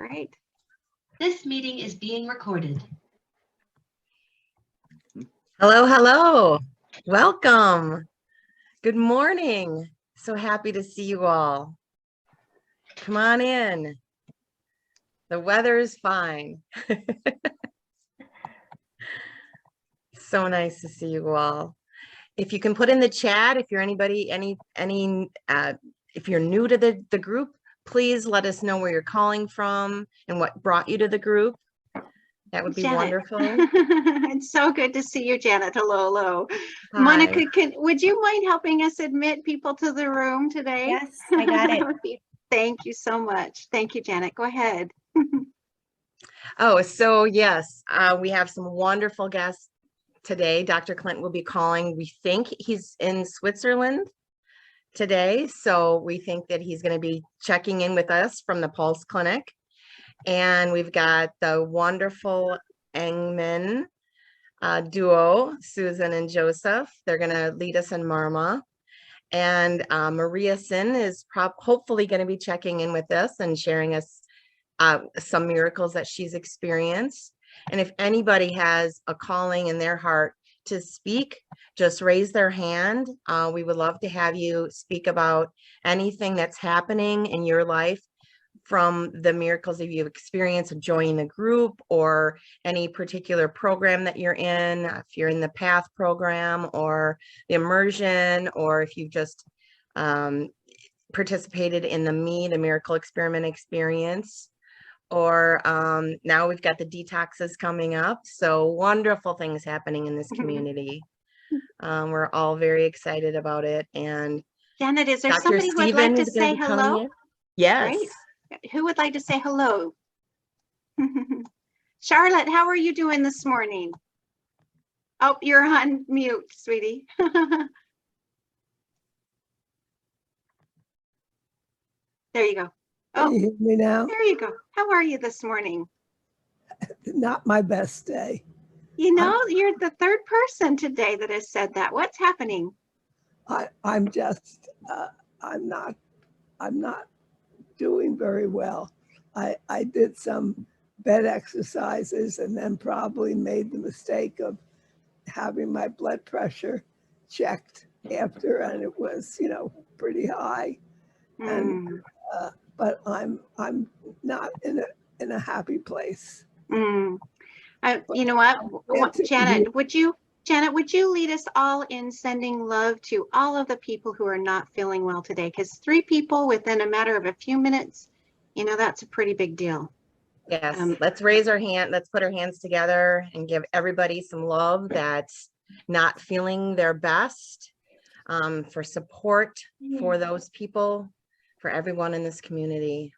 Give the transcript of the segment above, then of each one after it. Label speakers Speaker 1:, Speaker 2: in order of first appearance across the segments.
Speaker 1: Great. This meeting is being recorded.
Speaker 2: Hello, hello. Welcome. Good morning. So happy to see you all. Come on in. The weather is fine. So nice to see you all. If you can put in the chat, if you're anybody, if you're new to the group, please let us know where you're calling from and what brought you to the group. That would be
Speaker 1: Janet.
Speaker 2: wonderful.
Speaker 1: It's so good to see you, Janet. Hello, hello.
Speaker 2: Hi.
Speaker 1: Monica, would you mind helping us admit people to the room today?
Speaker 3: Yes, I got it.
Speaker 1: Thank you so much. Thank you, Janet. Go ahead.
Speaker 2: Oh, so yes, we have some wonderful guests today. Dr. Clint will be calling. We think he's in Switzerland today. So we think that he's going to be checking in with us from the Pulse Clinic. And we've got the wonderful Engman duo, Susan and Joseph. They're going to lead us in Marma. And Maria Sin is hopefully going to be checking in with us and sharing us some miracles that she's experienced. And if anybody has a calling in their heart to speak, just raise their hand. We would love to have you speak about anything that's happening in your life, from the miracles that you've experienced of joining the group or any particular program that you're in, if you're in the PATH program or the immersion, or if you've just participated in the Miracle Experiment experience. Or now we've got the detoxes coming up. So wonderful things happening in this community. We're all very excited about it. And
Speaker 1: Janet, is there
Speaker 2: Dr.
Speaker 1: somebody who would like to say hello?
Speaker 2: Yes.
Speaker 1: Great. Who would like to say hello? Charlotte, how are you doing this morning? Oh, you're on mute, sweetie. There you go.
Speaker 4: Can
Speaker 1: Oh,
Speaker 4: you hear me now?
Speaker 1: there you go. How are you this morning?
Speaker 4: Not my best day.
Speaker 1: You know, you're the third person today that has said that. What's happening?
Speaker 4: I'm just, I'm not doing very well. I did some bed exercises and then probably made the mistake of having my blood pressure checked after, and it was, pretty high. And but I'm not in a happy place.
Speaker 1: You know what, Janet, would you lead us all in sending love to all of the people who are not feeling well today? Because 3 people within a matter of a few minutes, that's a pretty big deal.
Speaker 2: Yes, let's raise our hand. Let's put our hands together and give everybody some love that's not feeling their best, for support for those people, for everyone in this community.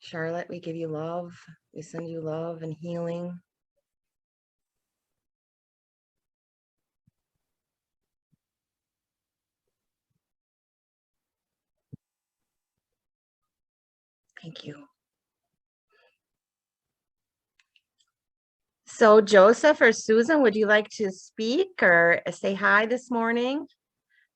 Speaker 2: Charlotte, we give you love. We send you love and healing. Thank you. So Joseph or Susan, would you like to speak or say hi this morning?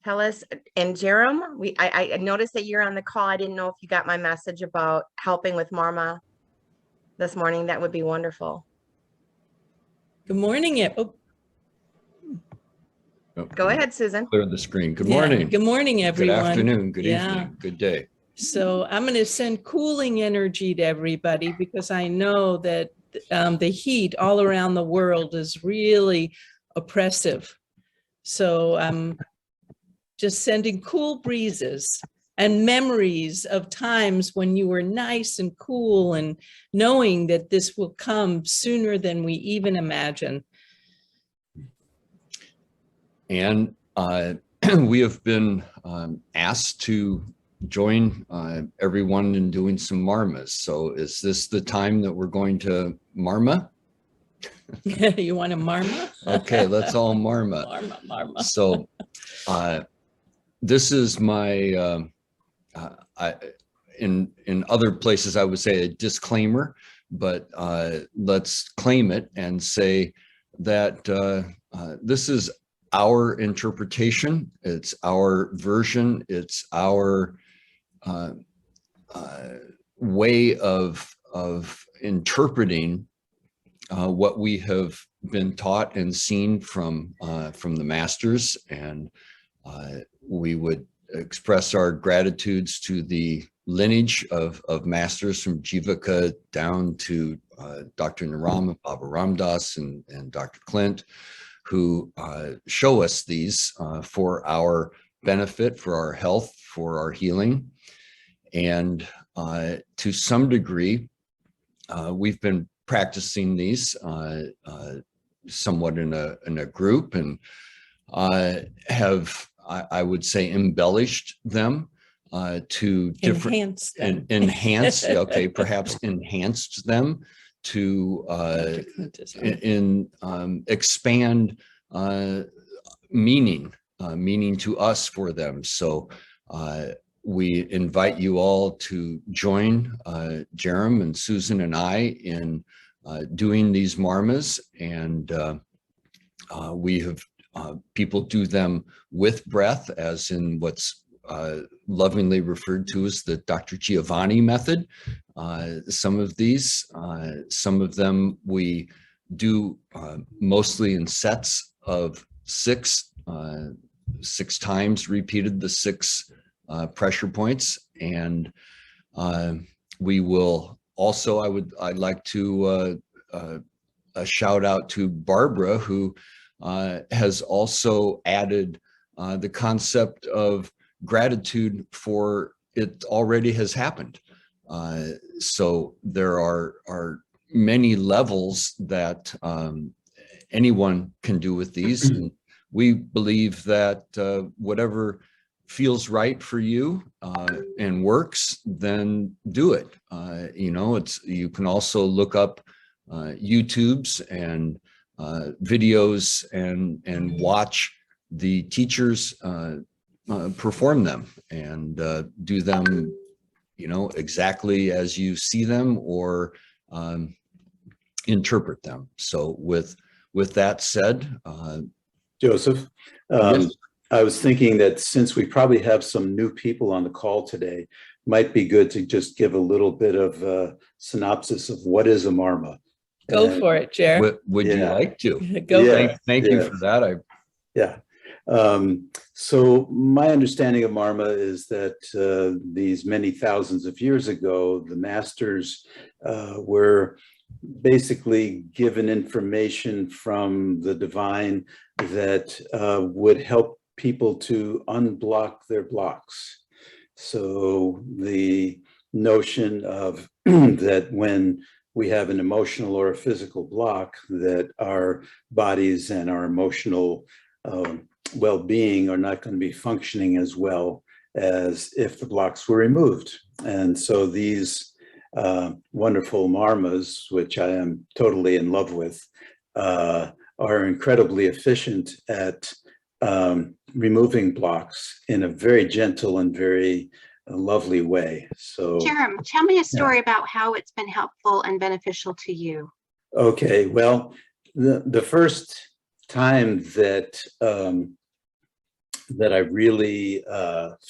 Speaker 2: Tell us. And Jerem, I noticed that you're on the call. I didn't know if you got my message about helping with Marma this morning. That would be wonderful.
Speaker 5: Good morning.
Speaker 2: Go ahead, Susan.
Speaker 6: Clear the screen. Good morning.
Speaker 5: Good morning, everyone.
Speaker 6: Good afternoon. Good evening. Good day.
Speaker 5: So I'm going to send cooling energy to everybody because I know that the heat all around the world is really oppressive. So I'm just sending cool breezes and memories of times when you were nice and cool, and knowing that this will come sooner than we even imagine.
Speaker 6: And we have been asked to join everyone in doing some marmas. So is this the time that we're going to marma?
Speaker 5: You want a marma?
Speaker 6: Okay, let's all marma.
Speaker 5: Marma.
Speaker 6: So this is my, in other places I would say a disclaimer, but let's claim it and say that this is our interpretation, it's our version, it's our way of interpreting what we have been taught and seen from the masters. And we would express our gratitudes to the lineage of masters from Jivaka down to Dr. Naram, Baba Ramdas, and Dr. Clint, who show us these for our benefit, for our health, for our healing. And to some degree, we've been practicing these somewhat in a group, and have, I would say, embellished them to different,
Speaker 5: Enhance them.
Speaker 6: enhanced, okay, perhaps enhanced them to expand meaning to us for them. So we invite you all to join Jerem and Susan and I in doing these marmas, and we have people do them with breath, as in what's lovingly referred to as the Dr. Giovanni method. Some of these, some of them we do mostly in sets of 6 times, repeated the 6 pressure points. And we will also, I'd like to a shout out to Barbara, who has also added the concept of gratitude for it already has happened. So there are many levels that anyone can do with these. And we believe that whatever feels right for you and works, then do it. You know, you can also look up YouTubes and videos and watch the teachers perform them, and do them, you know, exactly as you see them, or interpret them. So with that said,
Speaker 3: Joseph,
Speaker 6: yes.
Speaker 3: I was thinking that since we probably have some new people on the call today, might be good to just give a little bit of a synopsis of what is a marma.
Speaker 5: Go for it, Jer.
Speaker 6: Would you like to?
Speaker 5: Go for
Speaker 3: Yeah.
Speaker 5: it.
Speaker 6: Thank you for that.
Speaker 3: Yeah. So my understanding of marma is that these many thousands of years ago, the masters were basically given information from the divine that would help people to unblock their blocks. So the notion of that when we have an emotional or a physical block, that our bodies and our emotional well-being are not going to be functioning as well as if the blocks were removed. And so these wonderful marmas, which I am totally in love with, are incredibly efficient at removing blocks in a very gentle and very lovely way. So,
Speaker 1: Jerem, tell me a story about how it's been helpful and beneficial to you.
Speaker 3: okay, well, the first time that that I really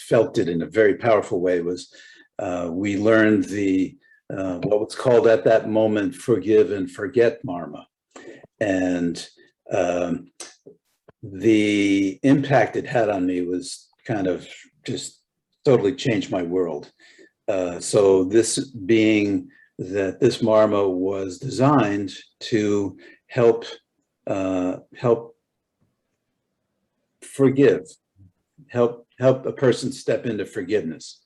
Speaker 3: felt it in a very powerful way was we learned the what was called at that moment forgive and forget marma, and the impact it had on me was kind of just totally changed my world. So this being that this marma was designed to help forgive, help a person step into forgiveness.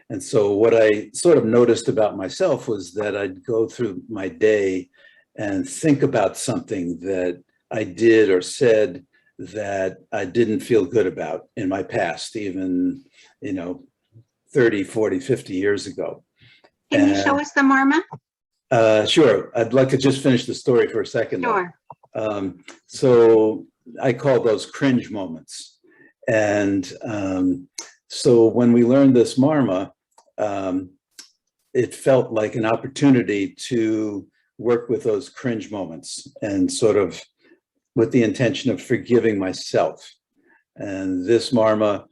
Speaker 3: And so what I sort of noticed about myself was that I'd go through my day and think about something that I did or said that I didn't feel good about in my past, even, 30, 40, 50 years ago.
Speaker 1: Can you show us the marma?
Speaker 3: Sure. I'd like to just finish the story for a second.
Speaker 1: Sure.
Speaker 3: So I call those cringe moments. And so when we learned this marma, it felt like an opportunity to work with those cringe moments and sort of with the intention of forgiving myself. And this marma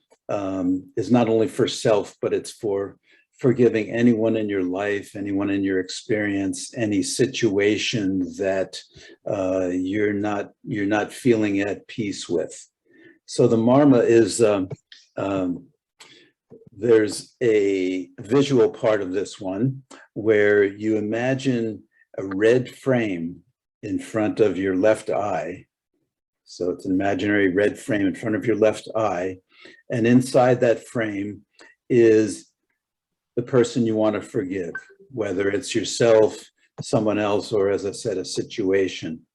Speaker 3: is not only for self, but it's for forgiving anyone in your life, anyone in your experience, any situation that you're not feeling at peace with. So the marma is, there's a visual part of this one where you imagine a red frame in front of your left eye. So it's an imaginary red frame in front of your left eye. And inside that frame is the person you want to forgive, whether it's yourself, someone else, or as I said, a situation.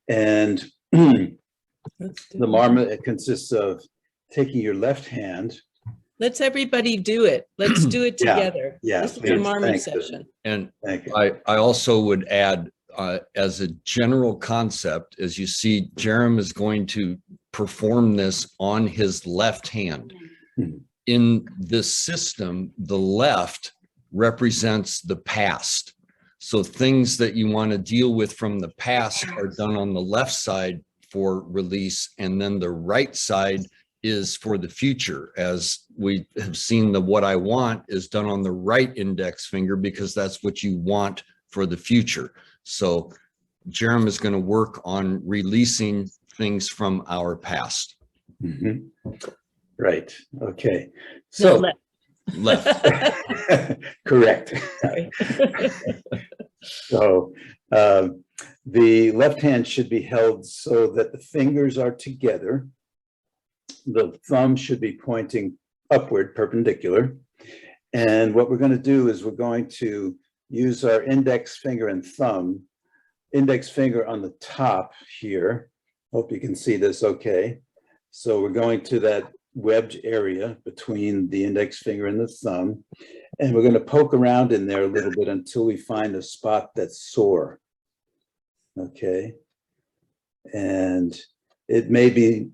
Speaker 3: And the marma, it consists of taking your left hand.
Speaker 5: Let's everybody do it. Let's do it
Speaker 3: Yeah,
Speaker 5: together.
Speaker 3: yeah,
Speaker 5: This is the
Speaker 3: please.
Speaker 5: marmot
Speaker 3: Thanks.
Speaker 5: session.
Speaker 6: And
Speaker 3: Thank you.
Speaker 6: I also would add, as a general concept, as you see, Jerem is going to perform this on his left hand.
Speaker 3: Hmm.
Speaker 6: In this system, the left represents the past. So things that you want to deal with from the past are done on the left side for release, and then the right side is for the future. As we have seen, the what I want is done on the right index finger because that's what you want for the future. So Jerem is going to work on releasing things from our past.
Speaker 3: Mhm. Right. Okay.
Speaker 5: No,
Speaker 3: So
Speaker 6: Left.
Speaker 3: correct.
Speaker 5: Sorry.
Speaker 3: So the left hand should be held so that the fingers are together. The thumb should be pointing upward, perpendicular. And what we're going to do is we're going to use our index finger and thumb, index finger on the top here. Hope you can see this okay. So we're going to that webbed area between the index finger and the thumb, and we're going to poke around in there a little bit until we find a spot that's sore. Okay. And it may be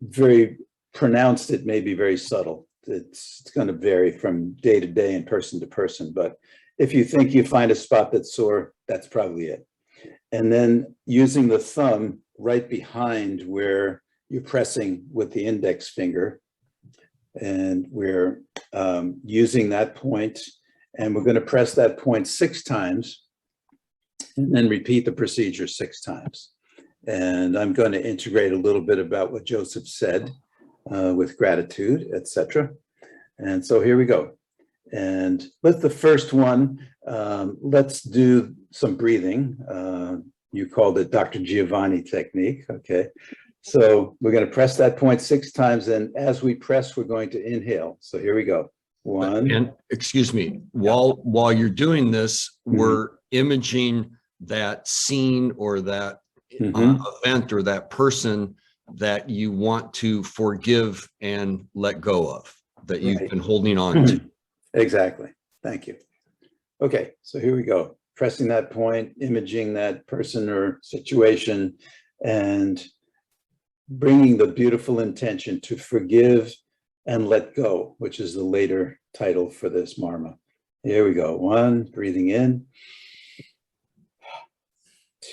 Speaker 3: very pronounced, it may be very subtle. It's going to vary from day to day and person to person, but if you think you find a spot that's sore, that's probably it. And then using the thumb right behind where you're pressing with the index finger, and we're using that point, and we're going to press that point 6 times and then repeat the procedure 6 times. And I'm going to integrate a little bit about what Joseph said with gratitude, etc. And so here we go. And let the first one, let's do some breathing. You called it Dr. Giovanni technique, okay? So we're going to press that point 6 times, and as we press, we're going to inhale. So here we go. 1.
Speaker 6: And excuse me, while you're doing this, we're imaging that scene or that event or that person that you want to forgive and let go of, that you've been holding on to.
Speaker 3: Exactly. Thank you. Okay, so here we go. Pressing that point, imaging that person or situation, and bringing the beautiful intention to forgive and let go, which is the later title for this marma. Here we go. 1, breathing in.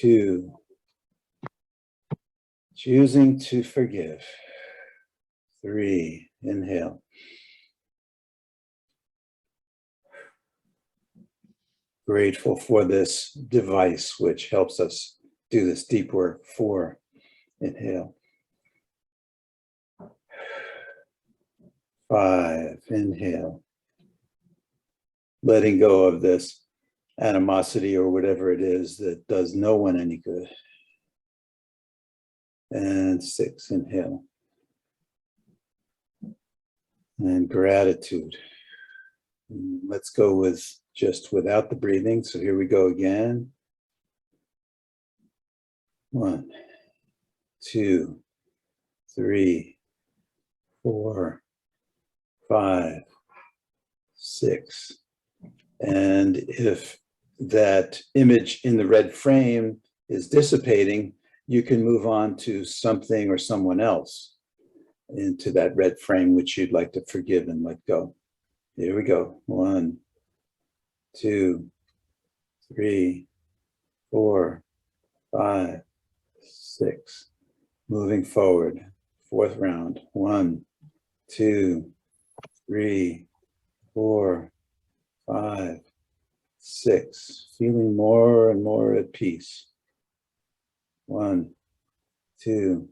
Speaker 3: 2, choosing to forgive. 3, inhale. 4, grateful for this device, which helps us do this deep work. 4, inhale. 5, inhale. Letting go of this animosity or whatever it is that does no one any good. And 6, inhale. And gratitude. Let's go with just without the breathing. So here we go again. 1, 2, 3, 4, 5, 6. And if that image in the red frame is dissipating, you can move on to something or someone else into that red frame, which you'd like to forgive and let go. Here we go. 1, 2, 3, 4, 5, 6. Moving forward. 4th round. 1, 2, 3, 4, 5, 6. Feeling more and more at peace. 1, 2,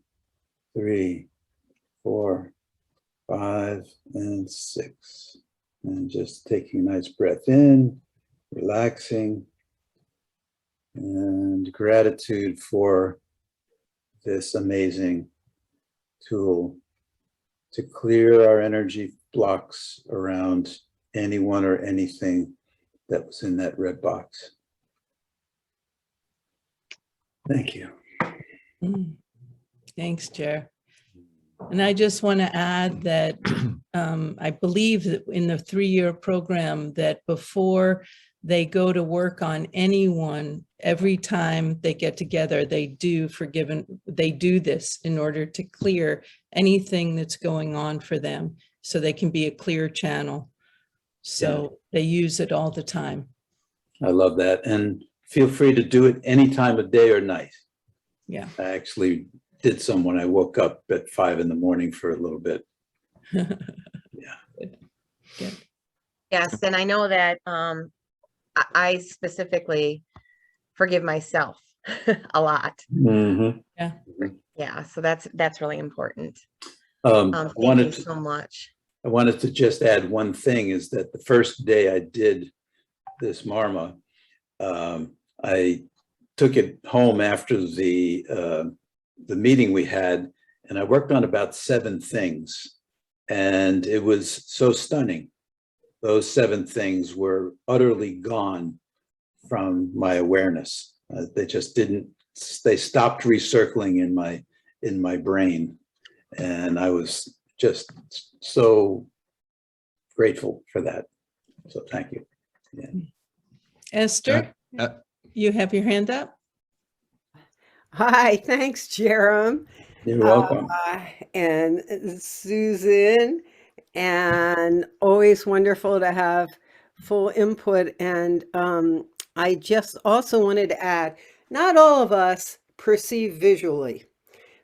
Speaker 3: 3, 4, 5, and 6. And just taking a nice breath in, relaxing, and gratitude for this amazing tool to clear our energy blocks around anyone or anything that was in that red box. Thank you.
Speaker 5: Thanks, Chair. And I just want to add that I believe that in the 3-year program that before they go to work on anyone, every time they get together, they do this in order to clear anything that's going on for them so they can be a clear channel. So they use it all the time.
Speaker 3: I love that. And feel free to do it any time of day or night.
Speaker 5: Yeah.
Speaker 3: I actually did some when I woke up at 5 in the morning for a little bit.
Speaker 5: Good.
Speaker 2: Yes, and I know that I specifically forgive myself a lot.
Speaker 3: Mm-hmm.
Speaker 2: Yeah, so that's really important.
Speaker 3: I
Speaker 2: Thank you so much.
Speaker 3: wanted to just add one thing, is that the first day I did this Marma, I took it home after the meeting we had, and I worked on about 7 things, and it was so stunning. Those 7 things were utterly gone from my awareness. They just didn't. They stopped recircling in my brain, and I was just so grateful for that. So thank you. Yeah.
Speaker 5: Esther, you have your hand up?
Speaker 7: Hi, thanks, Jerem.
Speaker 3: You're welcome.
Speaker 7: And Susan, and always wonderful to have full input. And I just also wanted to add, not all of us perceive visually.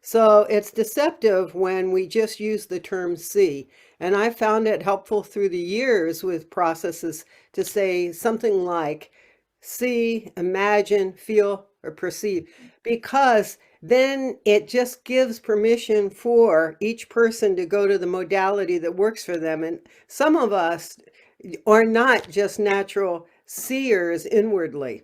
Speaker 7: So it's deceptive when we just use the term see. And I found it helpful through the years with processes to say something like see, imagine, feel, or perceive, because then it just gives permission for each person to go to the modality that works for them. And some of us are not just natural seers inwardly.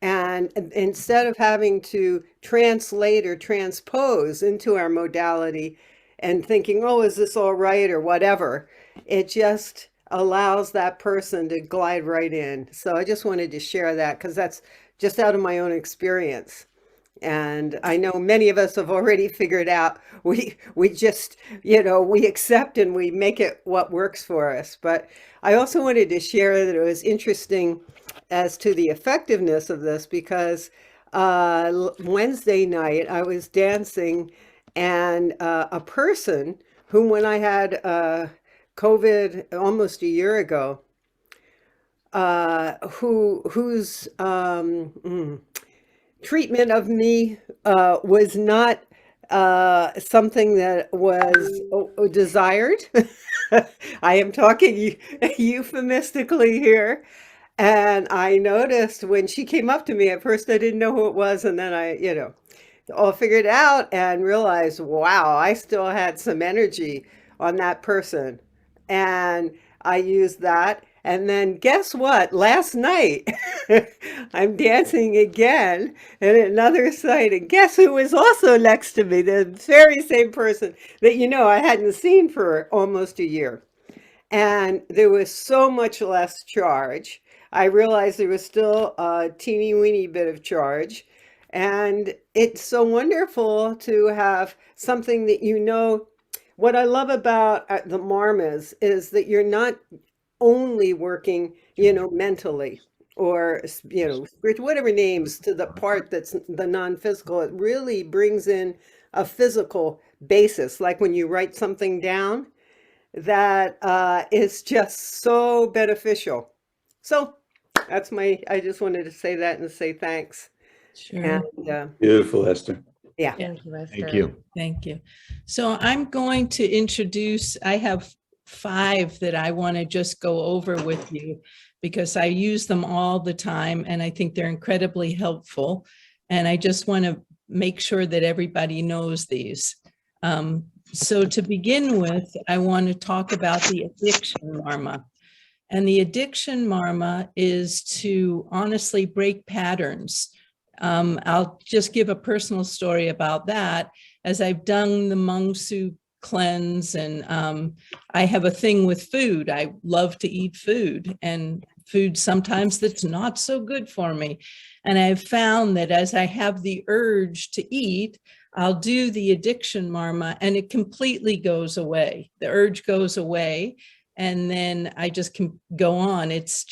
Speaker 7: And instead of having to translate or transpose into our modality and thinking, oh, is this all right or whatever, it just allows that person to glide right in. So I just wanted to share that because that's just out of my own experience. And I know many of us have already figured out we just, we accept and we make it what works for us. But I also wanted to share that it was interesting as to the effectiveness of this because Wednesday night I was dancing and a person whom when I had COVID almost a year ago, whose treatment of me was not something that was desired. I am talking euphemistically here. And I noticed when she came up to me, at first I didn't know who it was. And then I, all figured it out and realized, wow, I still had some energy on that person. And I used that. And then guess what? Last night, I'm dancing again at another site. And guess who was also next to me? The very same person that, I hadn't seen for almost a year. And there was so much less charge. I realized there was still a teeny weeny bit of charge. And it's so wonderful to have something that what I love about the Marmas is that you're not only working, mentally or, whatever names to the part that's the non-physical. It really brings in a physical basis. Like when you write something down, that is just so beneficial. So I just wanted to say that and say thanks.
Speaker 5: Sure.
Speaker 7: And
Speaker 3: Beautiful, Esther.
Speaker 7: Yeah.
Speaker 2: Thank you, Esther.
Speaker 6: Thank you.
Speaker 5: Thank you. So I'm going to introduce, I have 5 that I want to just go over with you because I use them all the time and I think they're incredibly helpful. And I just want to make sure that everybody knows these. So to begin with, I want to talk about the addiction marma. And the addiction marma is to honestly break patterns. I'll just give a personal story about that. As I've done the Mangsu cleanse and I have a thing with food. I love to eat food and food sometimes that's not so good for me. And I've found that as I have the urge to eat, I'll do the addiction marma and it completely goes away. The urge goes away and then I just can go on. It's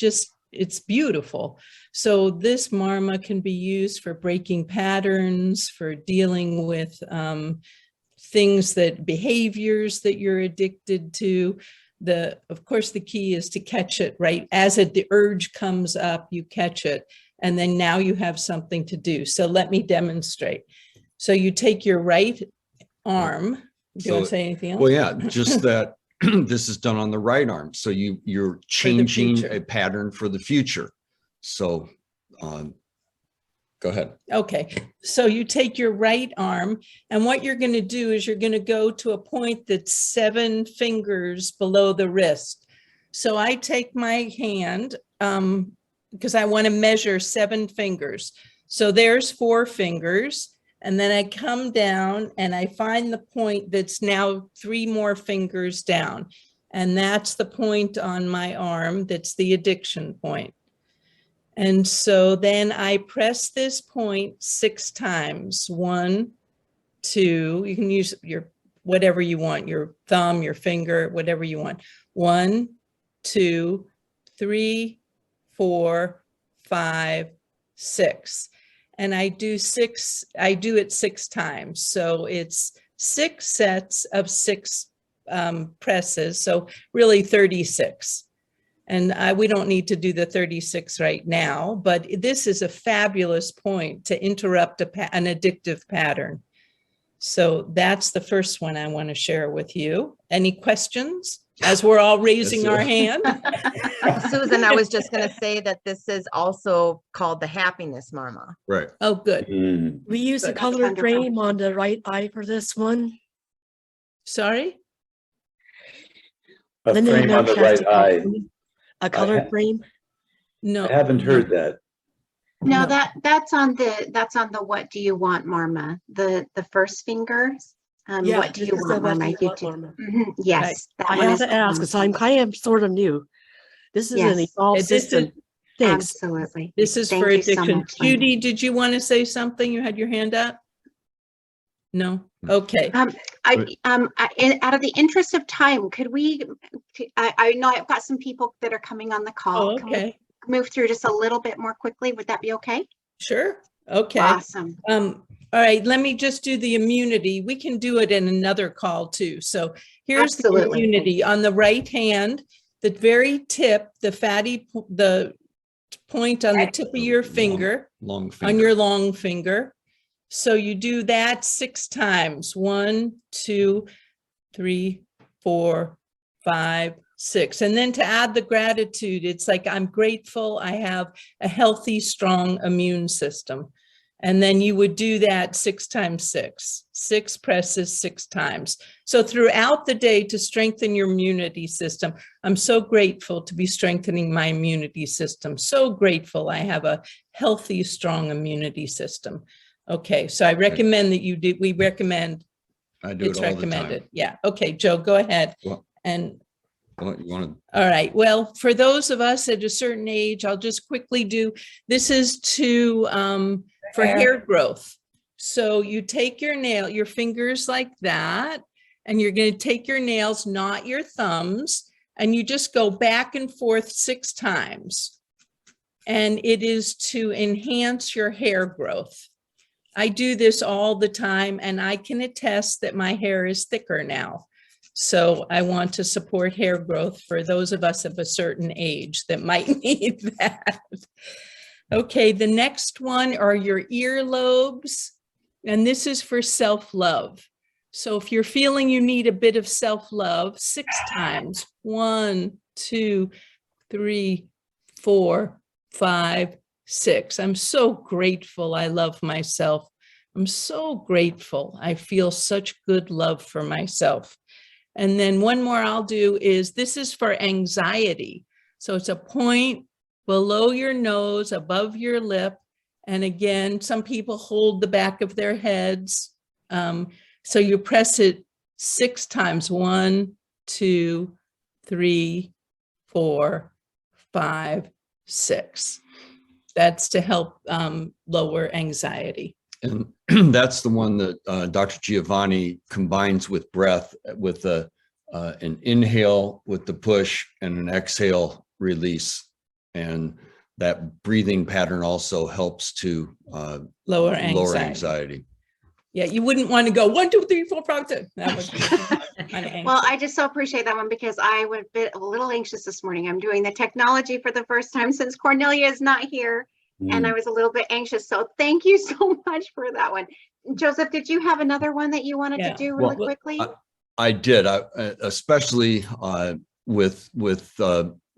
Speaker 5: beautiful. So this marma can be used for breaking patterns, for dealing with behaviors that you're addicted to. Of course, the key is to catch it, right? As the urge comes up, you catch it. And then now you have something to do. So let me demonstrate. So you take your right arm. Do you want to say anything else?
Speaker 6: Well, yeah, just that this is done on the right arm. So you're changing a pattern for the future. So go ahead.
Speaker 5: Okay, so you take your right arm and what you're going to do is you're going to go to a point that's 7 fingers below the wrist. So I take my hand because I want to measure 7 fingers. So there's 4 fingers. And then I come down and I find the point that's now 3 more fingers down. And that's the point on my arm. That's the addiction point. And so then I press this point 6 times. 1, 2, you can use your whatever you want, your thumb, your finger, whatever you want. 1, 2, 3, 4, 5, 6. And I do it 6 times. So it's 6 sets of 6 presses. So really 36. And we don't need to do the 36 right now, but this is a fabulous point to interrupt an addictive pattern. So that's the first one I want to share with you. Any questions? As we're all raising our hand.
Speaker 2: Susan, I was just going to say that this is also called the happiness marma.
Speaker 6: Right.
Speaker 5: Oh, good.
Speaker 8: We use a
Speaker 5: Good.
Speaker 8: colored
Speaker 1: Wonderful.
Speaker 8: frame on the right eye for this one.
Speaker 5: Sorry?
Speaker 3: A
Speaker 8: Linda
Speaker 3: frame on the right
Speaker 8: Melchester
Speaker 3: eye.
Speaker 8: called it a colored frame.
Speaker 5: No.
Speaker 3: I haven't heard that.
Speaker 1: No,
Speaker 5: No.
Speaker 1: that's on the what do you want marma, the first fingers.
Speaker 8: Yeah,
Speaker 1: What do
Speaker 8: this
Speaker 1: you
Speaker 8: is the
Speaker 1: want
Speaker 8: what do
Speaker 1: marma?
Speaker 8: you
Speaker 1: You
Speaker 8: want
Speaker 1: do.
Speaker 8: marma.
Speaker 1: Mhm, yes, that
Speaker 8: I
Speaker 1: one
Speaker 8: have
Speaker 1: is
Speaker 8: to ask because I'm kind of sort of new. This is an
Speaker 1: Yes.
Speaker 8: evolved
Speaker 5: This is-
Speaker 8: system. Thanks.
Speaker 1: absolutely.
Speaker 5: This is
Speaker 1: Thank
Speaker 5: for
Speaker 1: you so
Speaker 5: addiction.
Speaker 1: much, Linda.
Speaker 5: Judy, did you want to say something? You had your hand up? No? Okay.
Speaker 1: Out of the interest of time, could we? I know I've got some people that are coming on the call.
Speaker 5: Oh,
Speaker 1: Can we
Speaker 5: okay.
Speaker 1: move through just a little bit more quickly? Would that be okay?
Speaker 5: Sure. Okay.
Speaker 1: Awesome.
Speaker 5: All right, let me just do the immunity. We can do it in another call too. So here's the
Speaker 1: Absolutely.
Speaker 5: immunity on the right hand, the very tip, the point on the tip of your finger,
Speaker 6: Long finger.
Speaker 5: on your long finger. So you do that 6 times. 1, 2, 3, 4, 5, 6. And then to add the gratitude, it's like, I'm grateful I have a healthy, strong immune system. And then you would do that 6 times 6, 6 presses 6 times. So throughout the day to strengthen your immunity system, I'm so grateful to be strengthening my immunity system. So grateful I have a healthy, strong immunity system. Okay, so I recommend that you do, we recommend
Speaker 6: I do
Speaker 5: it's
Speaker 6: it all the
Speaker 5: recommended.
Speaker 6: time.
Speaker 5: Yeah, okay, Joe, go ahead.
Speaker 6: Well-
Speaker 5: And
Speaker 6: Well, you want
Speaker 5: all right. Well, for those of us at a certain age, I'll just quickly do, this is for hair growth. So you take your fingers like that, and you're going to take your nails, not your thumbs, and you just go back and forth 6 times. And it is to enhance your hair growth. I do this all the time, and I can attest that my hair is thicker now. So I want to support hair growth for those of us of a certain age that might need that. Okay, the next one are your earlobes. And this is for self-love. So if you're feeling you need a bit of self-love, 6 times, 1, 2, 3, 4, 5, 6. I'm so grateful. I love myself. I'm so grateful. I feel such good love for myself. And then one more I'll do is, this is for anxiety. So it's a point below your nose, above your lip. And again, some people hold the back of their heads. So you press it 6 times, 1, 2, 3, 4, 5, 6. That's to help lower anxiety.
Speaker 6: And that's the one that Dr. Giovanni combines with breath, with an inhale with the push and an exhale release. And that breathing pattern also helps to
Speaker 5: Lower
Speaker 6: anxiety.
Speaker 5: Yeah, you wouldn't want to go 1, 2, 3, 4, 5, 6. That would be kind of anxious.
Speaker 1: Well, I just so appreciate that one because I was a little anxious this morning. I'm doing the technology for the first time since Cornelia is not here. And I was a little bit anxious. So thank you so much for that one. Joseph, did you have another one that you wanted to do really quickly?
Speaker 6: I did, especially with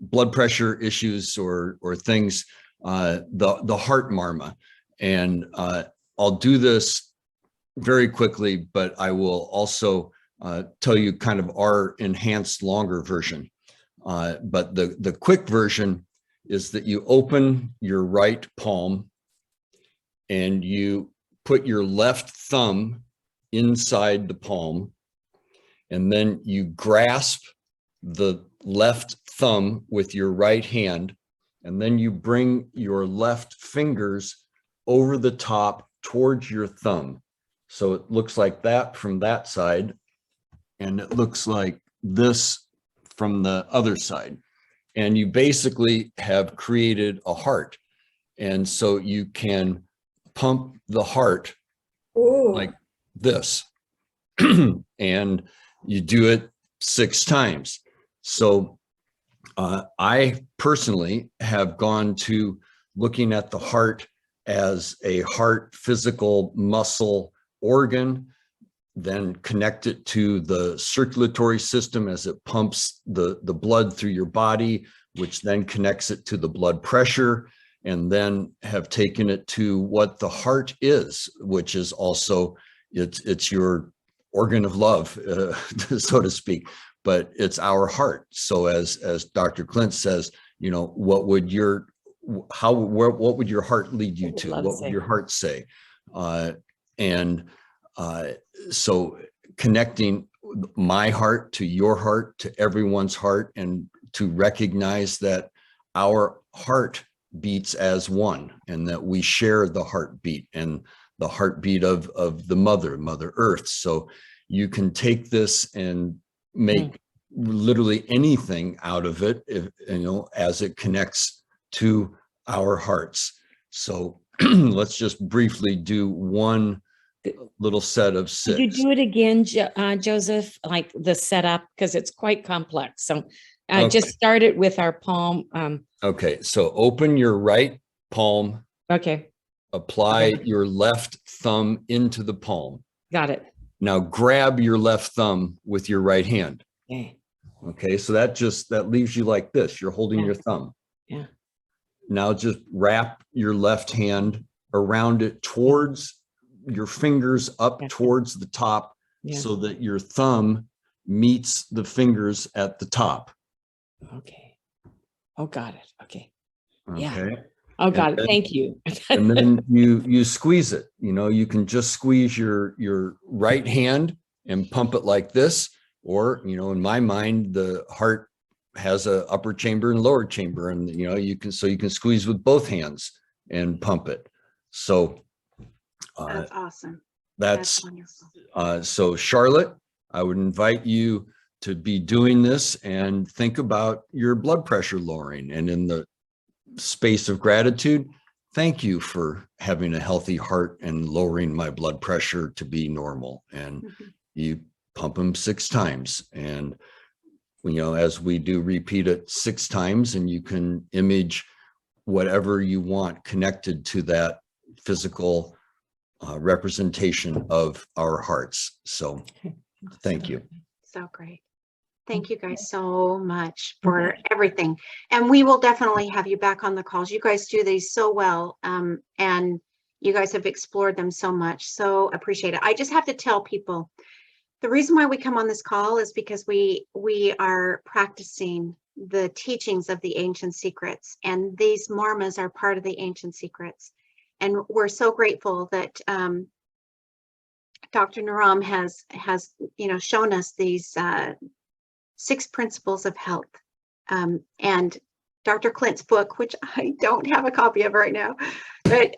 Speaker 6: blood pressure issues or things, the heart marma. And I'll do this very quickly, but I will also tell you kind of our enhanced longer version. But the quick version is that you open your right palm and you put your left thumb inside the palm, and then you grasp the left thumb with your right hand, and then you bring your left fingers over the top towards your thumb. So it looks like that from that side, and it looks like this from the other side. And you basically have created a heart. And so you can pump the heart like this. And you do it 6 times. So I personally have gone to looking at the heart as a heart physical muscle organ, then connect it to the circulatory system as it pumps the blood through your body, which then connects it to the blood pressure, and then have taken it to what the heart is, which is also, it's your organ of love, so to speak, but it's our heart. So as Dr. Clint says, you know, what would your heart lead you to? What would your heart say? So connecting my heart to your heart, to everyone's heart, and to recognize that our heart beats as one, and that we share the heartbeat and the heartbeat of the Mother Earth. So you can take this and make literally anything out of it, as it connects to our hearts. So let's just briefly do one little set of 6.
Speaker 9: Could you do it again, Joseph, like the setup, because it's quite complex. So just start it with our palm.
Speaker 6: Okay, so open your right palm.
Speaker 9: Okay.
Speaker 6: Apply your left thumb into the palm.
Speaker 9: Got it.
Speaker 6: Now grab your left thumb with your right hand.
Speaker 9: Okay.
Speaker 6: Okay, so that leaves you like this. You're holding your thumb.
Speaker 9: Yeah.
Speaker 6: Now just wrap your left hand around it towards your fingers up towards the top, so that your thumb meets the fingers at the top.
Speaker 9: Okay. Oh, got it. Okay.
Speaker 6: Okay.
Speaker 9: Yeah. Oh, got it. Thank you.
Speaker 6: And then you squeeze it. You can just squeeze your right hand and pump it like this, or in my mind, the heart has a upper chamber and lower chamber, and you can squeeze with both hands and pump it. So
Speaker 1: that's awesome.
Speaker 6: That's
Speaker 1: wonderful.
Speaker 6: So Charlotte, I would invite you to be doing this and think about your blood pressure lowering, and in the space of gratitude, thank you for having a healthy heart and lowering my blood pressure to be normal. And you pump them 6 times, and as we do, repeat it 6 times, and you can image whatever you want connected to that physical representation of our hearts. So thank you.
Speaker 1: So great. Thank you guys so much for everything. And we will definitely have you back on the calls. You guys do these so well. And you guys have explored them so much. So appreciate it. I just have to tell people, the reason why we come on this call is because we are practicing the teachings of the ancient secrets. And these marmas are part of the ancient secrets. And we're so grateful that Dr. Naram has shown us these 6 principles of health. And Dr. Clint's book, which I don't have a copy of right now, but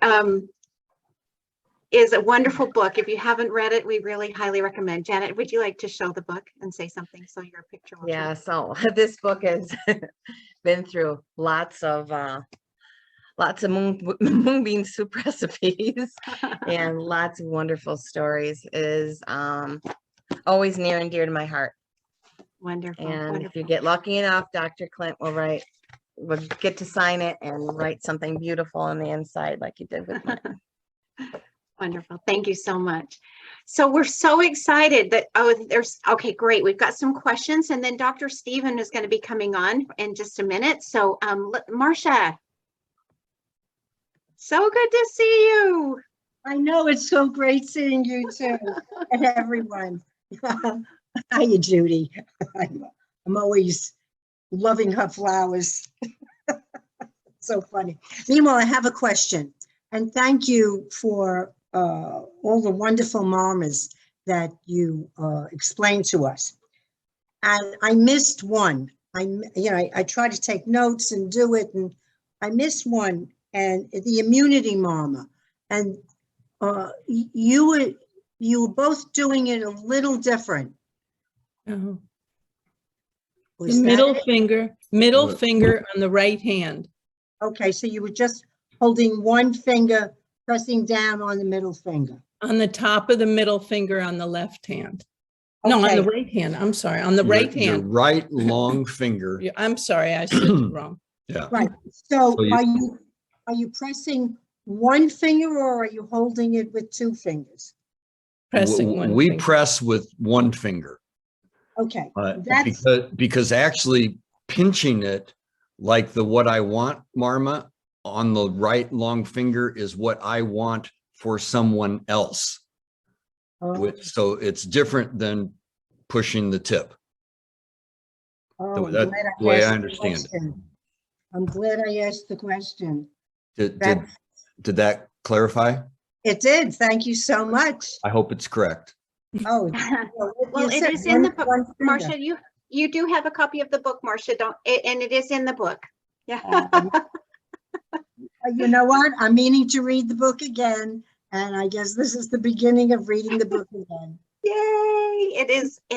Speaker 1: is a wonderful book. If you haven't read it, we really highly recommend. Janet, would you like to show the book and say something so your picture will show?
Speaker 2: Yeah, so this book has been through lots of mung bean soup recipes and lots of wonderful stories. It is always near and dear to my heart.
Speaker 1: Wonderful.
Speaker 2: And
Speaker 1: wonderful.
Speaker 2: if you get lucky enough, Dr. Clint will get to sign it and write something beautiful on the inside like you did with mine.
Speaker 1: Wonderful. Thank you so much. So we're so excited that, okay, great. We've got some questions, and then Dr. Stephen is going to be coming on in just a minute. So Marcia, so good to see you.
Speaker 10: I know, it's so great seeing you too, and everyone. Hiya, Judy. I'm always loving her flowers. So funny. Meanwhile, I have a question, and thank you for all the wonderful marmas that you explained to us. And I missed one. I tried to take notes and do it, and I missed one, and the immunity marma. And you were both doing it a little different.
Speaker 5: The
Speaker 10: Was that
Speaker 5: middle
Speaker 10: it?
Speaker 5: finger on the right hand.
Speaker 10: Okay, so you were just holding one finger, pressing down on the middle finger.
Speaker 5: On the top of the middle finger on the left hand. No, on
Speaker 10: Okay.
Speaker 5: the right hand. I'm sorry, on the right
Speaker 6: Your
Speaker 5: hand.
Speaker 6: right long finger.
Speaker 5: Yeah, I'm sorry, I said it wrong.
Speaker 6: Yeah.
Speaker 10: Right. So
Speaker 6: So you-
Speaker 10: are you pressing one finger, or are you holding it with 2 fingers?
Speaker 5: Pressing one
Speaker 6: We
Speaker 5: finger.
Speaker 6: press with one finger.
Speaker 10: Okay. That's
Speaker 6: Because actually pinching it like the what I want marma on the right long finger is what I want for someone else. So it's different than pushing the tip.
Speaker 10: I'm
Speaker 6: that's
Speaker 10: glad
Speaker 6: the way I
Speaker 10: asked
Speaker 6: understand it.
Speaker 10: question. I'm glad I asked the question.
Speaker 6: Did
Speaker 10: That's-
Speaker 6: that clarify?
Speaker 10: It did. Thank you so much.
Speaker 6: I hope it's correct.
Speaker 10: Oh,
Speaker 1: Well,
Speaker 10: you
Speaker 1: it
Speaker 10: said
Speaker 1: is in the
Speaker 10: one-
Speaker 1: book.
Speaker 10: one finger.
Speaker 1: Marcia, you do have a copy of the book, Marcia, and it is in the book. Yeah.
Speaker 10: You know what? I'm meaning to read the book again, and I guess this is the beginning of reading the book again.
Speaker 1: Yay! It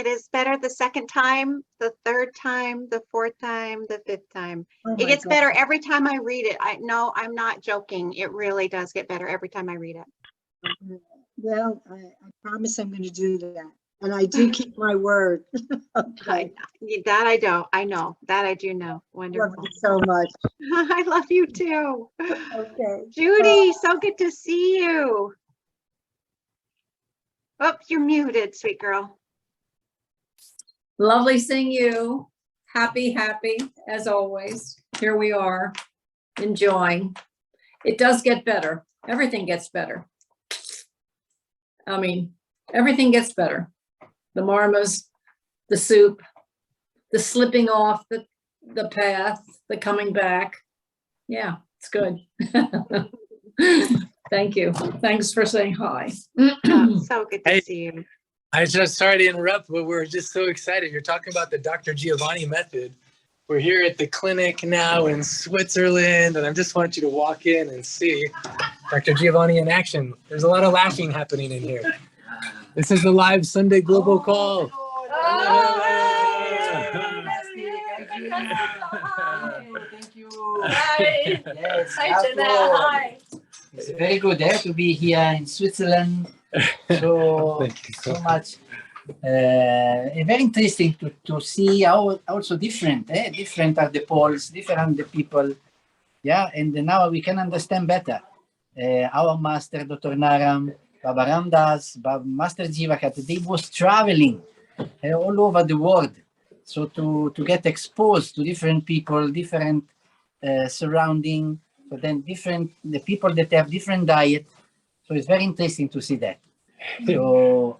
Speaker 1: is better the second time, the third time, the fourth time, the fifth time.
Speaker 10: Oh
Speaker 1: It
Speaker 10: my
Speaker 1: gets
Speaker 10: God.
Speaker 1: better every time I read it. No, I'm not joking. It really does get better every time I read it.
Speaker 10: Well, I promise I'm going to do that, and I do keep my word. Okay.
Speaker 1: That I don't. I know that I do know.
Speaker 10: Love
Speaker 1: Wonderful.
Speaker 10: you so much.
Speaker 1: I love you too.
Speaker 10: Okay.
Speaker 1: Judy, so good to see you. Oh, you're muted, sweet girl.
Speaker 11: Lovely seeing you. Happy as always. Here we are, enjoying. It does get better. Everything gets better. I mean, everything gets better. The marmas, the soup, the slipping off the path, the coming back. Yeah, it's good. Thank you. Thanks for saying hi.
Speaker 1: Oh, so good to
Speaker 12: Hey.
Speaker 1: see you.
Speaker 12: I just sorry to interrupt, but we're just so excited. You're talking about the Dr. Giovanni method. We're here at the clinic now in Switzerland, and I just want you to walk in and see Dr. Giovanni in action. There's a lot of laughing happening in here. This is the live Sunday Global Call.
Speaker 13: Thank you.
Speaker 11: Hi.
Speaker 13: Yes,
Speaker 11: Hi, Jenna. Hi.
Speaker 13: It's very good to be here in Switzerland. So,
Speaker 12: Thank you
Speaker 13: so much. Very interesting to see how also different are the polls, different are the people. Yeah, and now we can understand better. Our master, Dr. Naram, Baba Ramdas, Baba Master Jivakat, they was traveling all over the world. So to get exposed to different people, different surrounding, but then the people that have different diet. So it's very interesting to see that. So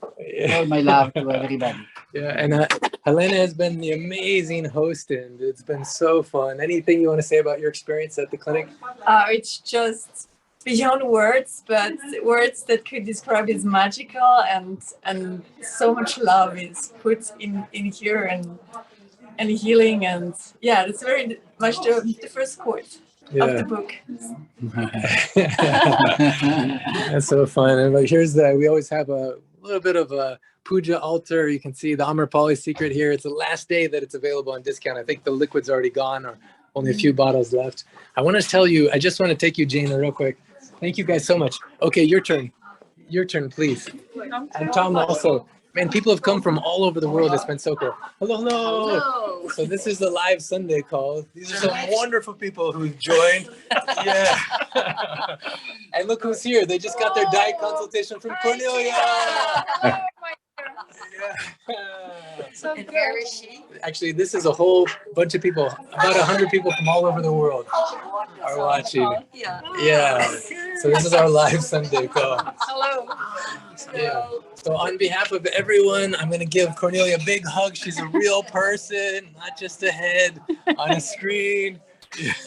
Speaker 13: all my love to everybody.
Speaker 12: Yeah, and Helena has been the amazing host, and it's been so fun. Anything you want to say about your experience at the clinic?
Speaker 14: It's just beyond words, but words that could describe is magical, and so much love is put in here, and healing, and yeah, it's very much the first quote of the book.
Speaker 12: That's so fun. And like, we always have a little bit of a puja altar. You can see the Amrapali secret here. It's the last day that it's available on discount. I think the liquid's already gone, or only a few bottles left. I want to tell you, I just want to take you, Jana, real quick. Thank you guys so much. Okay, your turn. Your turn, please. And Tom also. Man, people have come from all over the world. It's been so cool. Hello, hello. Hello. So this is the live Sunday call. These are some wonderful people who've joined. Yeah. And look who's here. They just got their diet consultation from Cornelia. Yeah.
Speaker 14: So where is she?
Speaker 12: Actually, this is a whole bunch of people, about 100 people from all over the world are watching. Yeah. So this is our live Sunday call.
Speaker 14: Hello.
Speaker 12: Yeah. So on behalf of everyone, I'm going to give Cornelia a big hug. She's a real person, not just a head on a screen.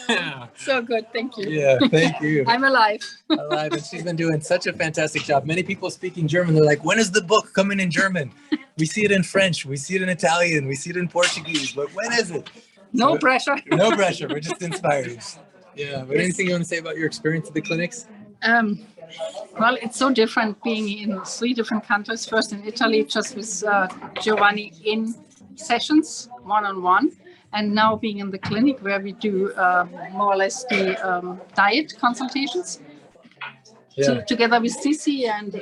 Speaker 12: Yeah.
Speaker 14: So good. Thank you.
Speaker 12: Yeah, thank you.
Speaker 14: I'm alive.
Speaker 12: Alive, and she's been doing such a fantastic job. Many people speaking German. They're like, when is the book coming in German? We see it in French. We see it in Italian. We see it in Portuguese. But when is it?
Speaker 14: No pressure.
Speaker 12: No pressure. We're just inspired. Yeah. But anything you want to say about your experience at the clinics?
Speaker 14: Well, it's so different being in 3 different countries. First in Italy, just with Giovanni in sessions, one-on-one. And now being in the clinic where we do more or less the diet consultations.
Speaker 12: Yeah.
Speaker 14: Together with Sisi and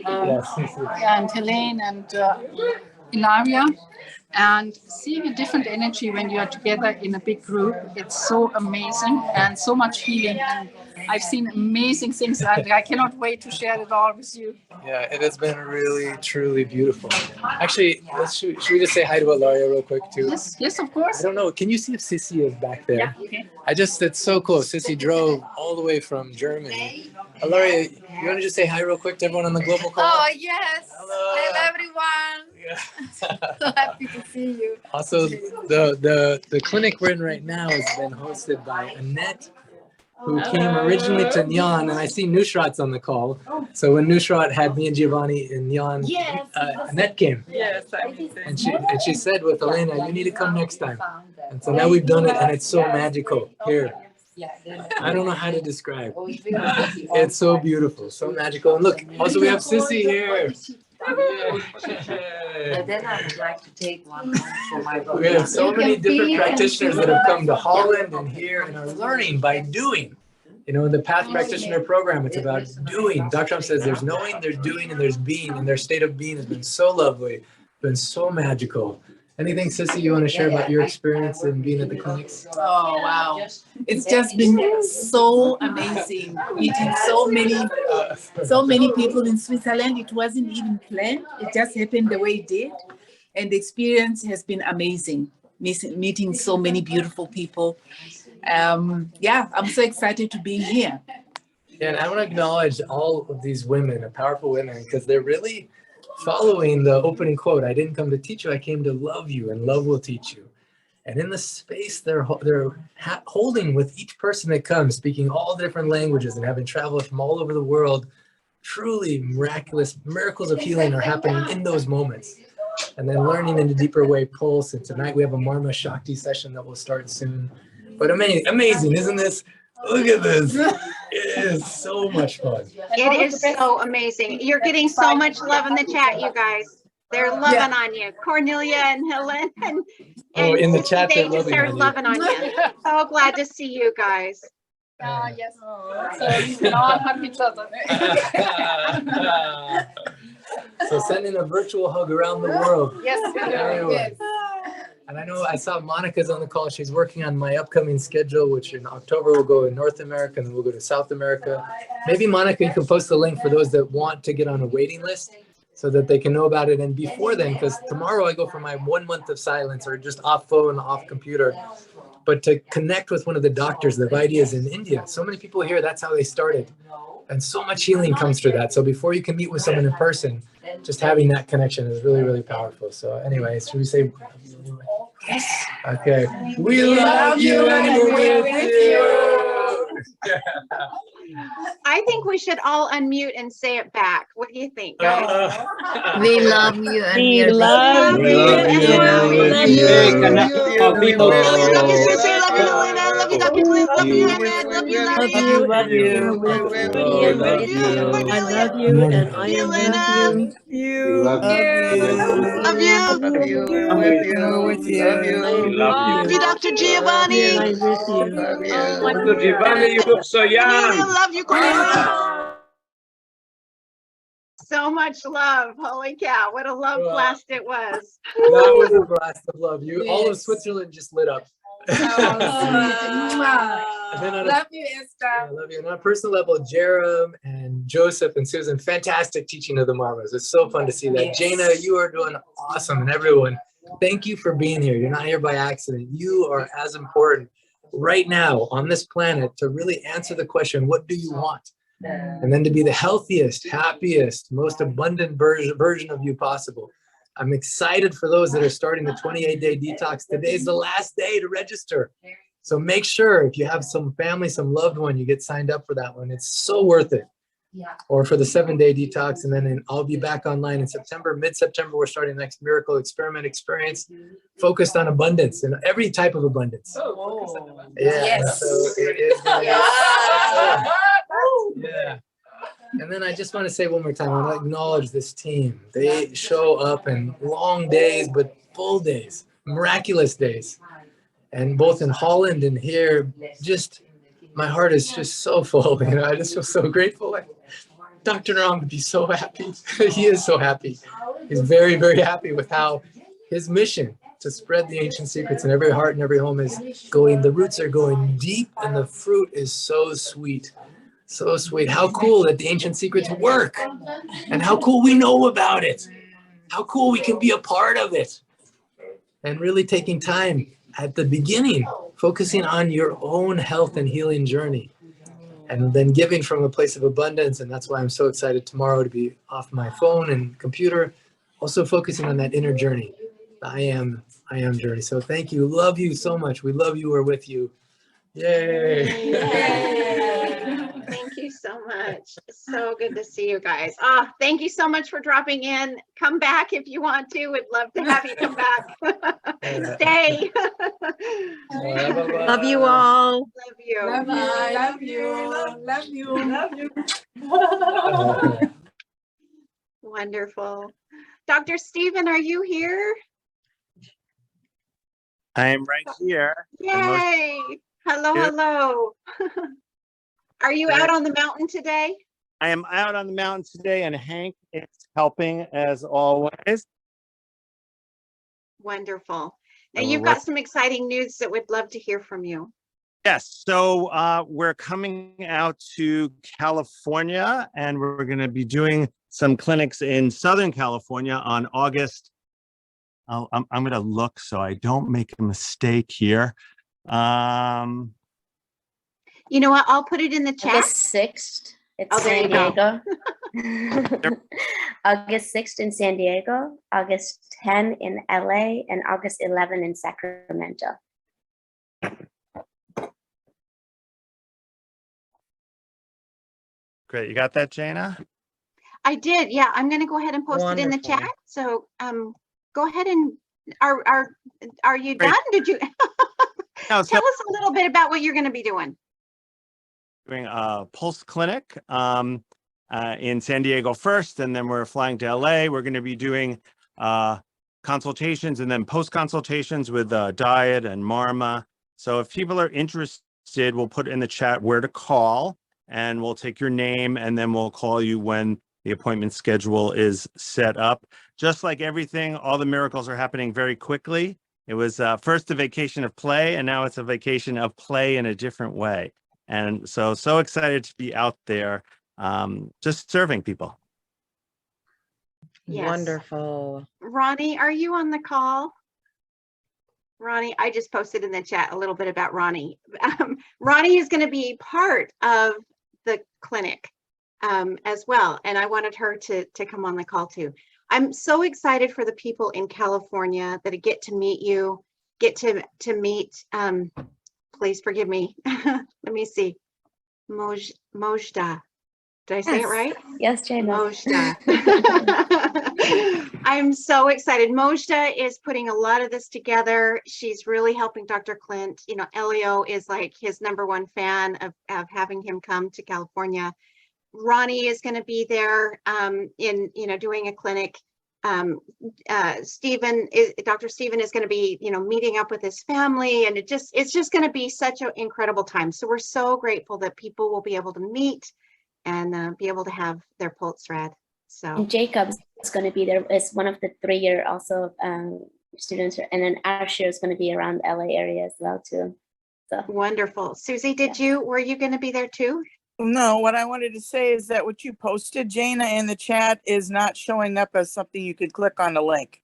Speaker 14: Helene and Ilaria. And seeing a different energy when you are together in a big group, it's so amazing and so much healing. And I've seen amazing things. I cannot wait to share it all with you.
Speaker 12: Yeah, it has been really, truly beautiful. Actually, should we just say hi to Ilaria real quick too?
Speaker 14: Yes, of course.
Speaker 12: I don't know. Can you see if Sissy is back there?
Speaker 14: Yeah, okay.
Speaker 12: It's so close. Sissy drove all the way from Germany. Ilaria, you want to just say hi real quick to everyone on the global call?
Speaker 14: Oh, yes.
Speaker 12: Hello,
Speaker 14: everyone.
Speaker 12: Yeah.
Speaker 14: So happy to see you.
Speaker 12: Also, the clinic we're in right now has been hosted by Annette, who came originally to Nyan, and I see Nushrat's on the call. So when Nushrat had me and Giovanni in Nyan, Annette came.
Speaker 14: Yes,
Speaker 12: And she said with Elena, you need to come next time. And so now we've done it, and it's so magical here. I don't know how to describe. It's so beautiful, so magical. And look, also we have Sissy here.
Speaker 15: And then I would like to take one for my book.
Speaker 12: We have so many different practitioners that have come to Holland and here and are learning by doing. You know, in the Path Practitioner program, it's about doing. Dr. Trump says there's knowing, there's doing, and there's being. And their state of being has been so lovely, been so magical. Anything, Sissy, you want to share about your experience in being at the clinics?
Speaker 16: Oh, wow. It's just been so amazing meeting so many people in Switzerland. It wasn't even planned. It just happened the way it did. And the experience has been amazing, meeting so many beautiful people. Yeah, I'm so excited to be here.
Speaker 12: Yeah, and I want to acknowledge all of these women, powerful women, because they're really following the opening quote. I didn't come to teach you, I came to love you, and love will teach you. And in the space they're holding with each person that comes, speaking all different languages and having traveled from all over the world, truly miraculous miracles of healing are happening in those moments. And then learning in a deeper way, pulse. And tonight we have a Marma Shakti session that will start soon. But amazing, isn't this? Look at this. It is so much fun.
Speaker 1: It is so amazing. You're getting so much love in the chat, you guys. They're loving on you. Cornelia and Helen and
Speaker 12: in the chat,
Speaker 1: they just are loving on you. So glad to see you guys.
Speaker 14: Yes. So we can all hug each other.
Speaker 12: So sending a virtual hug around the world.
Speaker 14: Yes.
Speaker 12: Everyone. And I know I saw Monica's on the call. She's working on my upcoming schedule, which in October we'll go in North America and then we'll go to South America. Maybe Monica, you can post the link for those that want to get on a waiting list so that they can know about it. And before then, because tomorrow I go for my 1 month of silence or just off phone, off computer, but to connect with one of the doctors, the Vaidyas in India. So many people here, that's how they started. And so much healing comes through that. So before you can meet with someone in person, just having that connection is really, really powerful. So anyways, should we say? Yes. Okay. We love you and we're with you.
Speaker 1: I think we should all unmute and say it back. What do you think?
Speaker 17: We love you and
Speaker 9: We
Speaker 17: we are
Speaker 9: love
Speaker 17: with
Speaker 9: you.
Speaker 1: and we're with you.
Speaker 3: Love you.
Speaker 1: Love you, Sissy. Love you, Helena. Love you, Dr. Clint. Love you, Emmett. Love you,
Speaker 8: Love
Speaker 1: Lydia.
Speaker 8: you.
Speaker 5: Love you.
Speaker 8: We're with you. I love you and I am with you.
Speaker 3: Love
Speaker 1: Love you.
Speaker 8: Love you.
Speaker 4: with you.
Speaker 8: I am with
Speaker 1: Love you,
Speaker 8: you.
Speaker 1: Dr.
Speaker 8: And
Speaker 1: Giovanni.
Speaker 8: I'm with you.
Speaker 18: Dr. Giovanni, you look so young.
Speaker 1: Love you, Cornelia. So much love. Holy cow. What a love blast it was.
Speaker 12: That was a blast of love. You, all of Switzerland just lit up. And then on a-
Speaker 16: Love you, Esther.
Speaker 12: I love you. And on a personal level, Jerem and Joseph and Susan, fantastic teaching of the Marmas. It's so fun to see that.
Speaker 16: Yes.
Speaker 12: Jaina, you are doing awesome. And everyone, thank you for being here. You're not here by accident. You are as important right now on this planet to really answer the question, what do you want? And then to be the healthiest, happiest, most abundant version of you possible. I'm excited for those that are starting the 28-day detox. Today's the last day to register. So make sure if you have some family, some loved one, you get signed up for that one. It's so worth it. Or for the 7-day detox. And then I'll be back online in September, mid-September, we're starting the next miracle experiment experience focused on abundance and every type of abundance. Yeah.
Speaker 16: Yes.
Speaker 12: So it is yeah. And then I just want to say one more time, I want to acknowledge this team. They show up in long days, but full days, miraculous days. And both in Holland and here, just my heart is just so full. You know, I just feel so grateful. Like, Dr. Ram would be so happy. He is so happy. He's very, very happy with how his mission to spread the ancient secrets in every heart and every home is going. The roots are going deep and the fruit is so sweet. So sweet. How cool that the ancient secrets work and how cool we know about it. How cool we can be a part of it. And really taking time at the beginning, focusing on your own health and healing journey. And then giving from a place of abundance. And that's why I'm so excited tomorrow to be off my phone and computer. Also focusing on that inner journey. I am journey. So thank you. Love you so much. We love you. We're with you. Yay.
Speaker 1: Thank you so much. So good to see you guys. Thank you so much for dropping in. Come back if you want to. We'd love to have you come back. Stay.
Speaker 2: Love you all.
Speaker 1: Love you.
Speaker 16: Love you. Love you.
Speaker 1: Wonderful. Dr. Stephen, are you here?
Speaker 19: I am right here.
Speaker 1: Yay. Hello, hello. Are you out on the mountain today?
Speaker 19: I am out on the mountain today, and Hank is helping as always.
Speaker 1: Wonderful. Now
Speaker 19: And
Speaker 1: you've
Speaker 19: we're
Speaker 1: got some exciting news that we'd love to hear from you.
Speaker 19: Yes, so we're coming out to California, and we're going to be doing some clinics in Southern California on August. I'm going to look so I don't make a mistake here.
Speaker 1: You know what? I'll put it in the chat.
Speaker 17: August 6th. It's
Speaker 1: Oh, there
Speaker 17: San
Speaker 1: you go.
Speaker 17: Diego. August 6th in San Diego, August 10 in LA, and August 11 in Sacramento.
Speaker 19: Great, you got that, Jana?
Speaker 1: I did. Yeah, I'm going to go ahead and post it in the chat. So go ahead and are you
Speaker 19: Great.
Speaker 1: done? Did you
Speaker 19: No,
Speaker 1: tell us a little bit about what you're going to be doing?
Speaker 19: Doing a Pulse clinic in San Diego first, and then we're flying to LA. We're going to be doing consultations and then post consultations with diet and Marma. So if people are interested, we'll put in the chat where to call, and we'll take your name, and then we'll call you when the appointment schedule is set up. Just like everything, all the miracles are happening very quickly. It was first a vacation of play, and now it's a vacation of play in a different way. And so excited to be out there, just serving people.
Speaker 1: Yes.
Speaker 2: Wonderful.
Speaker 1: Ronnie, are you on the call? Ronnie, I just posted in the chat a little bit about Ronnie. Ronnie is going to be part of the clinic as well, and I wanted her to come on the call too. I'm so excited for the people in California that get to meet you, get to meet, please forgive me. Let me see. Mojda. Did I say it right?
Speaker 17: Yes, Jana.
Speaker 1: Mojda. I'm so excited. Mojda is putting a lot of this together. She's really helping Dr. Clint. You know, Elio is like his #1 fan of having him come to California. Ronnie is going to be there doing a clinic. Dr. Stephen is going to be, meeting up with his family, and it's just going to be such an incredible time. So we're so grateful that people will be able to meet and be able to have their pulse read. So
Speaker 17: And Jacob's going to be there. It's one of the 3-year also students, and then Asher is going to be around the LA area as well too. So
Speaker 1: wonderful. Susie, were you going to be there too?
Speaker 20: No, what I wanted to say is that what you posted, Jana, in the chat is not showing up as something you could click on the link.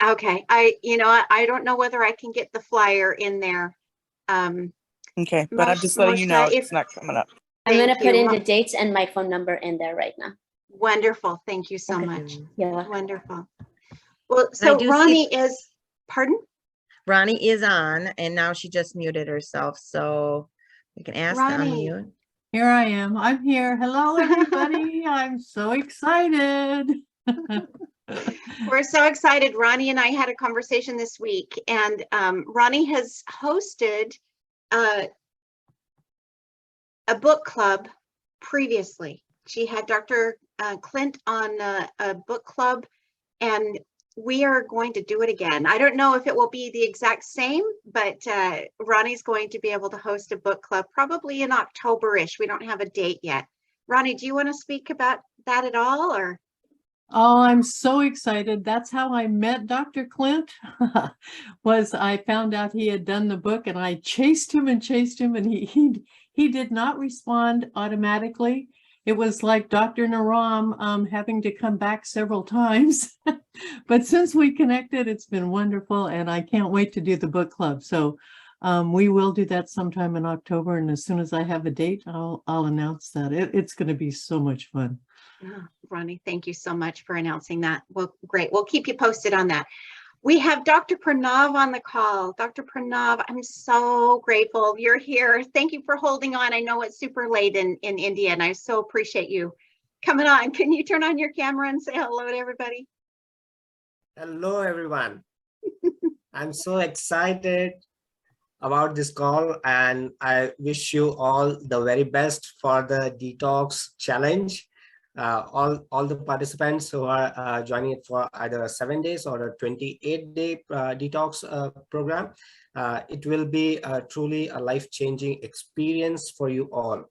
Speaker 1: Okay. I don't know whether I can get the flyer in there.
Speaker 20: Okay, but I'm just letting you know it's not coming up.
Speaker 17: I'm going to put in the dates and my phone number in there right now.
Speaker 1: Wonderful. Thank you so much.
Speaker 17: Yeah.
Speaker 1: Wonderful. Well, so Ronnie is, pardon?
Speaker 2: Ronnie is on, and now she just muted herself, so we can ask to unmute.
Speaker 21: Here I am. I'm here. Hello, everybody. I'm so excited.
Speaker 1: We're so excited. Ronnie and I had a conversation this week, and Ronnie has hosted a book club previously. She had Dr. Clint on a book club, and we are going to do it again. I don't know if it will be the exact same, but Ronnie's going to be able to host a book club probably in October-ish. We don't have a date yet. Ronnie, do you want to speak about that at all, or?
Speaker 21: Oh, I'm so excited. That's how I met Dr. Clint. Was I found out he had done the book, and I chased him, and he did not respond automatically. It was like Dr. Naram having to come back several times. But since we connected, it's been wonderful, and I can't wait to do the book club. So we will do that sometime in October, and as soon as I have a date, I'll announce that. It's going to be so much fun.
Speaker 1: Oh, Ronnie, thank you so much for announcing that. Well, great. We'll keep you posted on that. We have Dr. Pranav on the call. Dr. Pranav, I'm so grateful you're here. Thank you for holding on. I know it's super late in India, and I so appreciate you coming on. Can you turn on your camera and say hello to everybody?
Speaker 22: Hello, everyone. I'm so excited about this call, and I wish you all the very best for the detox challenge. All the participants who are joining it for either a 7 days or a 28-day detox program. It will be truly a life-changing experience for you all.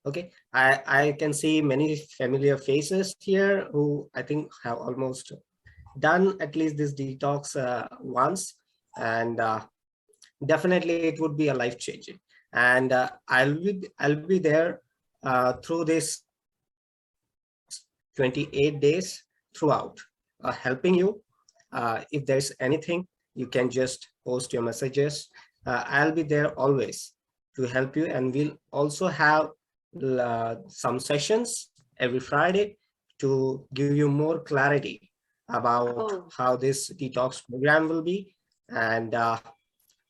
Speaker 22: Okay, I can see many familiar faces here who I think have almost done at least this detox once, and definitely it would be a life-changing. And I'll be there through this 28 days throughout, helping you. If there's anything, you can just post your messages. I'll be there always to help you, and we'll also have some sessions every Friday to give you more clarity about how this detox program will be. And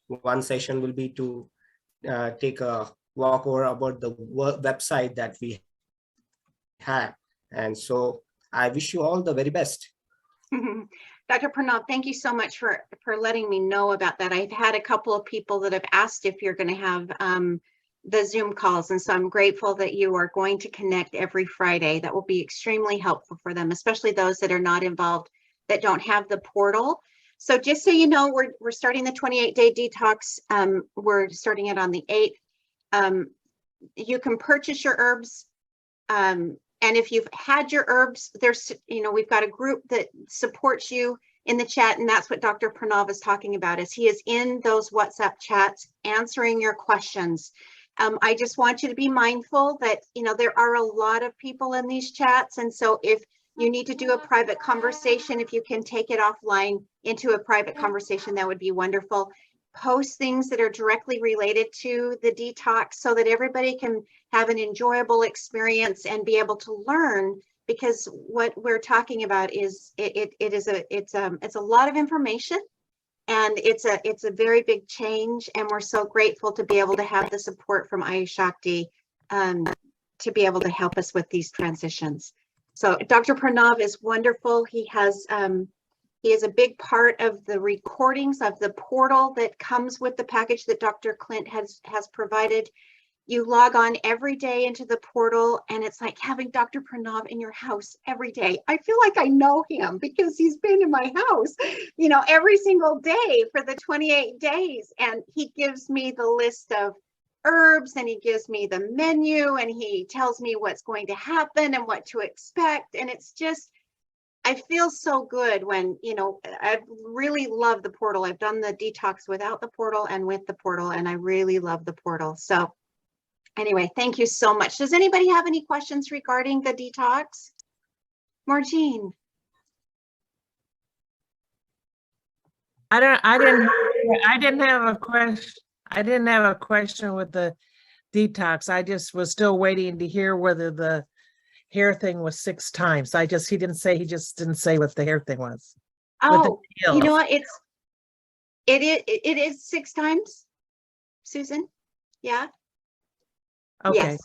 Speaker 22: one session will be to take a walk over about the website that we have. And so I wish you all the very best.
Speaker 1: Dr. Pranav, thank you so much for letting me know about that. I've had a couple of people that have asked if you're going to have the Zoom calls. And so I'm grateful that you are going to connect every Friday. That will be extremely helpful for them, especially those that are not involved, that don't have the portal. So just so you know, we're starting the 28-day detox. We're starting it on the 8th. You can purchase your herbs. And if you've had your herbs, we've got a group that supports you in the chat, and that's what Dr. Pranav is talking about, is he is in those WhatsApp chats answering your questions. I just want you to be mindful that, you know, there are a lot of people in these chats. And so if you need to do a private conversation, if you can take it offline into a private conversation, that would be wonderful. Post things that are directly related to the detox so that everybody can have an enjoyable experience and be able to learn, because what we're talking about is it's a lot of information. And it's a very big change, and we're so grateful to be able to have the support from Ayush Shakti to be able to help us with these transitions. So Dr. Pranav is wonderful. He is a big part of the recordings of the portal that comes with the package that Dr. Clint has provided. You log on every day into the portal, and it's like having Dr. Pranav in your house every day. I feel like I know him because he's been in my house, you know, every single day for the 28 days. And he gives me the list of herbs, and he gives me the menu, and he tells me what's going to happen and what to expect. And it's just, I feel so good when, you know, I really love the portal. I've done the detox without the portal and with the portal, and I really love the portal. So anyway, thank you so much. Does anybody have any questions regarding the detox? Margine?
Speaker 6: I didn't have a question. I didn't have a question with the detox. I just was still waiting to hear whether the hair thing was 6 times. He didn't say what the hair thing was.
Speaker 1: Oh, you know what? It is 6 times, Susan. Yeah.
Speaker 6: Okay.
Speaker 1: Yes.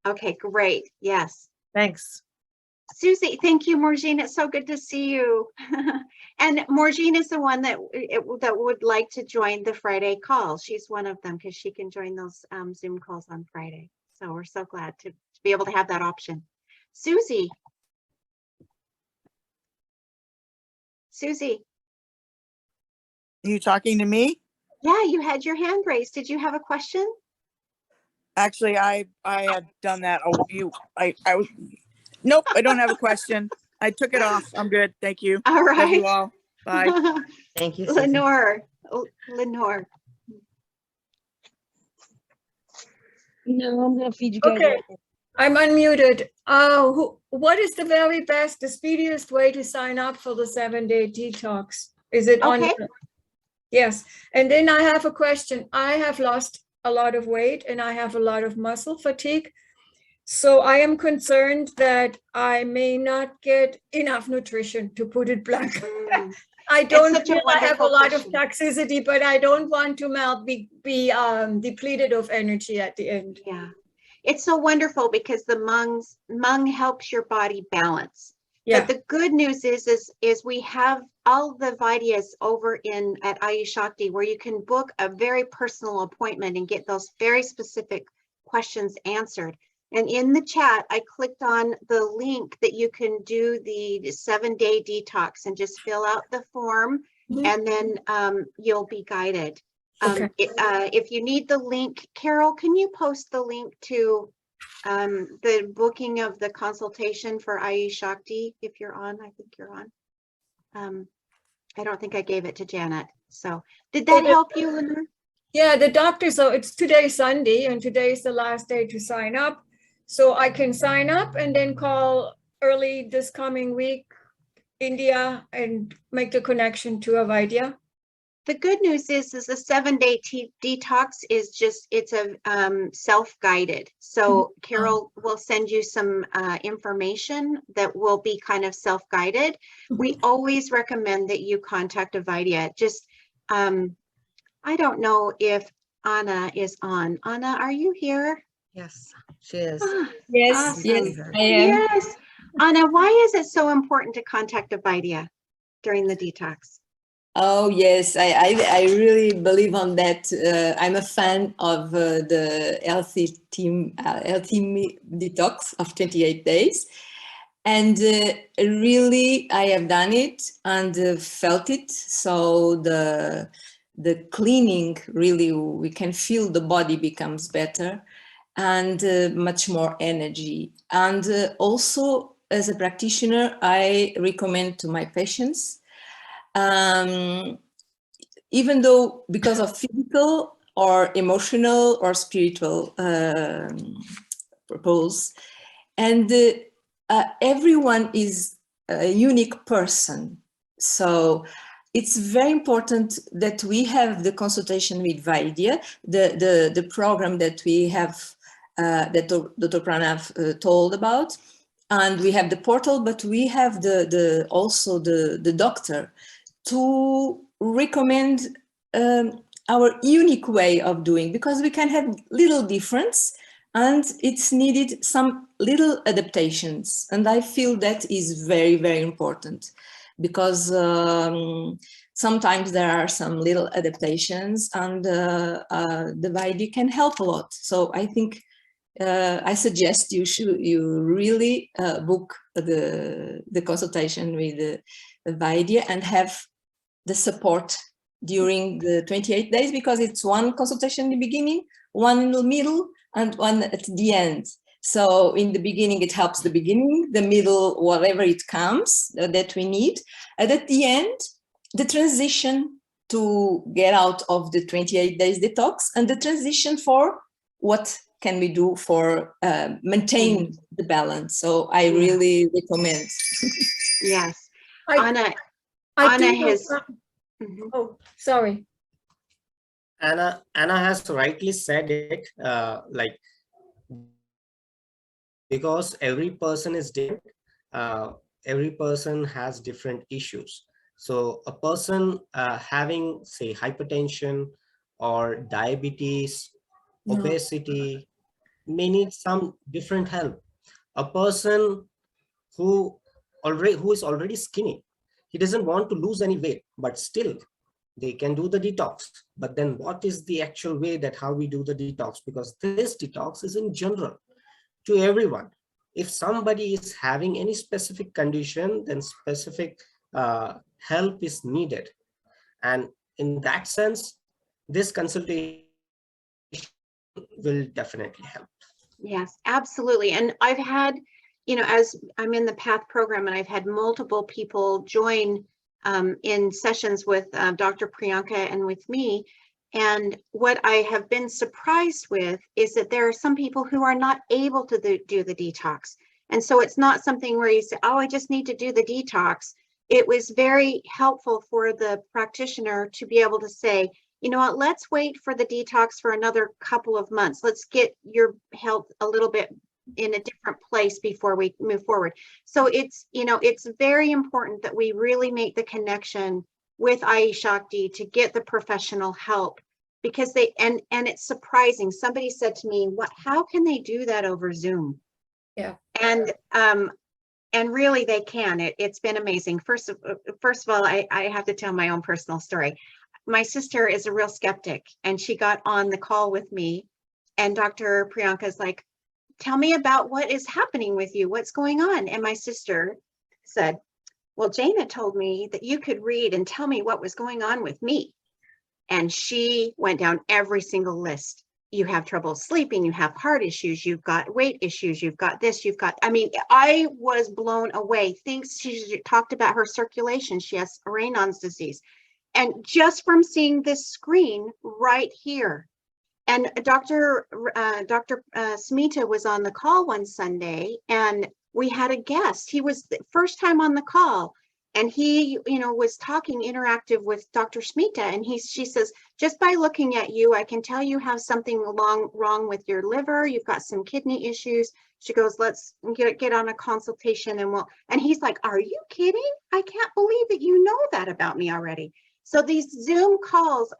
Speaker 1: Okay, great. Yes.
Speaker 6: Thanks.
Speaker 1: Susie, thank you, Morgine. It's so good to see you. And Morgine is the one that would like to join the Friday call. She's one of them because she can join those Zoom calls on Friday. So we're so glad to be able to have that option. Susie. Susie.
Speaker 20: Are you talking to me?
Speaker 1: Yeah, you had your hand raised. Did you have a question?
Speaker 20: Actually, I had done that. Oh, nope, I don't have a question. I took it off. I'm good. Thank you.
Speaker 1: All right.
Speaker 20: Love you all. Bye.
Speaker 2: Thank you, Susan.
Speaker 1: Lenore.
Speaker 9: No, I'm gonna feed you guys.
Speaker 11: Okay, I'm unmuted. What is the very best, the speediest way to sign up for the 7-day detox? Is it on?
Speaker 1: Okay.
Speaker 11: Yes. And then I have a question. I have lost a lot of weight and I have a lot of muscle fatigue. So I am concerned that I may not get enough nutrition, to put it blunt. I don't feel I have a lot of toxicity, but I don't want to be depleted of energy at the end.
Speaker 1: Yeah. It's so wonderful because the Mung helps your body balance.
Speaker 11: Yeah.
Speaker 1: But the good news is we have all the Vidyas over at Ayush Shakti, where you can book a very personal appointment and get those very specific questions answered. And in the chat, I clicked on the link that you can do the 7-day detox and just fill out the form, and then you'll be guided.
Speaker 11: Okay.
Speaker 1: If you need the link, Carol, can you post the link to the booking of the consultation for Ayush Shakti if you're on? I think you're on. I don't think I gave it to Janet. So did that help you, Lenore?
Speaker 11: Yeah, the doctor, so it's today Sunday and today is the last day to sign up. So I can sign up and then call early this coming week, India, and make the connection to Avidya.
Speaker 1: The good news is the 7-day detox is just, it's a self-guided. So Carol will send you some information that will be kind of self-guided. We always recommend that you contact Avidya. Just, I don't know if Anna is on. Anna, are you here?
Speaker 2: Yes, she is.
Speaker 9: Yes,
Speaker 1: Awesome.
Speaker 9: yes, I am.
Speaker 1: Yes. Anna, why is it so important to contact Avidya during the detox?
Speaker 7: Oh, yes, I really believe on that. I'm a fan of the healthy detox of 28 days. And really, I have done it and felt it. So the cleaning, really, we can feel the body becomes better and much more energy. And also, as a practitioner, I recommend to my patients even though because of physical or emotional or spiritual purpose. And everyone is a unique person. So it's very important that we have the consultation with Vaidya, the program that we have, that Dr. Pranav told about. And we have the portal, but we have also the doctor to recommend our unique way of doing, because we can have little difference and it's needed some little adaptations. And I feel that is very, very important, because sometimes there are some little adaptations and the Vaidya can help a lot. So I think I suggest you really book the consultation with the Vaidya and have the support during the 28 days, because it's one consultation in the beginning, one in the middle, and one at the end. So in the beginning, it helps the beginning, the middle, whatever it comes that we need. And at the end, the transition to get out of the 28 days detox, and the transition for what can we do for maintain the balance. So I really recommend.
Speaker 1: Yes.
Speaker 10: I
Speaker 1: Anna
Speaker 10: think
Speaker 1: has.
Speaker 10: Oh, sorry.
Speaker 22: Anna has rightly said it, like, because every person is different, every person has different issues. So a person having, say, hypertension or diabetes, obesity, may need some different help. A person who is already skinny, he doesn't want to lose any weight, but still they can do the detox. But then what is the actual way that how we do the detox? Because this detox is in general to everyone. If somebody is having any specific condition, then specific help is needed. And in that sense, this consultation will definitely help.
Speaker 1: Yes, absolutely. And I've had, as I'm in the PATH program, and I've had multiple people join in sessions with Dr. Priyanka and with me. And what I have been surprised with is that there are some people who are not able to do the detox. And so it's not something where you say, oh, I just need to do the detox. It was very helpful for the practitioner to be able to say, you know what, let's wait for the detox for another couple of months. Let's get your health a little bit in a different place before we move forward. So it's, it's very important that we really make the connection with iShakti to get the professional help, because and it's surprising. Somebody said to me, how can they do that over Zoom?
Speaker 10: Yeah.
Speaker 1: And really they can. It's been amazing. First of all, I have to tell my own personal story. My sister is a real skeptic, and she got on the call with me, and Dr. Priyanka is like, tell me about what is happening with you. What's going on? And my sister said, well, Jana told me that you could read and tell me what was going on with me. And she went down every single list. You have trouble sleeping, you have heart issues, you've got weight issues, you've got this, I was blown away. She talked about her circulation. She has Raynaud's disease. And just from seeing this screen right here, and Dr. Smita was on the call one Sunday, and we had a guest. He was the first time on the call, and he, was talking interactive with Dr. Smita, and she says, just by looking at you, I can tell you have something wrong with your liver. You've got some kidney issues. She goes, let's get on a consultation, and he's like, are you kidding? I can't believe that you know that about me already. So these Zoom calls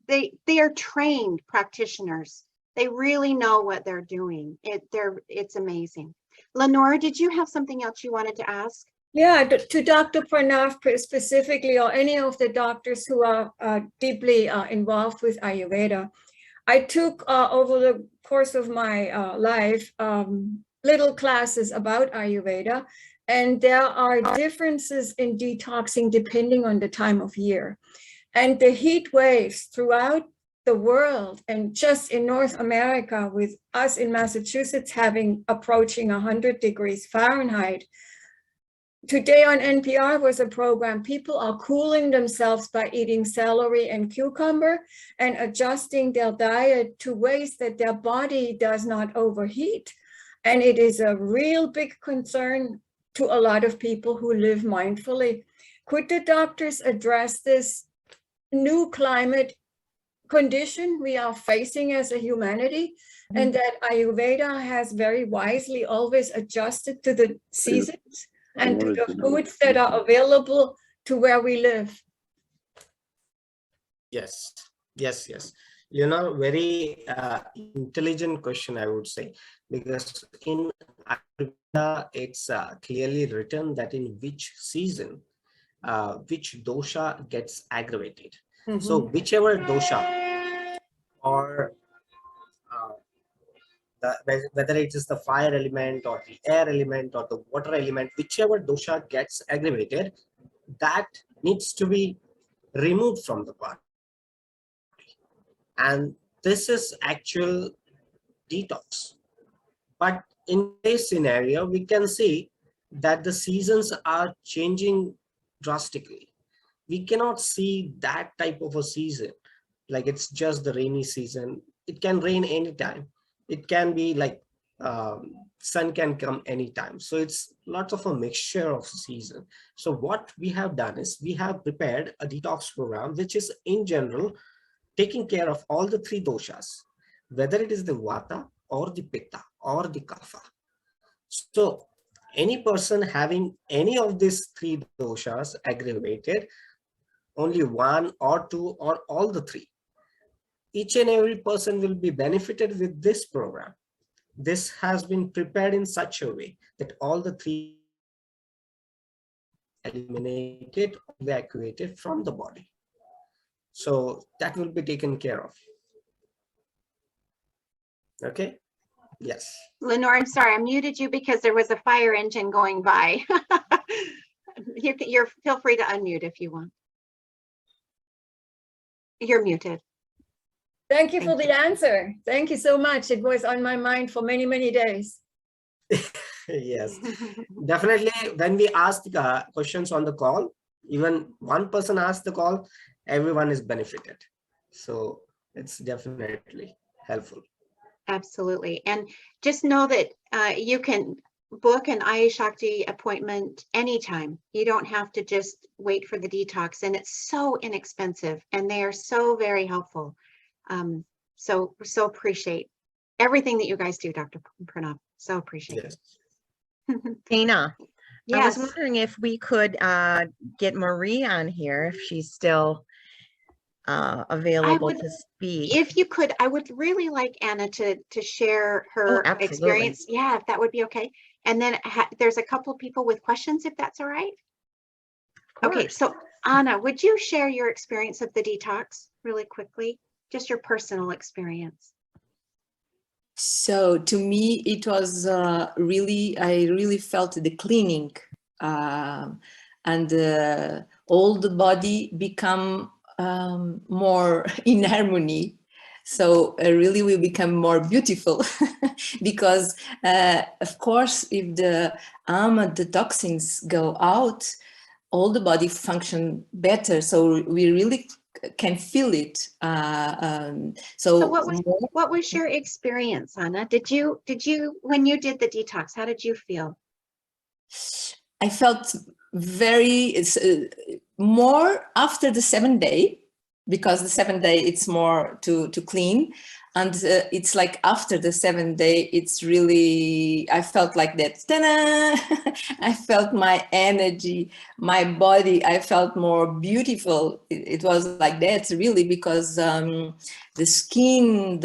Speaker 1: they are trained practitioners. They really know what they're doing. It's amazing. Lenora, did you have something else you wanted to ask?
Speaker 10: Yeah, to Dr. Pranav specifically, or any of the doctors who are deeply involved with Ayurveda. I took over the course of my life little classes about Ayurveda, and there are differences in detoxing depending on the time of year. And the heat waves throughout the world, and just in North America, with us in Massachusetts having approaching 100 degrees Fahrenheit, today on NPR was a program. People are cooling themselves by eating celery and cucumber and adjusting their diet to ways that their body does not overheat. And it is a real big concern to a lot of people who live mindfully. Could the doctors address this new climate condition we are facing as a humanity, and that Ayurveda has very wisely always adjusted to the seasons and to the foods that are available to where we live?
Speaker 22: Yes, yes, yes. You know, very intelligent question, I would say, because in Ayurveda, it's clearly written that in which season, which dosha gets aggravated. So whichever dosha or whether it is the fire element or the air element or the water element, whichever dosha gets aggravated, that needs to be removed from the body. And this is actual detox. But in this scenario, we can see that the seasons are changing drastically. We cannot see that type of a season, like it's just the rainy season. It can rain anytime. It can be like sun can come anytime. So it's lots of a mixture of season. So what we have done is we have prepared a detox program, which is in general taking care of all the three doshas, whether it is the vata or the pitta or the kapha. So any person having any of these three doshas aggravated, only one or two or all the three, each and every person will be benefited with this program. This has been prepared in such a way that all the three eliminated, evacuated from the body. So that will be taken care of. Okay. Yes.
Speaker 1: Lenore, I'm sorry, I muted you because there was a fire engine going by. You're feel free to unmute if you want. You're muted.
Speaker 10: Thank you for the answer. Thank you so much. It was on my mind for many, many days.
Speaker 22: Yes, definitely. When we ask questions on the call, even one person asks the call, everyone is benefited. So it's definitely helpful.
Speaker 1: Absolutely. And just know that you can book an Aya Shakti appointment anytime. You don't have to just wait for the detox, and it's so inexpensive and they are so very helpful. So appreciate everything that you guys do, Dr. Pranav. So appreciate it.
Speaker 2: Tina,
Speaker 1: Yes.
Speaker 2: I was wondering if we could get Marie on here, if she's still available to speak.
Speaker 1: If you could, I would really like Anna to share her experience. Yeah, if that would be okay. And then there's a couple of people with questions, if that's all right. Okay, so Anna, would you share your experience of the detox really quickly? Just your personal experience.
Speaker 7: So to me, it was I really felt the cleaning and all the body become more in harmony. So really will become more beautiful because of course, if the toxins go out, all the body function better. So we really can feel it.
Speaker 1: So what was your experience, Anna? Did you when you did the detox, how did you feel?
Speaker 7: I felt very more after the 7th day, because the 7th day it's more to clean, and it's like after the 7th day it's really, I felt like that. Ta-da! I felt my energy, my body, I felt more beautiful. It was like that really, because the skin,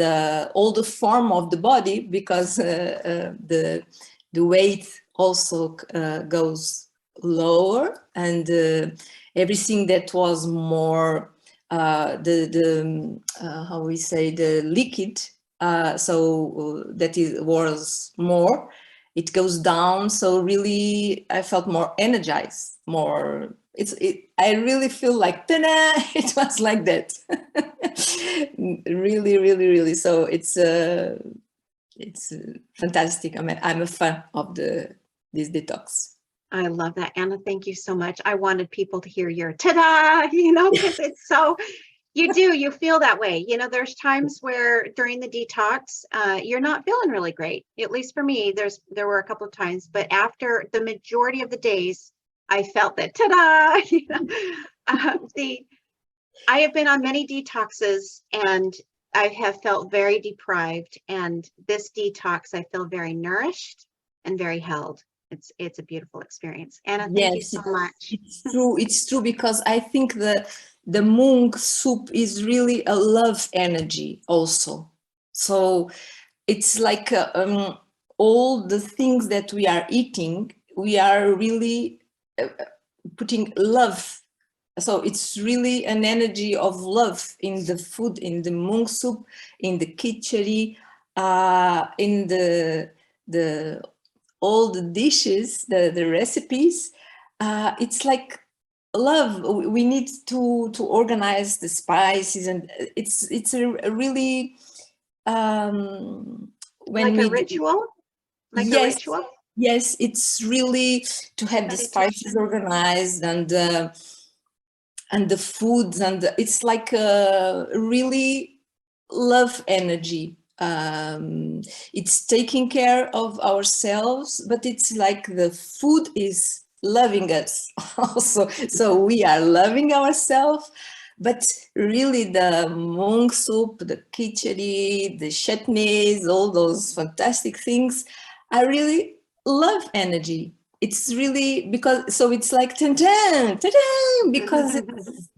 Speaker 7: all the form of the body, because the weight also goes lower, and everything that was more how we say, the liquid, so that it was more, it goes down. So really I felt more energized, more, I really feel like, ta-da! It was like that. really. So it's fantastic. I'm a fan of this detox.
Speaker 1: I love that, Anna. Thank you so much. I wanted people to hear your ta-da, because it's so, you feel that way. There's times where during the detox, you're not feeling really great. At least for me, there were a couple of times, but after the majority of the days, I felt that ta-da. I have been on many detoxes and I have felt very deprived. And this detox, I feel very nourished and very held. It's a beautiful experience. Anna, thank you so much.
Speaker 7: It's true because I think the mung soup is really a love energy also. So it's like all the things that we are eating, we are really putting love. So it's really an energy of love in the food, in the mung soup, in the khichdi, in the all the dishes, the recipes. It's like love. We need to organize the spices, and it's a really when
Speaker 1: like
Speaker 7: we
Speaker 1: a ritual, like a
Speaker 7: yes,
Speaker 1: ritual.
Speaker 7: yes, it's really to have the spices organized and the foods, and it's like a really love energy. It's taking care of ourselves, but it's like the food is loving us also. So we are loving ourselves, but really the mung soup, the khichdi, the chutneys, all those fantastic things, I really love energy. It's really because, so it's like ta-da, ta-da, because it's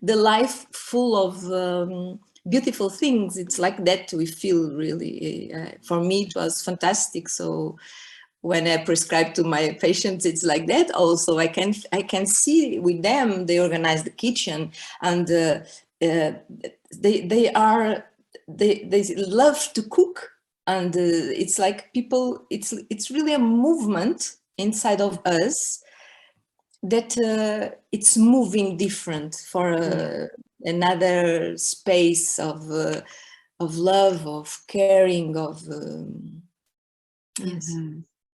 Speaker 7: the life full of beautiful things. It's like that we feel really, for me, it was fantastic. So when I prescribe to my patients, it's like that also. I can see with them, they organize the kitchen and they love to cook. And it's like people, it's really a movement inside of us that it's moving different for another space of love, of caring, of yes,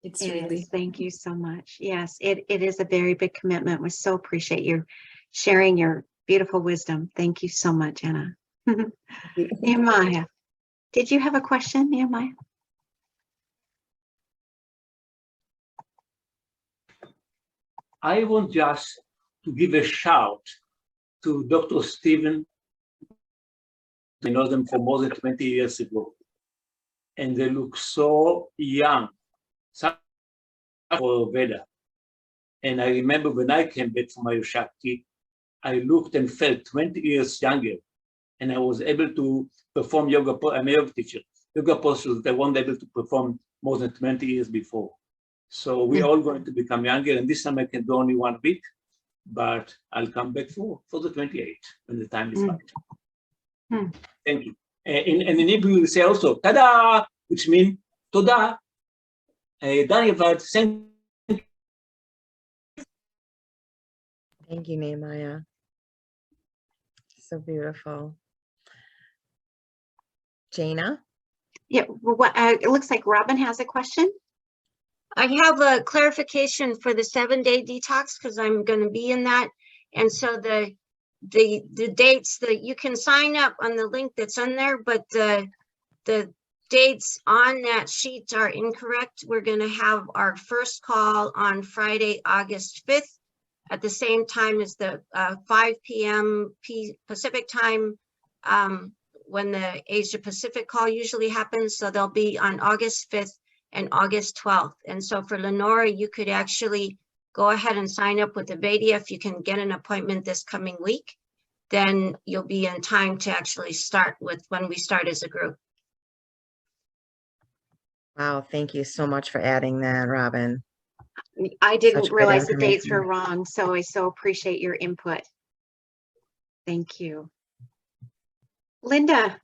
Speaker 7: it's really.
Speaker 1: Thank you so much. Yes, it is a very big commitment. We so appreciate you sharing your beautiful wisdom. Thank you so much, Anna. Nehemiah, did you have a question, Nehemiah?
Speaker 18: I want just to give a shout to Dr. Stephen. I know them for more than 20 years ago, and they look so young. For Veda. And I remember when I came back from my Shakti, I looked and felt 20 years younger, and I was able to perform yoga. I'm a yoga teacher. Yoga postures that I wasn't able to perform more than 20 years before. So we're all going to become younger, and this time I can do only 1 week, but I'll come back for the 28 when the time is right. Thank you. And in Hebrew, we say also, tada, which means toda. Daniel,
Speaker 2: Thank you, Nehemiah. So beautiful. Jana?
Speaker 1: Yeah, it looks like Robin has a question.
Speaker 13: I have a clarification for the 7-day detox because I'm going to be in that. And so the dates that you can sign up on the link that's on there, but the dates on that sheet are incorrect. We're going to have our first call on Friday, August 5th at the same time as the 5 p.m. Pacific time when the Asia Pacific call usually happens. So they'll be on August 5th and August 12th. And so for Lenora, you could actually go ahead and sign up with Avadia. If you can get an appointment this coming week, then you'll be in time to actually start with when we start as a group.
Speaker 2: Wow, thank you so much for adding that, Robin.
Speaker 1: I didn't
Speaker 2: Such good
Speaker 1: realize the dates
Speaker 2: information.
Speaker 1: were wrong, so I so appreciate your input. Thank you. Linda.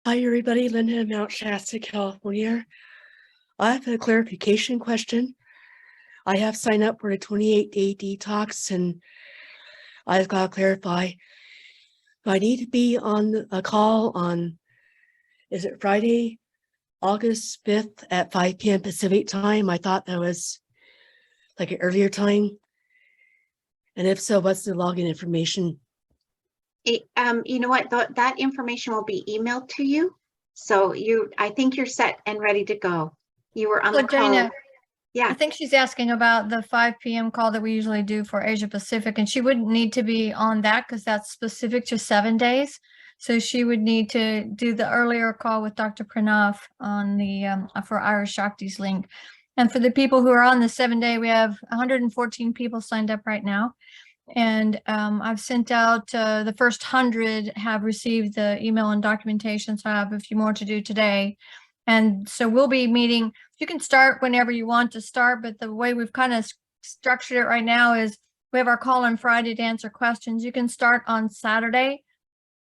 Speaker 8: Hi, everybody. Linda in Mount Shasta, California. I have a clarification question. I have signed up for a 28-day detox, and I've got to clarify. I need to be on a call on, is it Friday August 5th at 5 p.m. Pacific time. I thought that was like an earlier time. And if so, what's the login information?
Speaker 1: You know what, that information will be emailed to you. So I think you're set and ready to go. You were on
Speaker 14: So
Speaker 1: the call.
Speaker 14: Jana,
Speaker 1: Yeah.
Speaker 14: I think she's asking about the 5 p.m. call that we usually do for Asia Pacific, and she wouldn't need to be on that because that's specific to 7 days. So she would need to do the earlier call with Dr. Pranav on the for Irish Shakti's link. And for the people who are on the 7-day, we have 114 people signed up right now. And I've sent out the first 100 have received the email and documentation. So I have a few more to do today. And so we'll be meeting. You can start whenever you want to start, but the way we've kind of structured it right now is we have our call on Friday to answer questions. You can start on Saturday,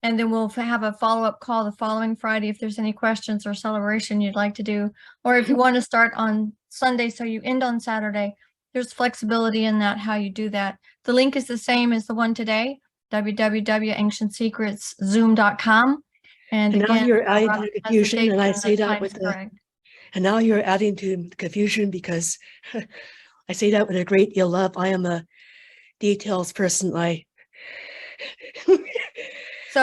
Speaker 14: and then we'll have a follow-up call the following Friday if there's any questions or celebration you'd like to do. Or if you want to start on Sunday so you end on Saturday, there's flexibility in that, how you do that. The link is the same as the one today, www.ancientsecretszoom.com. And
Speaker 8: now
Speaker 14: again,
Speaker 8: you're adding
Speaker 14: Robert
Speaker 8: to the
Speaker 14: has the
Speaker 8: confusion,
Speaker 14: date
Speaker 8: and I
Speaker 14: and the
Speaker 8: say that
Speaker 14: times
Speaker 8: with the,
Speaker 14: correct.
Speaker 8: and now you're adding to the confusion because I say that with a great deal of love. I am a details person.
Speaker 14: So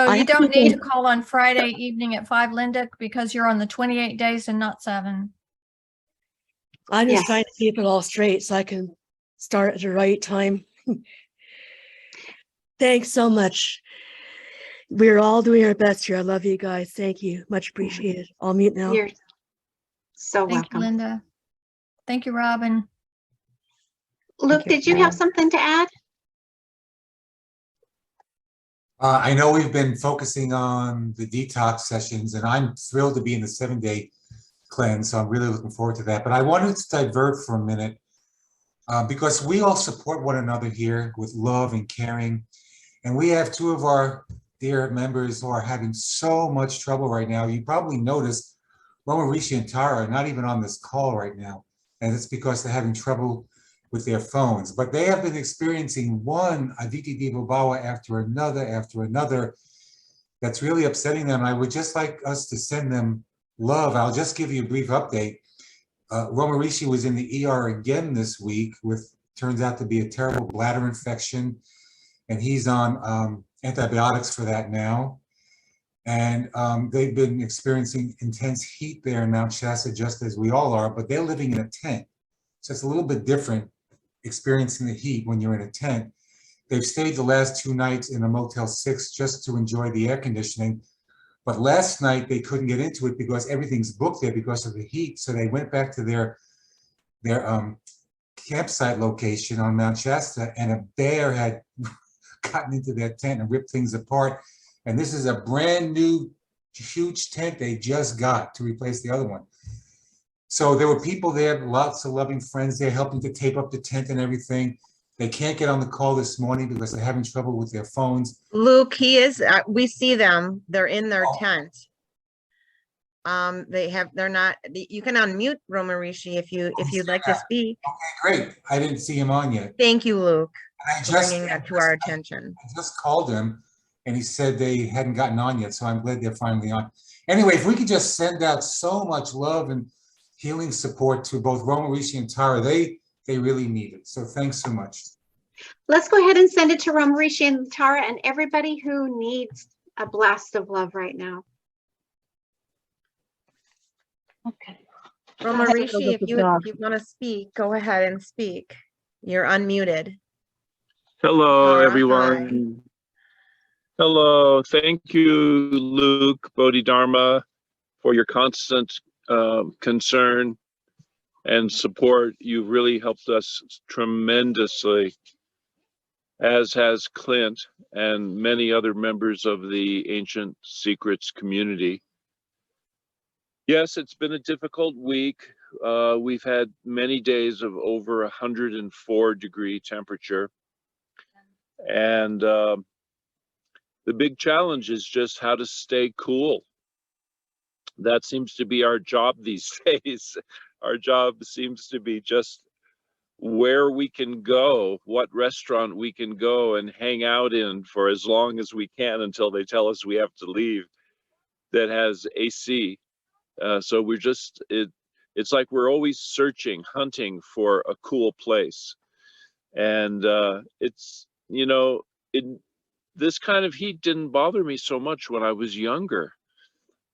Speaker 8: I
Speaker 14: you
Speaker 8: have
Speaker 14: don't need to
Speaker 8: people-
Speaker 14: call on Friday evening at 5, Linda, because you're on the 28 days and not 7.
Speaker 8: I'm just
Speaker 14: Yes.
Speaker 8: trying to keep it all straight so I can start at the right time. Thanks so much. We're all doing our best here. I love you guys. Thank you. Much appreciated. I'll mute now.
Speaker 1: You're so
Speaker 14: Thank you,
Speaker 1: welcome.
Speaker 14: Linda. Thank you, Robin.
Speaker 1: Luke, did you have something to add?
Speaker 15: I know we've been focusing on the detox sessions, and I'm thrilled to be in the 7-day cleanse, so I'm really looking forward to that. But I wanted to divert for a minute because we all support one another here with love and caring. And we have 2 of our dear members who are having so much trouble right now. You probably noticed Roma, Rishi, and Tara are not even on this call right now. And it's because they're having trouble with their phones. But they have been experiencing one Aditi Devabawa after another that's really upsetting them. I would just like us to send them love. I'll just give you a brief update. Roma Rishi was in the ER again this week with, turns out to be a terrible bladder infection. And he's on antibiotics for that now. And they've been experiencing intense heat there in Mount Shasta, just as we all are, but they're living in a tent. So it's a little bit different experiencing the heat when you're in a tent. They've stayed the last 2 nights in a Motel 6 just to enjoy the air conditioning. But last night they couldn't get into it because everything's booked there because of the heat. So they went back to their campsite location on Mount Shasta, and a bear had gotten into their tent and ripped things apart. And this is a brand new, huge tent they just got to replace the other one. So there were people there, lots of loving friends there helping to tape up the tent and everything. They can't get on the call this morning because they're having trouble with their phones.
Speaker 2: Luke, we see them. They're in their tent. They're not, you can unmute Roma Rishi if you'd like to speak.
Speaker 15: Okay, great. I didn't see him on yet.
Speaker 2: Thank you, Luke,
Speaker 15: for
Speaker 2: bringing that to our attention.
Speaker 15: I just called him and he said they hadn't gotten on yet. So I'm glad they're finally on. Anyway, if we could just send out so much love and healing support to both Roma Rishi and Tara, they really need it. So thanks so much.
Speaker 1: Let's go ahead and send it to Roma Rishi and Tara and everybody who needs a blast of love right now.
Speaker 2: Okay. Roma Rishi, if you want to speak, go ahead and speak. You're unmuted.
Speaker 23: Hello, everyone. Hello. Thank you, Luke Bodhidharma, for your constant concern and support. You've really helped us tremendously, as has Clint and many other members of the Ancient Secrets community. Yes, it's been a difficult week. We've had many days of over 104-degree temperature. And the big challenge is just how to stay cool. That seems to be our job these days. Our job seems to be just where we can go, what restaurant we can go and hang out in for as long as we can until they tell us we have to leave, that has AC. So we're just, it's like we're always searching, hunting for a cool place. And it's, you know, this kind of heat didn't bother me so much when I was younger.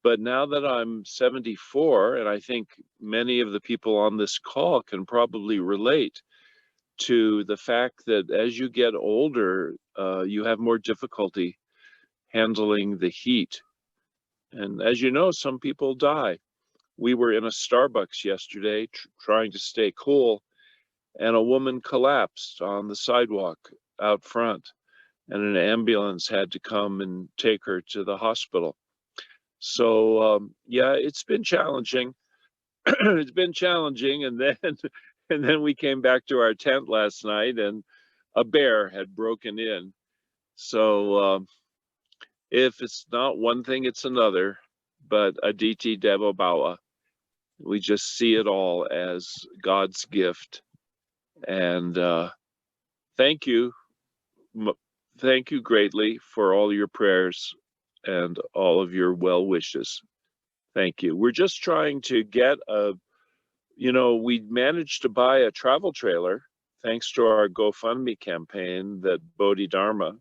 Speaker 23: But now that I'm 74, and I think many of the people on this call can probably relate to the fact that as you get older, you have more difficulty handling the heat. And as you know, some people die. We were in a Starbucks yesterday trying to stay cool, and a woman collapsed on the sidewalk out front, and an ambulance had to come and take her to the hospital. So yeah, it's been challenging. It's been challenging, and then we came back to our tent last night, and a bear had broken in. So if it's not one thing, it's another. But Aditi Devo Bhawa, we just see it all as God's gift. And thank you. Thank you greatly for all your prayers and all of your well wishes. Thank you. We're just trying to get we managed to buy a travel trailer thanks to our GoFundMe campaign that Bodhidharma,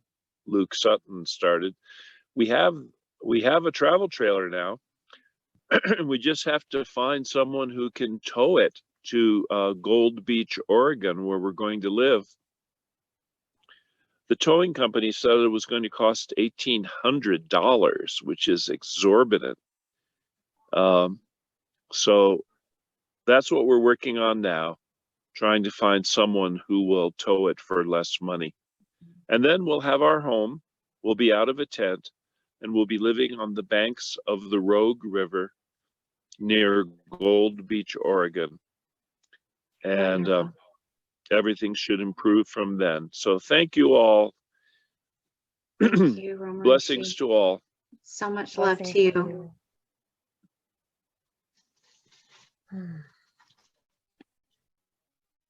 Speaker 23: Luke Sutton, started. We have a travel trailer now. We just have to find someone who can tow it to Gold Beach, Oregon, where we're going to live. The towing company said it was going to cost $1,800, which is exorbitant. So that's what we're working on now, trying to find someone who will tow it for less money. And then we'll have our home, we'll be out of a tent, and we'll be living on the banks of the Rogue River near Gold Beach, Oregon. And everything should improve from then. So thank you all.
Speaker 1: Thank you, Romer.
Speaker 23: Blessings to all.
Speaker 1: So much love to you.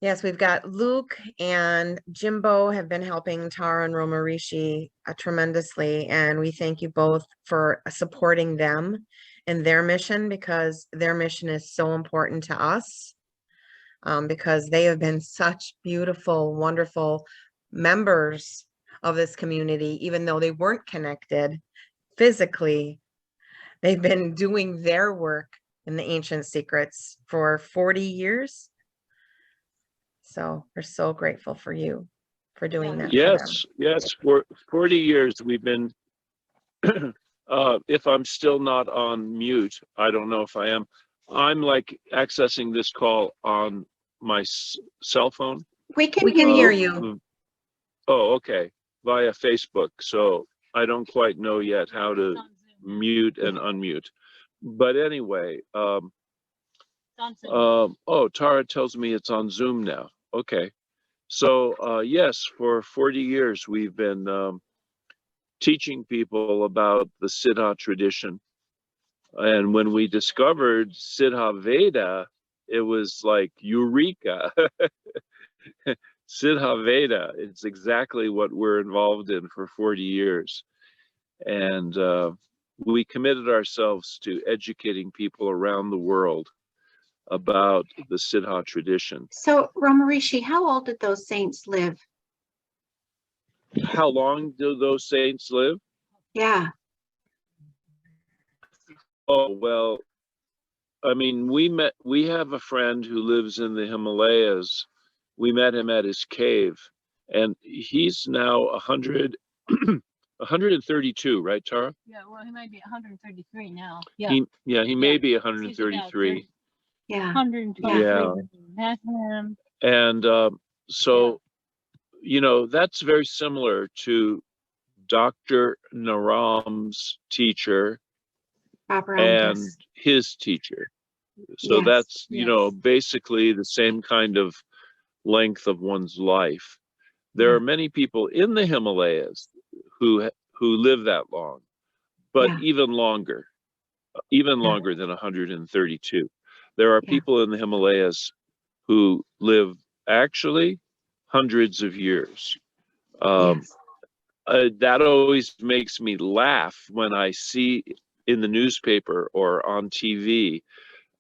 Speaker 2: Yes, we've got Luke and Jimbo have been helping Tara and Romarishi tremendously, and we thank you both for supporting them in their mission, because their mission is so important to us, because they have been such beautiful, wonderful members of this community. Even though they weren't connected physically, they've been doing their work in the ancient secrets for 40 years. So we're so grateful for you for doing that.
Speaker 23: Yes, yes, for 40 years we've been, if I'm still not on mute, I don't know if I am. I'm like accessing this call on my cell phone.
Speaker 1: We can hear you.
Speaker 23: Oh, okay, via Facebook. So I don't quite know yet how to mute and unmute. But anyway, oh, Tara tells me it's on Zoom now. Okay. So yes, for 40 years, we've been teaching people about the Siddha tradition. And when we discovered Siddha Veda, it was like eureka. Siddha Veda, it's exactly what we're involved in for 40 years. And we committed ourselves to educating people around the world about the Siddha tradition.
Speaker 1: So, Romarishi, how old did those saints live?
Speaker 23: How long do those saints live?
Speaker 1: Yeah.
Speaker 23: Oh, well, I mean, we have a friend who lives in the Himalayas. We met him at his cave, and he's now 132, right, Tara?
Speaker 3: Yeah, well, he might be 133 now. Yeah.
Speaker 23: He may be 133.
Speaker 1: Yeah.
Speaker 3: 123.
Speaker 23: Yeah.
Speaker 3: That's him.
Speaker 23: And so, you know, that's very similar to Dr. Naram's teacher and his teacher. So that's, you know, basically the same kind of length of one's life. There are many people in the Himalayas who live that long, but even longer than 132. There are people in the Himalayas who live actually hundreds of years. That always makes me laugh when I see in the newspaper or on TV.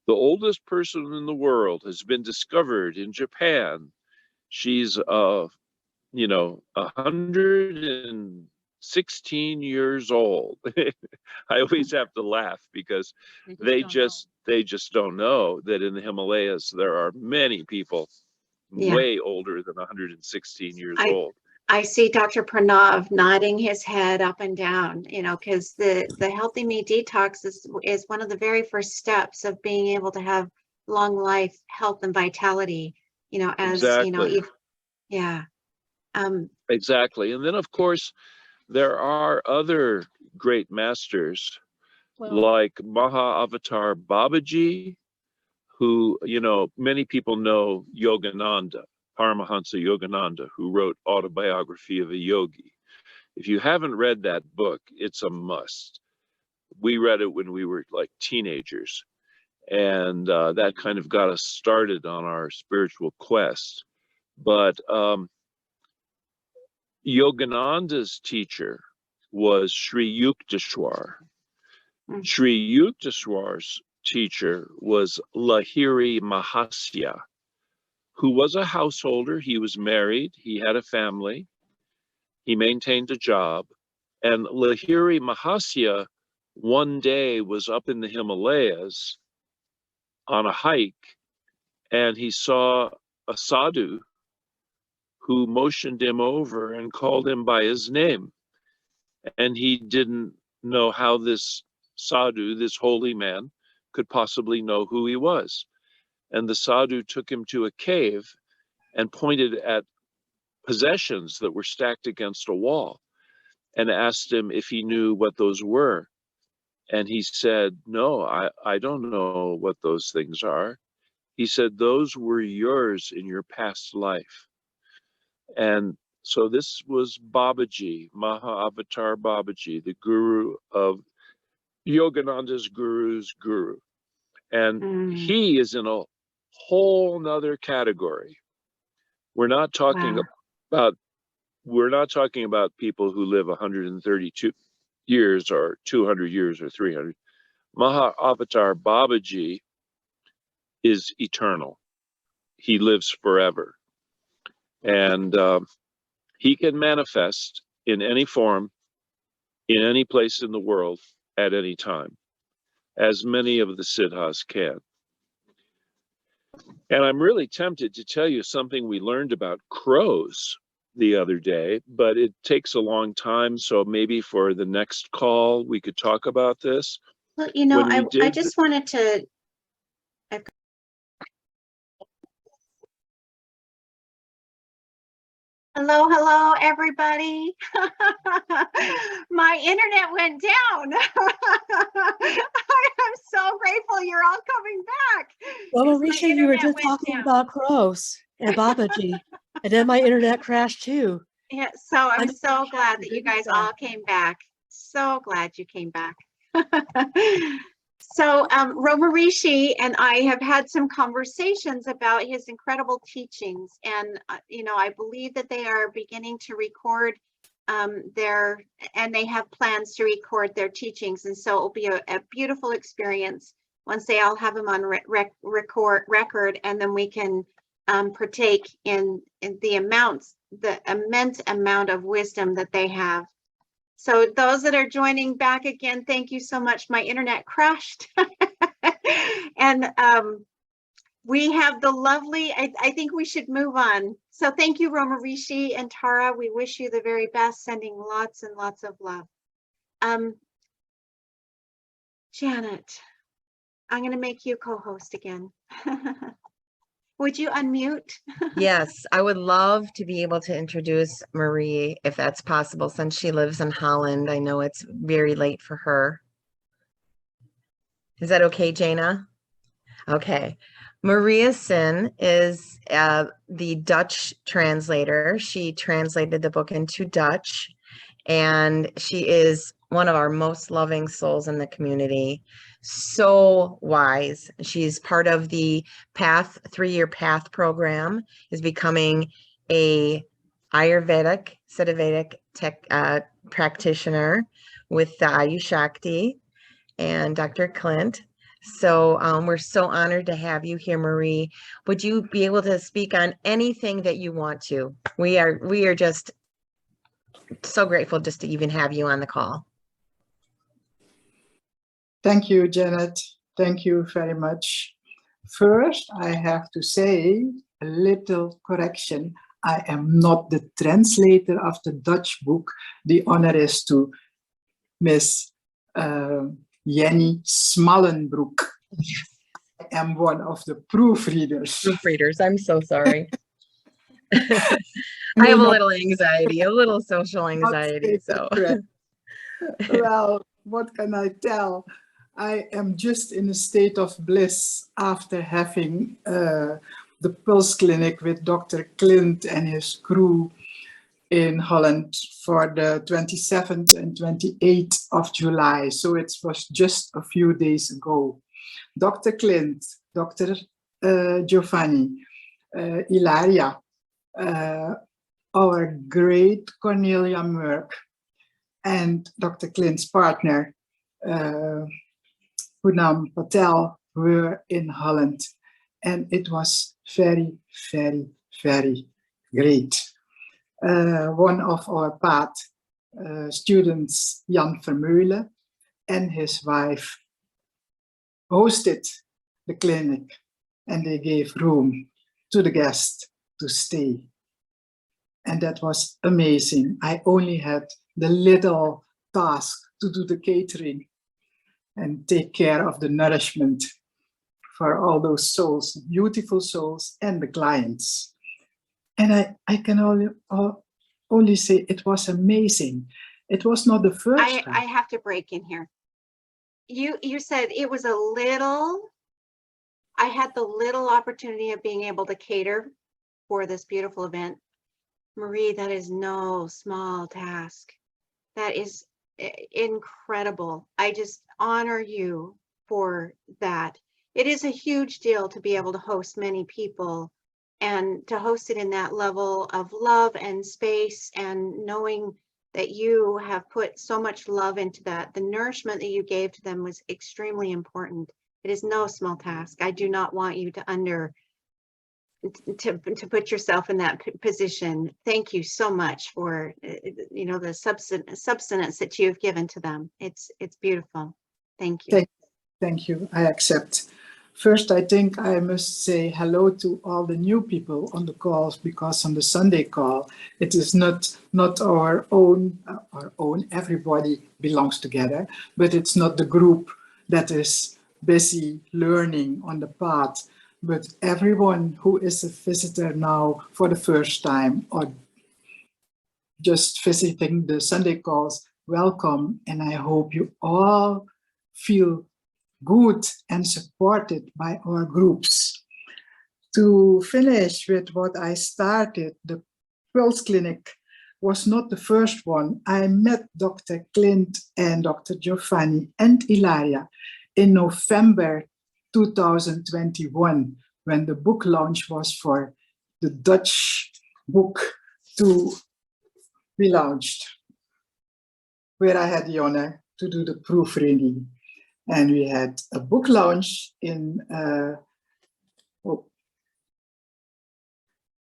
Speaker 23: The oldest person in the world has been discovered in Japan. She's, 116 years old. I always have to laugh because they just don't know that in the Himalayas there are many people way older than 116 years old.
Speaker 1: I see Dr. Pranav nodding his head up and down, because the Healthy Me Detox is one of the very first steps of being able to have long life, health, and vitality, as,
Speaker 23: Exactly.
Speaker 1: yeah.
Speaker 23: Exactly. And then, of course, there are other great masters like Maha Avatar Babaji, who, many people know Yogananda, Paramahansa Yogananda, who wrote Autobiography of a Yogi. If you haven't read that book, it's a must. We read it when we were like teenagers, and that kind of got us started on our spiritual quest. But Yogananda's teacher was Sri Yukteswar. Sri Yukteswar's teacher was Lahiri Mahasya, who was a householder. He was married, he had a family, he maintained a job. And Lahiri Mahasya one day was up in the Himalayas on a hike, and he saw a sadhu who motioned him over and called him by his name. And he didn't know how this sadhu, this holy man, could possibly know who he was. And the sadhu took him to a cave and pointed at possessions that were stacked against a wall and asked him if he knew what those were. And he said, no, I don't know what those things are. He said, those were yours in your past life. And so this was Babaji, Maha Avatar Babaji, the guru of Yogananda's guru's guru. And he is in a whole nother category. We're not talking about people who live 132 years or 200 years or 300. Maha Avatar Babaji is eternal. He lives forever. And he can manifest in any form, in any place in the world, at any time, as many of the siddhas can. And I'm really tempted to tell you something we learned about crows the other day, but it takes a long time. So maybe for the next call, we could talk about this.
Speaker 1: Well, I just wanted to. Hello, everybody. My internet went down. I'm so grateful you're all coming back.
Speaker 8: Well, Marisha, you were just talking about crows and Babaji, and then my internet crashed too.
Speaker 1: Yeah, so I'm so glad that you guys all came back. So glad you came back. So Romarishi and I have had some conversations about his incredible teachings, and I believe that they are beginning to record and they have plans to record their teachings, and so it will be a beautiful experience once they all have them on record, and then we can partake in the immense amount of wisdom that they have. So those that are joining back again, thank you so much. My internet crashed. And we have the lovely, I think we should move on. So thank you, Romarishi and Tara. We wish you the very best, sending lots and lots of love. Janet, I'm going to make you co-host again. Would you unmute?
Speaker 2: Yes, I would love to be able to introduce Marie, if that's possible, since she lives in Holland. I know it's very late for her. Is that okay, Jana? Okay. Maria Sin is the Dutch translator. She translated the book into Dutch, and she is one of our most loving souls in the community. So wise. She's part of the PATH 3-year PATH program, is becoming a Ayurvedic, Siddhavedic practitioner with the Ayushakti. and Dr. Clint. So we're so honored to have you here, Marie. Would you be able to speak on anything that you want to? We are just so grateful just to even have you on the call.
Speaker 4: Thank you, Janet. Thank you very much. First, I have to say a little correction. I am not the translator of the Dutch book. The honor is to Miss Jenny Smallenbroek. I am one of the proofreaders.
Speaker 2: Proofreaders, I'm so sorry. I have a little anxiety, a little social anxiety, so.
Speaker 4: Well, what can I tell? I am just in a state of bliss after having the Pulse Clinic with Dr. Clint and his crew in Holland for the 27th and 28th of July. So it was just a few days ago. Dr. Clint, Dr. Giovanni, Ilaria, our great Cornelia Merck, and Dr. Clint's partner, Poonam Patel, were in Holland. And it was very, very, very great. One of our path students, Jan Vermeulen, and his wife hosted the clinic, and they gave room to the guests to stay. And that was amazing. I only had the little task to do the catering and take care of the nourishment for all those souls, beautiful souls, and the clients. And I can only say it was amazing. It was not the first time.
Speaker 1: I have to break in here. You said it was a little, I had the little opportunity of being able to cater for this beautiful event. Marie, that is no small task. That is incredible. I just honor you for that. It is a huge deal to be able to host many people and to host it in that level of love and space, and knowing that you have put so much love into that. The nourishment that you gave to them was extremely important. It is no small task. I do not want you to to put yourself in that position. Thank you so much for the substance that you have given to them. It's beautiful. Thank you.
Speaker 4: Thank you. I accept. First, I think I must say hello to all the new people on the calls, because on the Sunday call, it is not our own, everybody belongs together, but it's not the group that is busy learning on the path, but everyone who is a visitor now for the first time or just visiting the Sunday calls, welcome. And I hope you all feel good and supported by our groups. To finish with what I started, the Pulse Clinic was not the first one. I met Dr. Clint and Dr. Giovanni and Ilaria in November 2021, when the book launch was for the Dutch book to be launched, where I had the honor to do the proofreading. And we had a book launch in,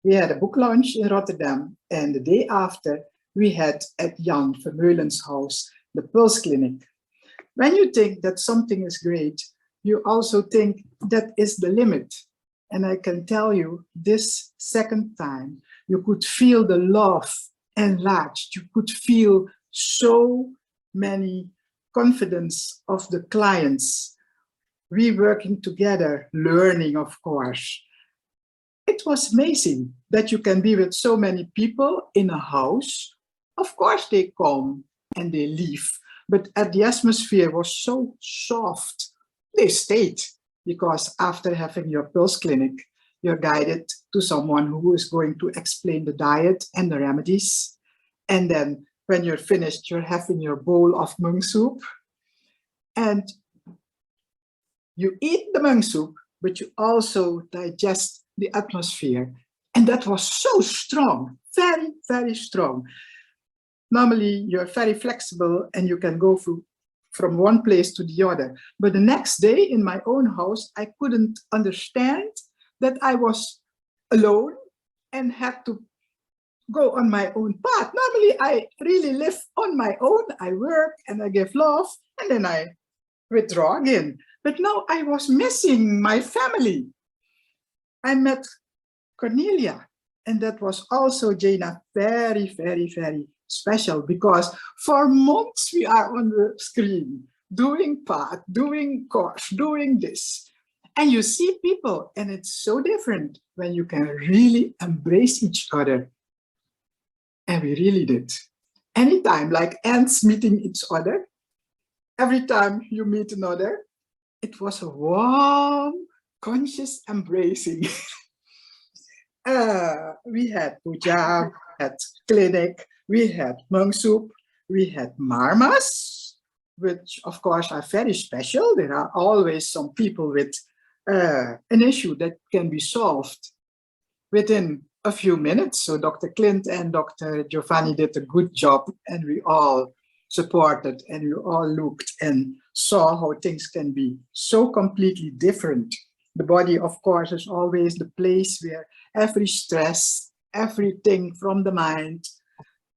Speaker 4: Rotterdam. And the day after, we had at Jan Vermeulen's house, the Pulse Clinic. When you think that something is great, you also think that is the limit. And I can tell you, this second time, you could feel the love enlarged. You could feel so many confidence of the clients. We working together, learning, of course. It was amazing that you can be with so many people in a house. Of course they come and they leave, but the atmosphere was so soft. They stayed, because after having your Pulse Clinic, you're guided to someone who is going to explain the diet and the remedies. And then when you're finished, you're having your bowl of mung soup. And you eat the mung soup, but you also digest the atmosphere. And that was so strong, very, very strong. Normally, you're very flexible and you can go from one place to the other. But the next day in my own house, I couldn't understand that I was alone and had to go on my own path. Normally, I really live on my own. I work and I give love, and then I withdraw again. But now I was missing my family. I met Cornelia, and that was also, Jana, very, very, very special, because for months we are on the screen, doing path, doing course, doing this. And you see people, and it's so different when you can really embrace each other. And we really did. Anytime, like ants meeting each other, every time you meet another, it was a warm, conscious embracing. We had puja, we had clinic, we had monk soup, we had marmas, which of course are very special. There are always some people with an issue that can be solved within a few minutes. So Dr. Clint and Dr. Giovanni did a good job, and we all supported and we all looked and saw how things can be so completely different. The body, of course, is always the place where every stress, everything from the mind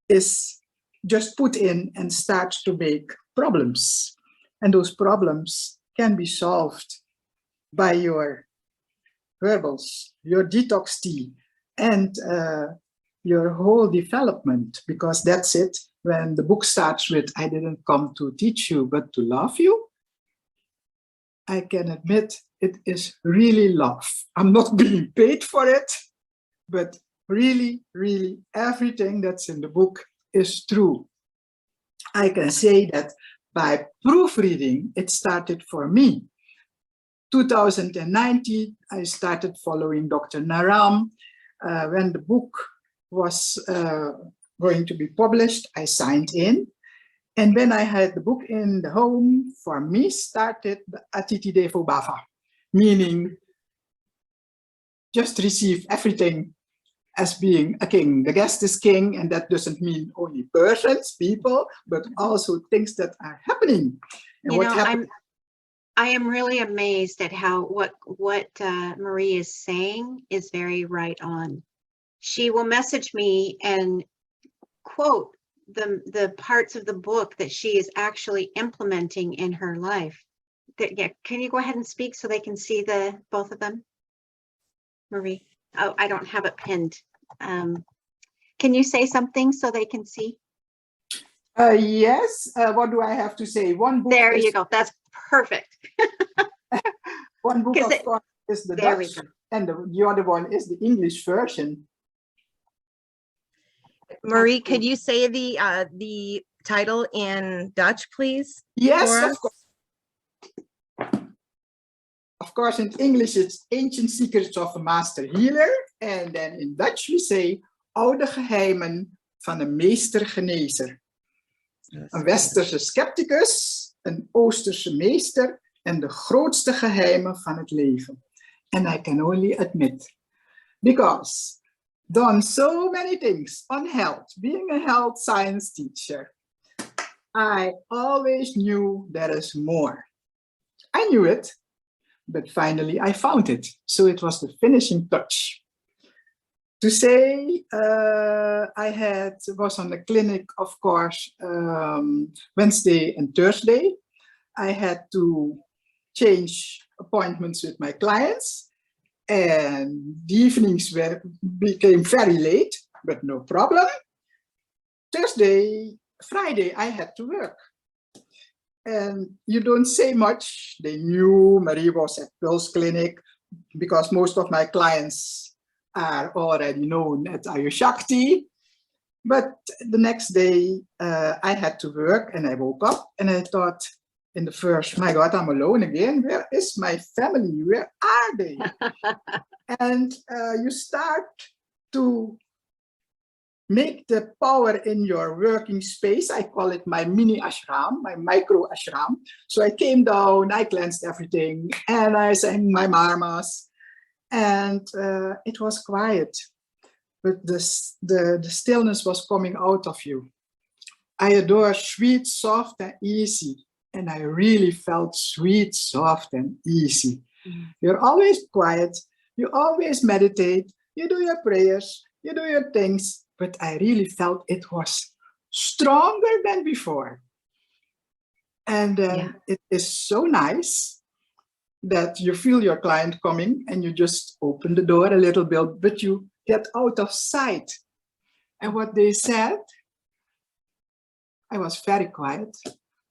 Speaker 4: is just put in and starts to make problems. And those problems can be solved by your herbals, your detox tea, and your whole development, because that's it. When the book starts with, I didn't come to teach you, but to love you, I can admit it is really love. I'm not being paid for it, but really, really everything that's in the book is true. I can say that by proofreading, it started for me. 2019, I started following Dr. Naram. When the book was going to be published, I signed in. And when I had the book in the home, for me started the Atiti Devo Bhava, meaning just receive everything as being a king. The guest is king, and that doesn't mean only persons, people, but also things that are happening. And
Speaker 1: You know, I am really amazed at how what Marie is saying is very right on. She will message me and quote the parts of the book that she is actually implementing in her life. Yeah, can you go ahead and speak so they can see both of them, Marie? Oh, I don't have it pinned. Can you say something so they can see?
Speaker 4: Yes. What do I have to say? One book.
Speaker 1: There you go. That's perfect.
Speaker 4: One book, of course, is the Dutch, and the other one is the English version.
Speaker 2: Marie, could you say the title in Dutch, please?
Speaker 4: Yes, of course. Of course, in English, it's Ancient Secrets of a Master Healer. And then in Dutch, we say Oude Geheimen van een Meester Genezer. Een Westerse scepticus, een Oosterse meester en de grootste geheimen van het leven. And I can only admit, because done so many things on health, being a health science teacher, I always knew there is more. I knew it, but finally I found it. So it was the finishing touch. To say I was on the clinic, of course, Wednesday and Thursday. I had to change appointments with my clients, and the evenings became very late, but no problem. Friday, I had to work. And you don't say much. They knew Marie was at Pulse Clinic because most of my clients are already known at Ayushakti. But the next day I had to work, and I woke up and I thought in the first, my God, I'm alone again. Where is my family? Where are they? And you start to make the power in your working space. I call it my mini ashram, my micro ashram. So I came down, I cleansed everything, and I sang my marmas, and it was quiet, but the stillness was coming out of you. I adore sweet, soft, and easy. and I really felt sweet, soft, and easy. You're always quiet, you always meditate, you do your prayers, you do your things, but I really felt it was stronger than before. And it is so nice that you feel your client coming and you just open the door a little bit, but you get out of sight. And what they said, I was very quiet.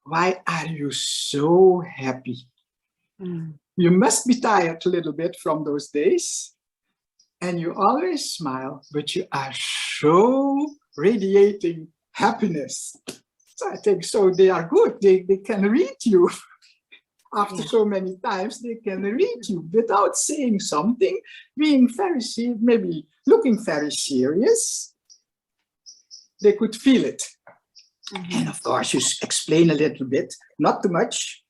Speaker 4: Why are you so happy? You must be tired a little bit from those days. And you always smile, but you are so radiating happiness. So I think so they are good. They can read you. After so many times, they can read you without saying something, being very serious, maybe looking very serious. They could feel it. And of course, you explain a little bit, not too much,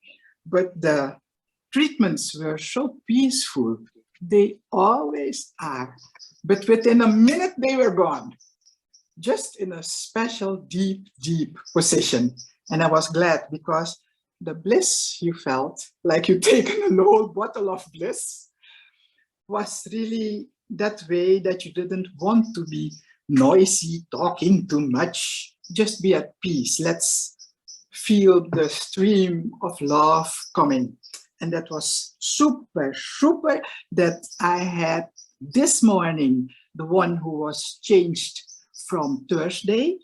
Speaker 4: but the treatments were so peaceful. They always are. But within a minute, they were gone. Just in a special, deep, deep position. And I was glad because the bliss you felt, like you taken an old bottle of bliss, was really that way that you didn't want to be noisy, talking too much. Just be at peace. Let's feel the stream of love coming. And that was super, super that I had this morning, the one who was changed from Thursday.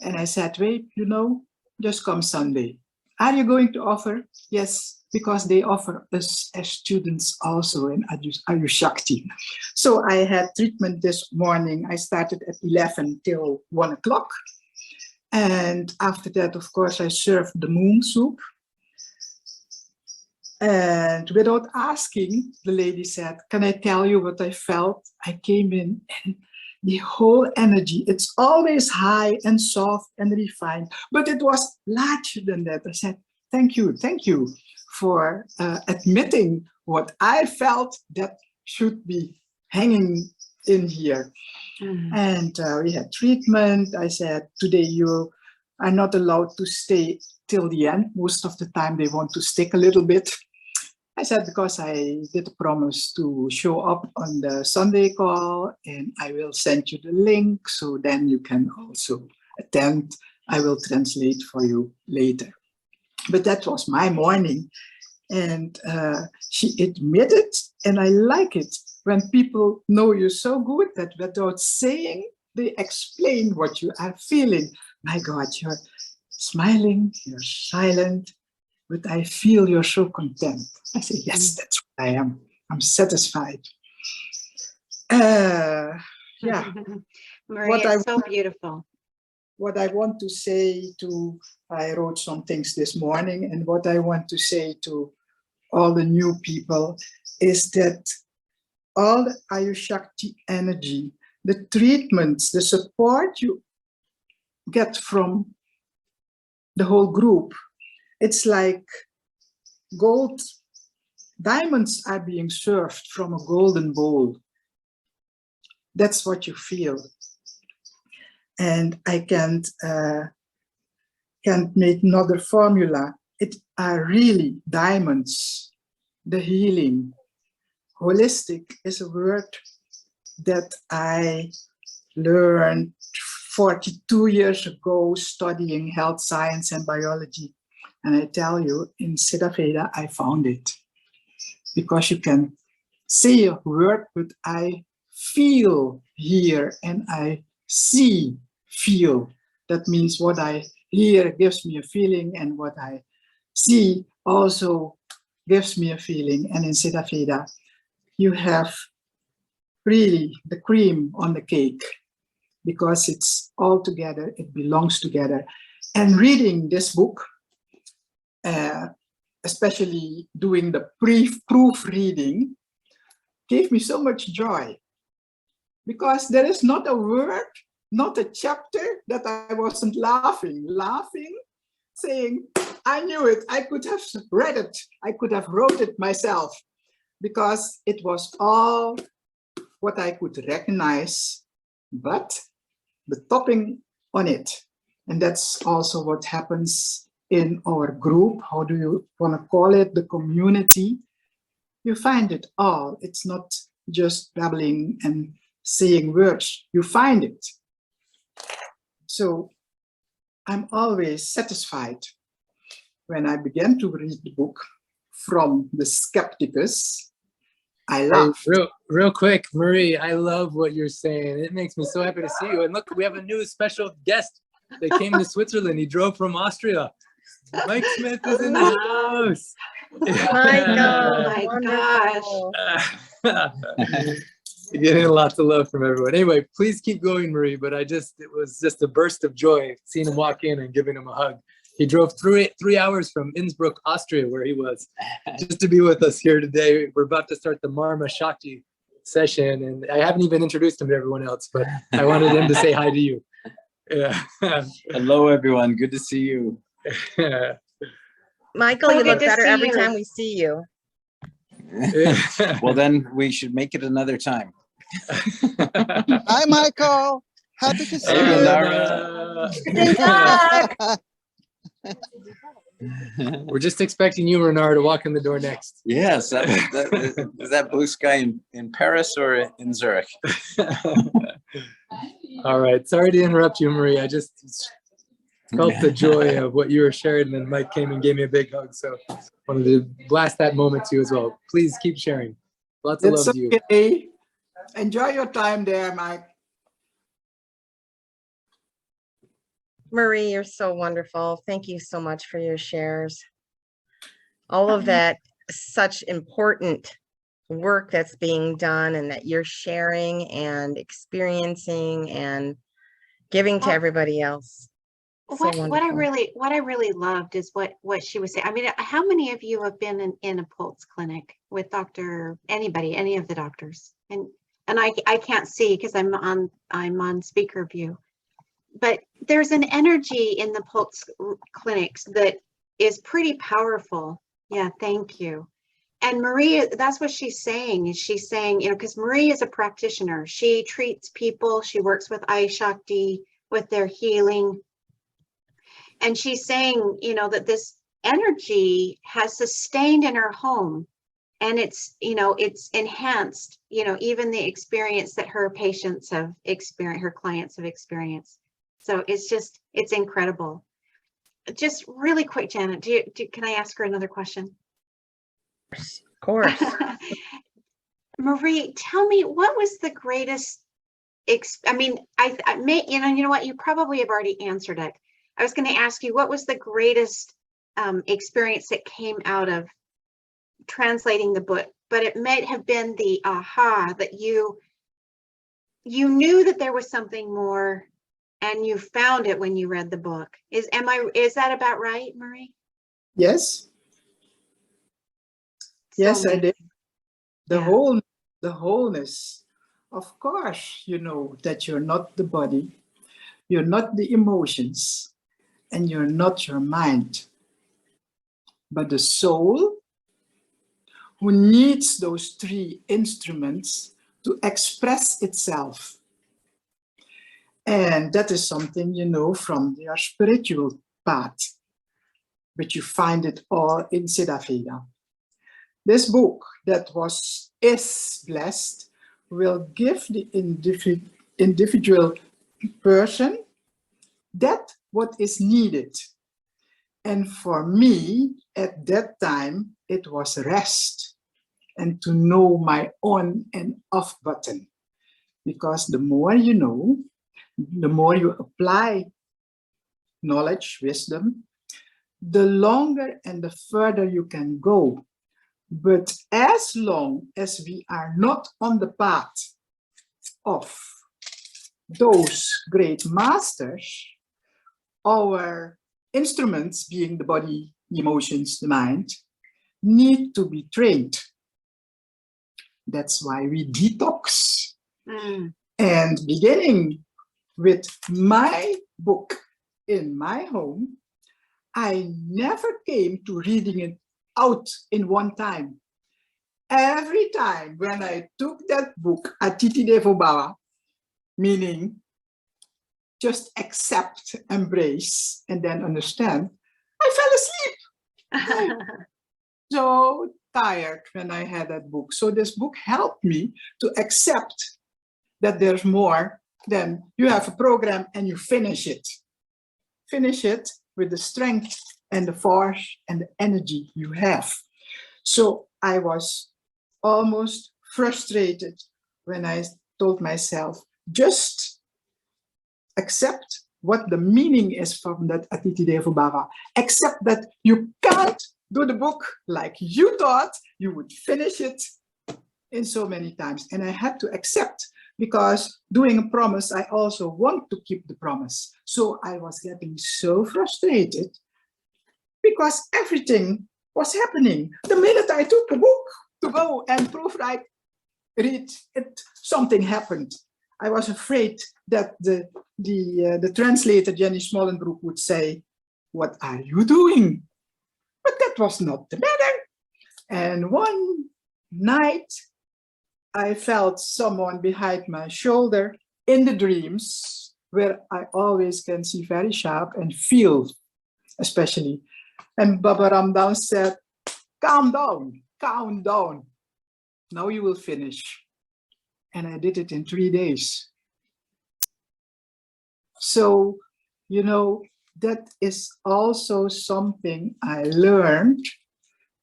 Speaker 4: And I said, wait, you know, just come Sunday. Are you going to offer? Yes, because they offer us as students also in Ayushakti. So I had treatment this morning. I started at 11 till 1 o'clock. And after that, of course, I served the moon soup. And without asking, the lady said, can I tell you what I felt? I came in and the whole energy, it's always high and soft and refined, but it was larger than that. I said, thank you for admitting what I felt that should be hanging in here. And we had treatment. I said, today you are not allowed to stay till the end. Most of the time they want to stick a little bit. I said, because I did a promise to show up on the Sunday call and I will send you the link so then you can also attend. I will translate for you later. But that was my morning. And she admitted, and I like it when people know you so good that without saying, they explain what you are feeling. My God, you're smiling, you're silent, but I feel you're so content. I say, yes, that's what I am. I'm satisfied. Yeah.
Speaker 1: Maria, it's so beautiful.
Speaker 4: What I want to say to, I wrote some things this morning, and what I want to say to all the new people is that all the Ayushakti energy, the treatments, the support you get from the whole group, it's like gold, diamonds are being served from a golden bowl. That's what you feel. And I can't make another formula. It are really diamonds, the healing. Holistic is a word that I learned 42 years ago studying health science and biology. And I tell you, in Siddha Veda, I found it. Because you can say a word, but I feel here and I see, feel. That means what I hear gives me a feeling and what I see also gives me a feeling. And in Siddha Veda, you have really the cream on the cake because it's all together, it belongs together. And reading this book, especially doing the proofreading, gave me so much joy because there is not a word, not a chapter that I wasn't laughing, saying, I knew it, I could have read it, I could have wrote it myself because it was all what I could recognize, but the topping on it. And that's also what happens in our group, how do you want to call it, the community, you find it all. It's not just babbling and saying words, you find it. So I'm always satisfied when I began to read the book from the skepticus. I laughed.
Speaker 5: Hey, real quick, Marie, I love what you're saying. It makes me so happy to see you. And look, we have a new special guest that came to Switzerland. He drove from Austria. Mike Smith is in the house.
Speaker 1: Oh my gosh.
Speaker 5: You're getting lots of love from everyone. Anyway, please keep going, Marie. But it was just a burst of joy seeing him walk in and giving him a hug. He drove through it 3 hours from Innsbruck, Austria, where he was, just to be with us here today. We're about to start the Marma Shakti session, and I haven't even introduced him to everyone else, but I wanted him to say hi to you. Yeah.
Speaker 12: Hello, everyone. Good to see you.
Speaker 2: Michael, you look better every time we see you.
Speaker 12: Well, then we should make it another time.
Speaker 16: Hi, Michael. Happy to see
Speaker 12: Hey,
Speaker 16: you.
Speaker 5: We're just expecting you, Renard, to walk in the door next.
Speaker 12: Yes, is that blue sky in Paris or in Zurich?
Speaker 5: All right. Sorry to interrupt you, Marie. I just felt the joy of what you were sharing, and then Mike came and gave me a big hug. So wanted to blast that moment to you as well. Please keep sharing. Lots of
Speaker 4: It's
Speaker 5: love to you.
Speaker 4: okay. Enjoy your time there, Mike.
Speaker 2: Marie, you're so wonderful. Thank you so much for your shares. All of that, such important work that's being done and that you're sharing and experiencing and giving to everybody else. So
Speaker 1: What I
Speaker 2: wonderful.
Speaker 1: really loved is what she was saying. I mean, how many of you have been in a Pulse clinic with any of the doctors? And I can't see because I'm on speaker view. But there's an energy in the Pulse clinics that is pretty powerful. Yeah, thank you. And Marie, that's what she's saying. She's saying, because Marie is a practitioner. She treats people. She works with Eye Shakti, with their healing. And she's saying, that this energy has sustained in her home. And it's enhanced, even the experience that her patients have experienced, her clients have experienced. So it's incredible. Just really quick, Janet, can I ask her another question?
Speaker 2: Of course.
Speaker 1: Marie, tell me, what was the greatest, I may, you know what, you probably have already answered it. I was going to ask you, what was the greatest experience that came out of translating the book? But it might have been the aha that you knew that there was something more, and you found it when you read the book. Is that about right, Marie?
Speaker 4: Yes. Yes, I did. The wholeness. Of course, you know that you're not the body, you're not the emotions, and you're not your mind, but the soul who needs those three instruments to express itself. And that is something, from your spiritual path, but you find it all in Siddha Veda. This book that is blessed will give the individual person that what is needed. And for me, at that time, it was rest and to know my on and off button. Because the more you know, the more you apply knowledge, wisdom, the longer and the further you can go. But as long as we are not on the path of those great masters, our instruments, being the body, the emotions, the mind, need to be trained. That's why we detox. And beginning with my book in my home, I never came to reading it out in one time. Every time when I took that book, Atiti Devo Bhava, meaning just accept, embrace, and then understand, I fell asleep. So tired when I had that book. So this book helped me to accept that there's more than you have a program and you finish it. Finish it with the strength and the force and the energy you have. So I was almost frustrated when I told myself, just accept what the meaning is from that Atiti Devo Bhava. Accept that you can't do the book like you thought you would finish it in so many times. And I had to accept, because doing a promise, I also want to keep the promise. So I was getting so frustrated because everything was happening. The minute I took the book to go and proofread, read it, something happened. I was afraid that the translator, Jenny Smollenbroek, would say, "What are you doing?" But that was not the matter. And one night, I felt someone behind my shoulder in the dreams, where I always can see very sharp and feel, especially. And Baba Ramdam said, calm down, calm down. Now you will finish. And I did it in 3 days. So, you know, that is also something I learned.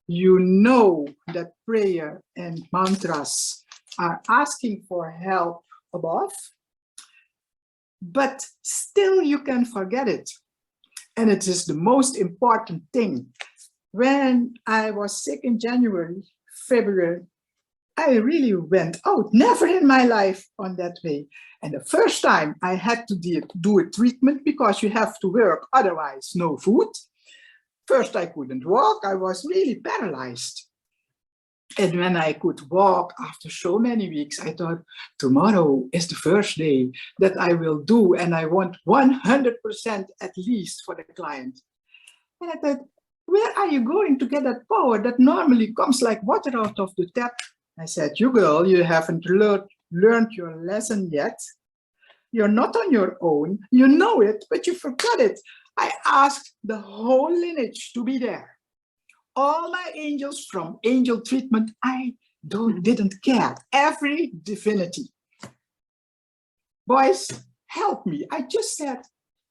Speaker 4: You know that prayer and mantras are asking for help above, but still you can forget it. And it is the most important thing. When I was sick in January, February, I really went out, never in my life on that way. And the first time I had to do a treatment, because you have to work, otherwise no food. First, I couldn't walk. I was really paralyzed. And when I could walk after so many weeks, I thought, tomorrow is the first day that I will do, and I want 100% at least for the client. And I thought, where are you going to get that power that normally comes like water out of the tap? I said, you girl, you haven't learned your lesson yet. You're not on your own. You know it, but you forgot it. I asked the whole lineage to be there. All my angels from angel treatment, I didn't care. Every divinity. Boys, help me. I just said,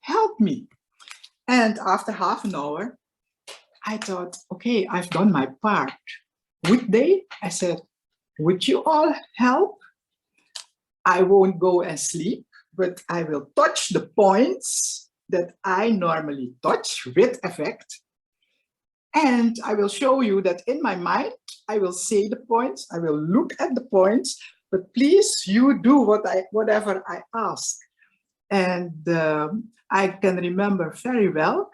Speaker 4: help me. And after half an hour, I thought, okay, I've done my part. Would they? I said, would you all help? I won't go and sleep, but I will touch the points that I normally touch with effect. And I will show you that in my mind, I will say the points, I will look at the points, but please, you do whatever I ask. And I can remember very well,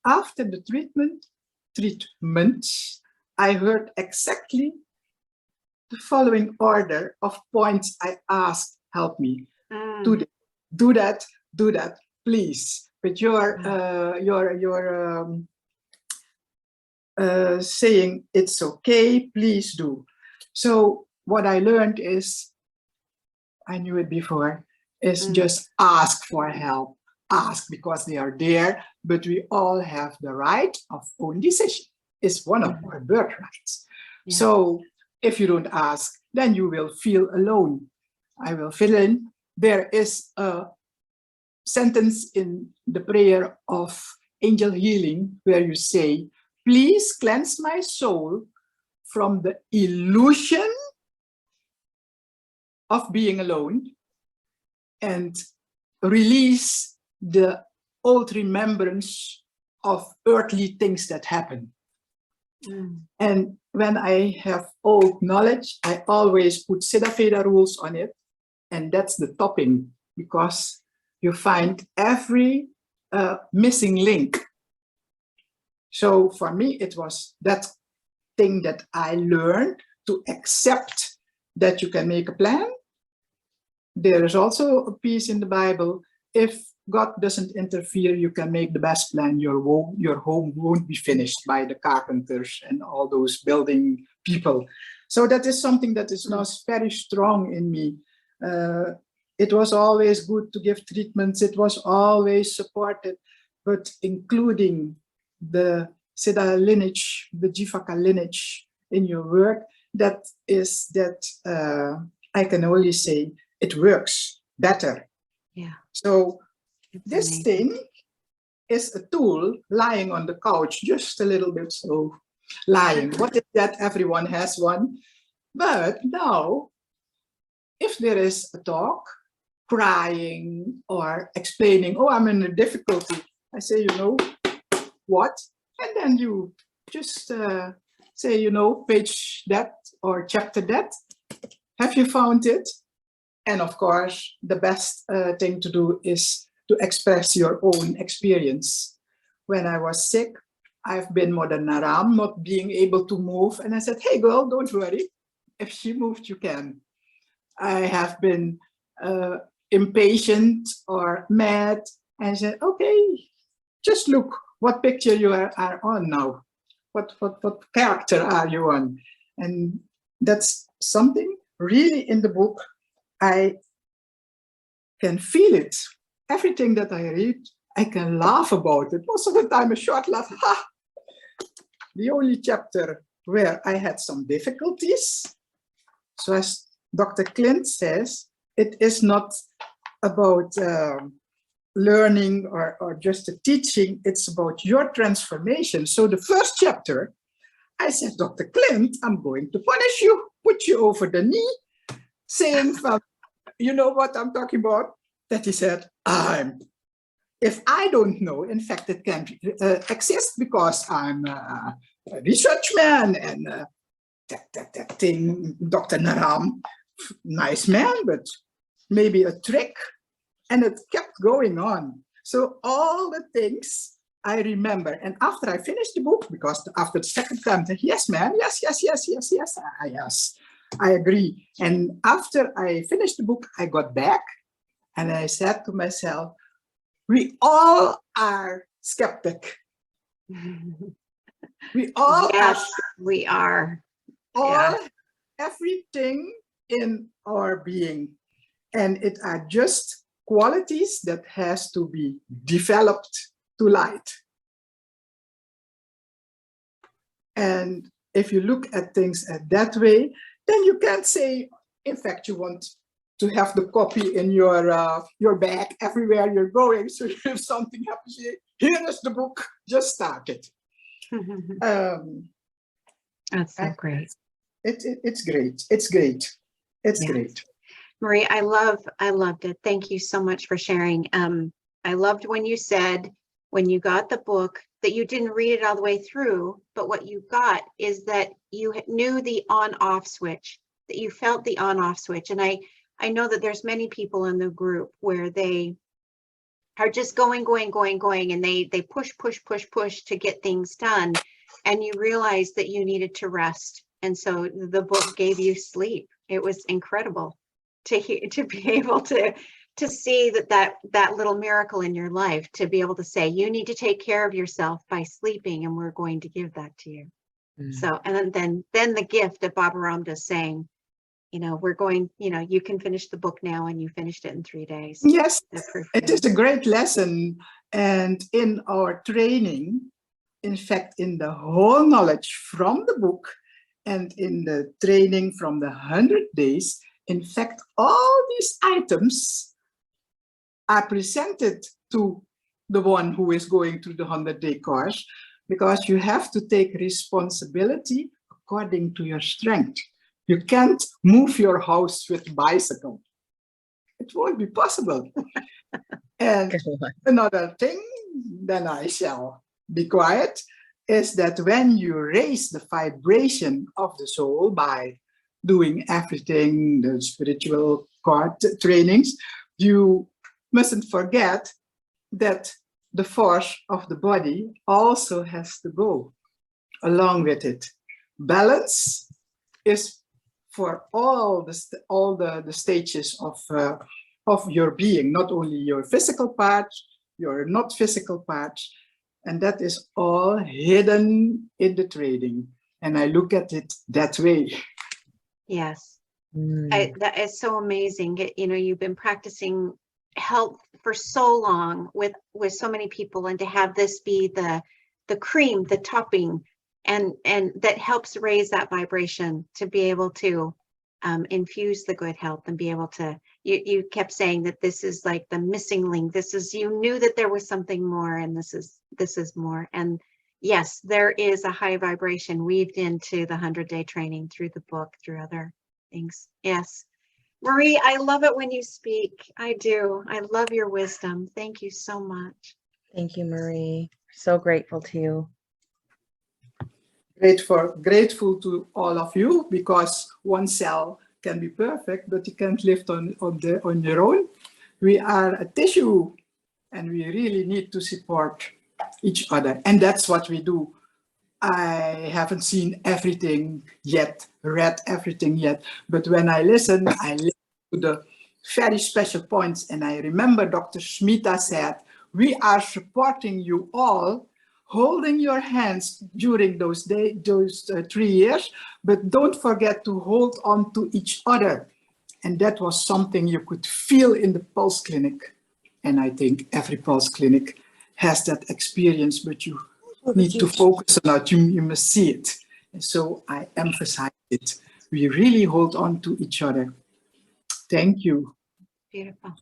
Speaker 4: after the treatment, I heard exactly the following order of points I asked, help me. Do that, please. But you're saying it's okay, please do. So what I learned is, I knew it before, is just ask for help. Ask because they are there, but we all have the right of own decision. It's one of our birthrights. Yeah. So if you don't ask, then you will feel alone. I will fill in. There is a sentence in the prayer of angel healing where you say, please cleanse my soul from the illusion of being alone and release the old remembrance of earthly things that happen. And when I have old knowledge, I always put Siddha Veda rules on it. And that's the topping, because you find every missing link. So for me, it was that thing that I learned, to accept that you can make a plan. There is also a piece in the Bible, if God doesn't interfere, you can make the best plan. Your home won't be finished by the carpenters and all those building people. So that is something that is now very strong in me. It was always good to give treatments. It was always supported, but including the Siddha lineage, the Jivaka lineage in your work, that I can only say it works better.
Speaker 1: Yeah.
Speaker 4: So
Speaker 1: It's
Speaker 4: this
Speaker 1: amazing.
Speaker 4: thing is a tool lying on the couch, just a little bit so lying. What is that? Everyone has one. But now, if there is a talk, crying or explaining, oh, I'm in a difficulty, I say, you know, what? And then you just say, you know, page that or chapter that. Have you found it? And of course, the best thing to do is to express your own experience. When I was sick, I've been more than Naram, not being able to move. And I said, hey girl, don't worry. If she moved, you can. I have been impatient or mad. And I said, okay, just look what picture you are on now. What character are you on? And that's something really in the book. I can feel it. Everything that I read, I can laugh about it. Most of the time, a short laugh. Ha! The only chapter where I had some difficulties. So as Dr. Clint says, it is not about learning or just a teaching. It's about your transformation. So the first chapter, I said, Dr. Clint, I'm going to punish you, put you over the knee, saying, you know what I'm talking about? That he said, if I don't know, in fact, it can't exist because I'm a research man and that thing, Dr. Naram, nice man, but maybe a trick. And it kept going on. So all the things I remember. And after I finished the book, because after the second time, I said, yes, man, yes, I agree. And after I finished the book, I got back and I said to myself, we all are skeptic. We all
Speaker 1: we are.
Speaker 4: Everything in our being. And it are just qualities that has to be developed to light. And if you look at things that way, then you can't say, in fact, you want to have the copy in your bag everywhere you're going. So if something happens, here is the book, just start it.
Speaker 1: That's so great.
Speaker 4: It's great. It's great. It's great.
Speaker 1: Marie, I loved it. Thank you so much for sharing. I loved when you said, when you got the book, that you didn't read it all the way through, but what you got is that you knew the on-off switch, that you felt the on-off switch. And I know that there's many people in the group where they are just going, and they push to get things done. And you realize that you needed to rest. And so the book gave you sleep. It was incredible to be able to see that little miracle in your life, to be able to say, you need to take care of yourself by sleeping, and we're going to give that to you. So, and then the gift of Baba Ramdas saying, you know, we're going, you know, you can finish the book now, and you finished it in 3 days.
Speaker 4: Yes, it is a great lesson. And in our training, in fact, in the whole knowledge from the book and in the training from the 100 days, in fact, all these items are presented to the one who is going through the 100-day course, because you have to take responsibility according to your strength. You can't move your house with a bicycle. It won't be possible. And another thing, then I shall be quiet, is that when you raise the vibration of the soul by doing everything, the spiritual core trainings, you mustn't forget that the force of the body also has to go along with it. Balance is for all the stages of your being, not only your physical parts, your not physical parts, and that is all hidden in the training. And I look at it that way.
Speaker 1: Yes, that is so amazing. You know, you've been practicing health for so long with so many people, and to have this be the the cream, the topping, and that helps raise that vibration to be able to infuse the good health and be able to, you kept saying that this is like the missing link. This is, you knew that there was something more, and this is more. And yes, there is a high vibration weaved into the 100-day training through the book, through other things. Yes. Marie, I love it when you speak. I do. I love your wisdom. Thank you so much.
Speaker 2: Thank you, Marie. So grateful to you.
Speaker 4: Grateful to all of you, because one cell can be perfect, but you can't live on your own. We are a tissue, and we really need to support each other, and that's what we do. I haven't seen everything yet, read everything yet, but when I listen to the very special points, and I remember Dr. Smita said, we are supporting you all, holding your hands during those 3 years, but don't forget to hold on to each other. And that was something you could feel in the Pulse Clinic. And I think every Pulse Clinic has that experience, but you need to focus on it. You must see it. And so I emphasize it. We really hold on to each other. Thank you.
Speaker 1: Beautiful.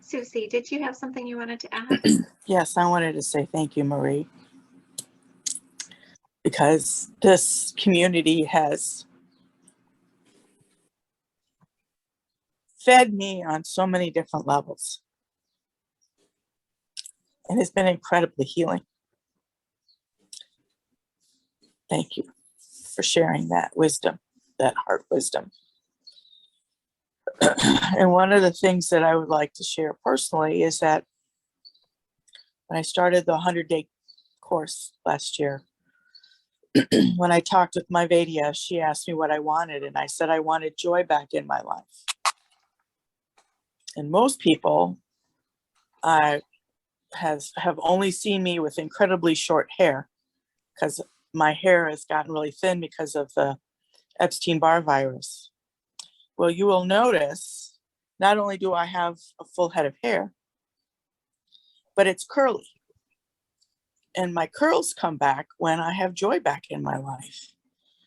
Speaker 1: Susie, did you have something you wanted to add?
Speaker 20: Yes, I wanted to say thank you, Marie, because this community has fed me on so many different levels, and it's been incredibly healing. Thank you for sharing that wisdom, that heart wisdom. And one of the things that I would like to share personally is that when I started the 100-day course last year, when I talked with my Vadia, she asked me what I wanted, and I said I wanted joy back in my life. And most people have only seen me with incredibly short hair, because my hair has gotten really thin because of the Epstein-Barr virus. Well, you will notice not only do I have a full head of hair, but it's curly. And my curls come back when I have joy back in my life.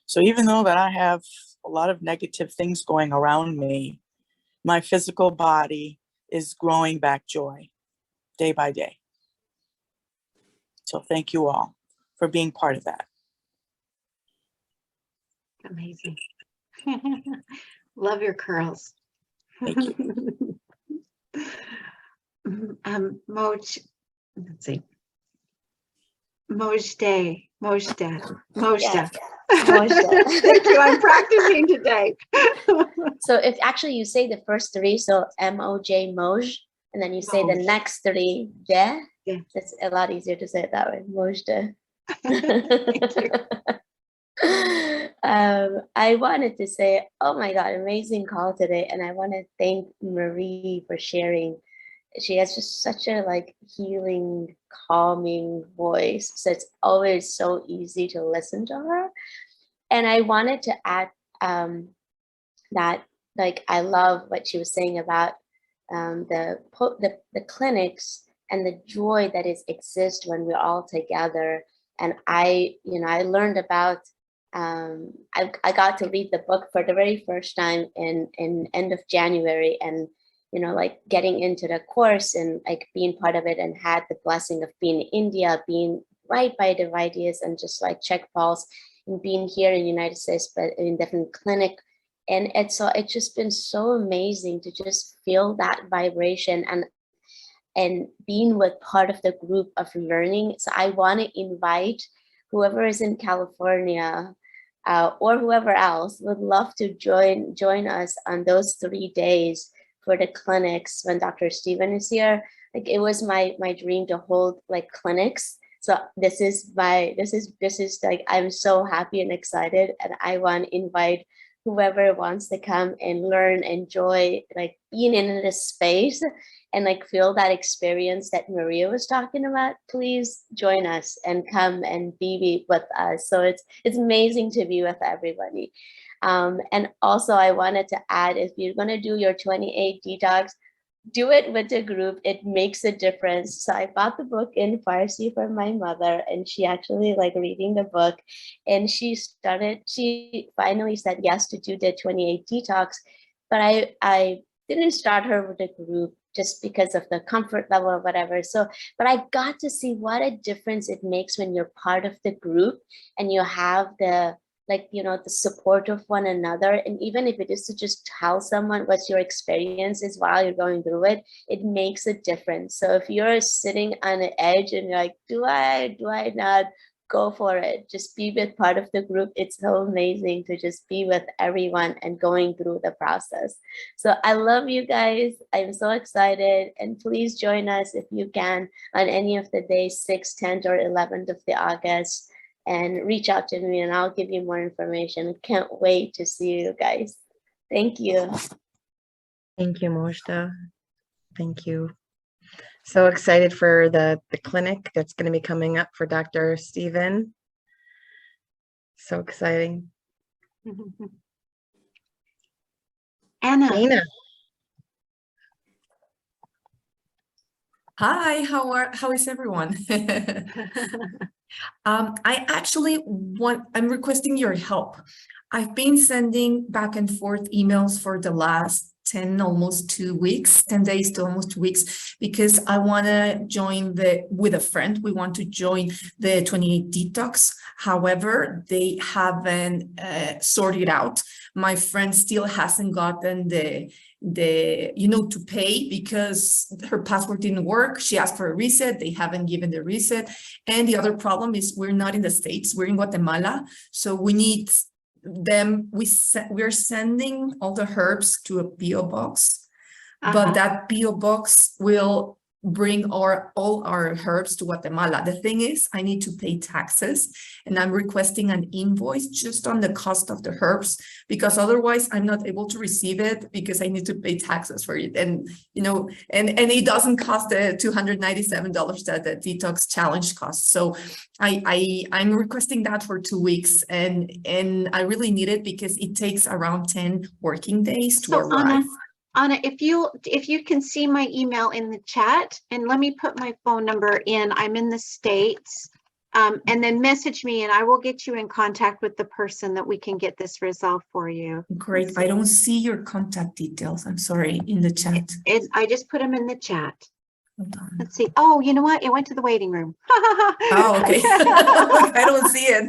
Speaker 20: So even though that I have a lot of negative things going around me, my physical body is growing back joy day by day. So thank you all for being part of that.
Speaker 1: Amazing. Love your curls.
Speaker 20: Thank you.
Speaker 1: Moj, let's see. Mojda.
Speaker 17: Yes.
Speaker 1: Thank you. I'm practicing today.
Speaker 17: So if actually you say the first three, so M-O-J, Moj, and then you say the next three, yeah, it's a lot easier to say it that way, Mojda. I wanted to say, oh my God, amazing call today. And I want to thank Marie for sharing. She has just such a like healing, calming voice. So it's always so easy to listen to her. And I wanted to add that like, I love what she was saying about the clinics and the joy that exists when we're all together. And I learned about, I got to read the book for the very first time in end of January, and like getting into the course and like being part of it, and had the blessing of being in India, being right by the Vidyas, and just like check pulse, and being here in the United States, but in different clinic. And it's just been so amazing to just feel that vibration and being with part of the group of learning. So I want to invite whoever is in California or whoever else would love to join us on those 3 days for the clinics when Dr. Stephen is here. Like, it was my dream to hold like clinics. So this is like, I'm so happy and excited, and I want to invite whoever wants to come and learn, enjoy like being in this space and like feel that experience that Maria was talking about. Please join us and come and be with us. So it's amazing to be with everybody. And also I wanted to add, if you're going to do your 28 detox, do it with a group. It makes a difference. So I bought the book in Farsi for my mother, and she actually like reading the book, and she finally said yes to do the 28 detox. But I didn't start her with a group just because of the comfort level or whatever. So, but I got to see what a difference it makes when you're part of the group and you have the, like, you know, the support of one another. And even if it is to just tell someone what your experience is while you're going through it, it makes a difference. So if you're sitting on an edge and you're like, do I not? Go for it. Just be with part of the group. It's so amazing to just be with everyone and going through the process. So I love you guys. I'm so excited. And please join us if you can on any of the days, 6th, 10th, or 11th of the August. And reach out to me and I'll give you more information. Can't wait to see you guys. Thank you.
Speaker 2: Thank you, Mojda. Thank you. So excited for the clinic that's going to be coming up for Dr. Stephen. So exciting.
Speaker 1: Anna.
Speaker 2: Dana.
Speaker 6: Hi, how is everyone? I actually I'm requesting your help. I've been sending back and forth emails for the last 10 days to almost 2 weeks, because I want to join with a friend. We want to join the 28 detox. However, they haven't sorted out. My friend still hasn't gotten the to pay because her password didn't work. She asked for a reset. They haven't given the reset. And the other problem is we're not in the States. We're in Guatemala. So we need them. We're sending all the herbs to a PO box, but that PO box will bring all our herbs to Guatemala. The thing is, I need to pay taxes, and I'm requesting an invoice just on the cost of the herbs, because otherwise I'm not able to receive it because I need to pay taxes for it. And and it doesn't cost the $297 that the detox challenge costs. So I'm requesting that for 2 weeks, and I really need it because it takes around 10 working days to arrive.
Speaker 1: Anna, if you can see my email in the chat, and let me put my phone number in. I'm in the States, and then message me and I will get you in contact with the person that we can get this resolved for you.
Speaker 6: Great. I don't see your contact details. I'm sorry, in the chat.
Speaker 1: I just put them in the chat. Let's see. Oh, you know what? It went to the waiting room.
Speaker 6: Oh, okay. I don't see it.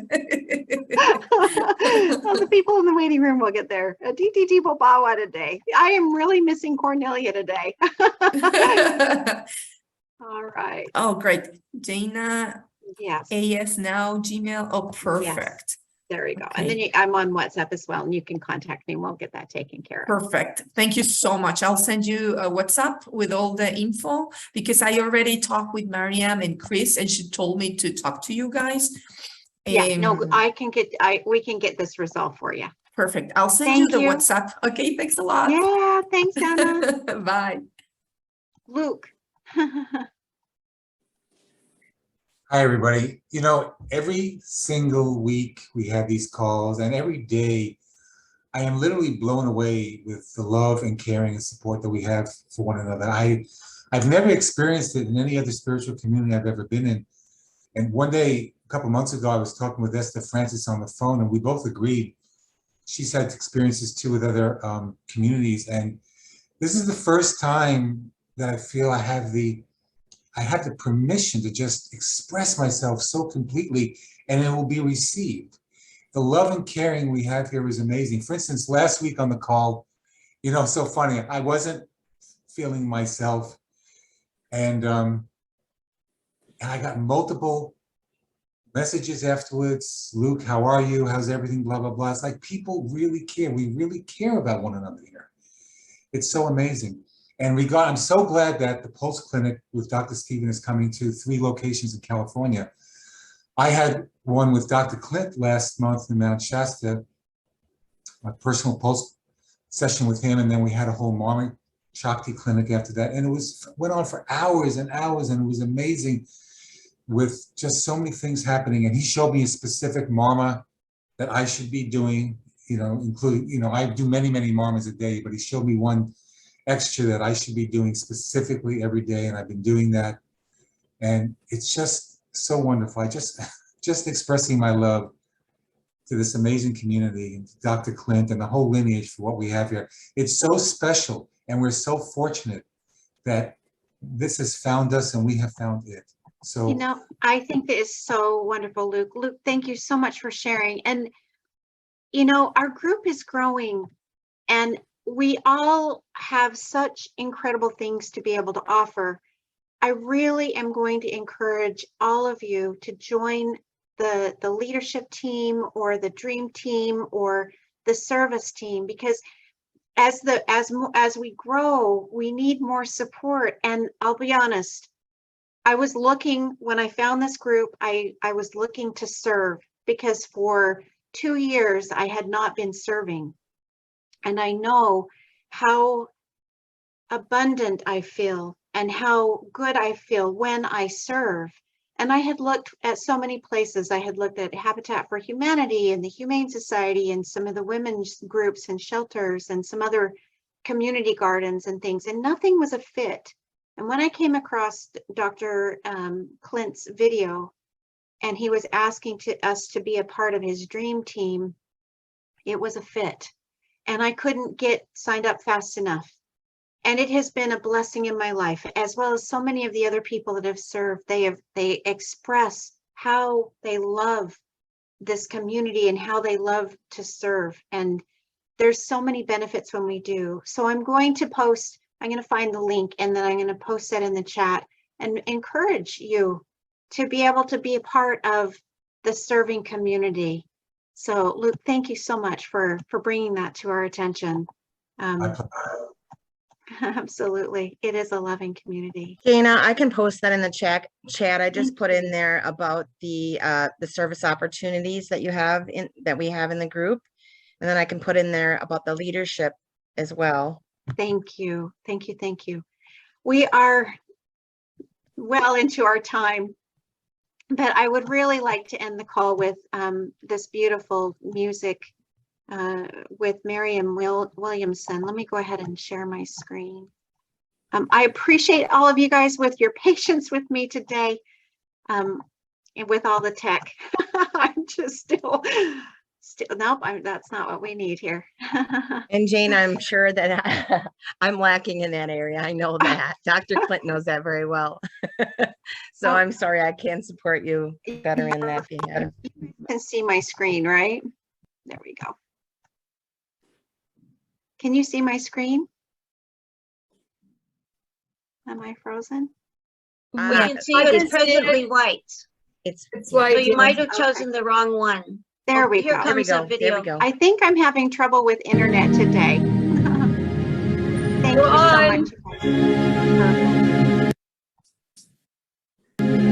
Speaker 1: Well, the people in the waiting room will get there. DTT Bobawa today. I am really missing Cornelia today. All right.
Speaker 6: Oh, great. Dana.
Speaker 1: Yes.
Speaker 6: AS now, Gmail. Oh, perfect.
Speaker 1: Yes. There we go.
Speaker 6: Okay.
Speaker 1: And then I'm on WhatsApp as well, and you can contact me and we'll get that taken care of.
Speaker 6: Perfect. Thank you so much. I'll send you a WhatsApp with all the info, because I already talked with Mariam and Chris, and she told me to talk to you guys.
Speaker 1: Yeah, no, we can get this resolved for you.
Speaker 6: Perfect. I'll send you the WhatsApp. Okay, thanks a lot.
Speaker 1: Yeah, thanks, Anna.
Speaker 6: Bye.
Speaker 1: Luke.
Speaker 15: Hi, everybody. You know, every single week we have these calls, and every day I am literally blown away with the love and caring and support that we have for one another. I've never experienced it in any other spiritual community I've ever been in. And one day, a couple months ago, I was talking with Esther Francis on the phone, and we both agreed. She's had experiences too with other communities. And this is the first time that I feel I have the permission to just express myself so completely, and it will be received. The love and caring we have here is amazing. For instance, last week on the call, you know, so funny, I wasn't feeling myself, and I got multiple messages afterwards. Luke, how are you? How's everything? Blah, blah, blah. It's like people really care. We really care about one another here. It's so amazing. And I'm so glad that the Pulse Clinic with Dr. Stephen is coming to 3 locations in California. I had one with Dr. Clint last month in Mount Shasta, my personal Pulse session with him, and then we had a whole Mama Shakti clinic after that. And it went on for hours and hours, and it was amazing with just so many things happening. And he showed me a specific Marma that I should be doing, you know, including, you know, I do many, many Marmas a day, but he showed me one extra that I should be doing specifically every day, and I've been doing that. And it's just so wonderful. I just expressing my love to this amazing community, and to Dr. Clint and the whole lineage for what we have here. It's so special, and we're so fortunate that this has found us and we have found it. So,
Speaker 1: You know, I think that is so wonderful, Luke. Luke, thank you so much for sharing. And, you know, our group is growing, and we all have such incredible things to be able to offer. I really am going to encourage all of you to join the leadership team or the dream team or the service team, because as we grow, we need more support. And I'll be honest, I was looking, when I found this group, I was looking to serve, because for 2 years I had not been serving. And I know how abundant I feel and how good I feel when I serve. And I had looked at so many places. I had looked at Habitat for Humanity and the Humane Society and some of the women's groups and shelters and some other community gardens and things, and nothing was a fit. And when I came across Dr. Clint's video, and he was asking us to be a part of his dream team, it was a fit. And I couldn't get signed up fast enough. And it has been a blessing in my life, as well as so many of the other people that have served. They express how they love this community and how they love to serve. And there's so many benefits when we do. So I'm going to find the link, and then I'm going to post that in the chat and encourage you to be able to be a part of the serving community. So Luke, thank you so much for bringing that to our attention. Absolutely. It is a loving community.
Speaker 2: Dana, I can post that in the chat. I just put in there about the service opportunities that we have in the group. And then I can put in there about the leadership as well.
Speaker 1: Thank you. Thank you. Thank you. We are well into our time, but I would really like to end the call with this beautiful music with Miriam Williamson. Let me go ahead and share my screen. I appreciate all of you guys with your patience with me today, and with all the tech. I'm just still nope, that's not what we need here.
Speaker 2: And Jane, I'm sure that I'm lacking in that area. I know that. Dr. Clint knows that very well. So I'm sorry I can't support you better in that.
Speaker 1: You can see my screen, right? There we go. Can you see my screen? Am I frozen?
Speaker 13: We can see it's presently white.
Speaker 2: It's
Speaker 13: white. So you
Speaker 1: yes.
Speaker 13: might have chosen the wrong one.
Speaker 1: There we
Speaker 13: Here
Speaker 1: go.
Speaker 13: comes a video.
Speaker 2: There we go.
Speaker 1: I think I'm having trouble with internet today. Thank you so much. Perfect.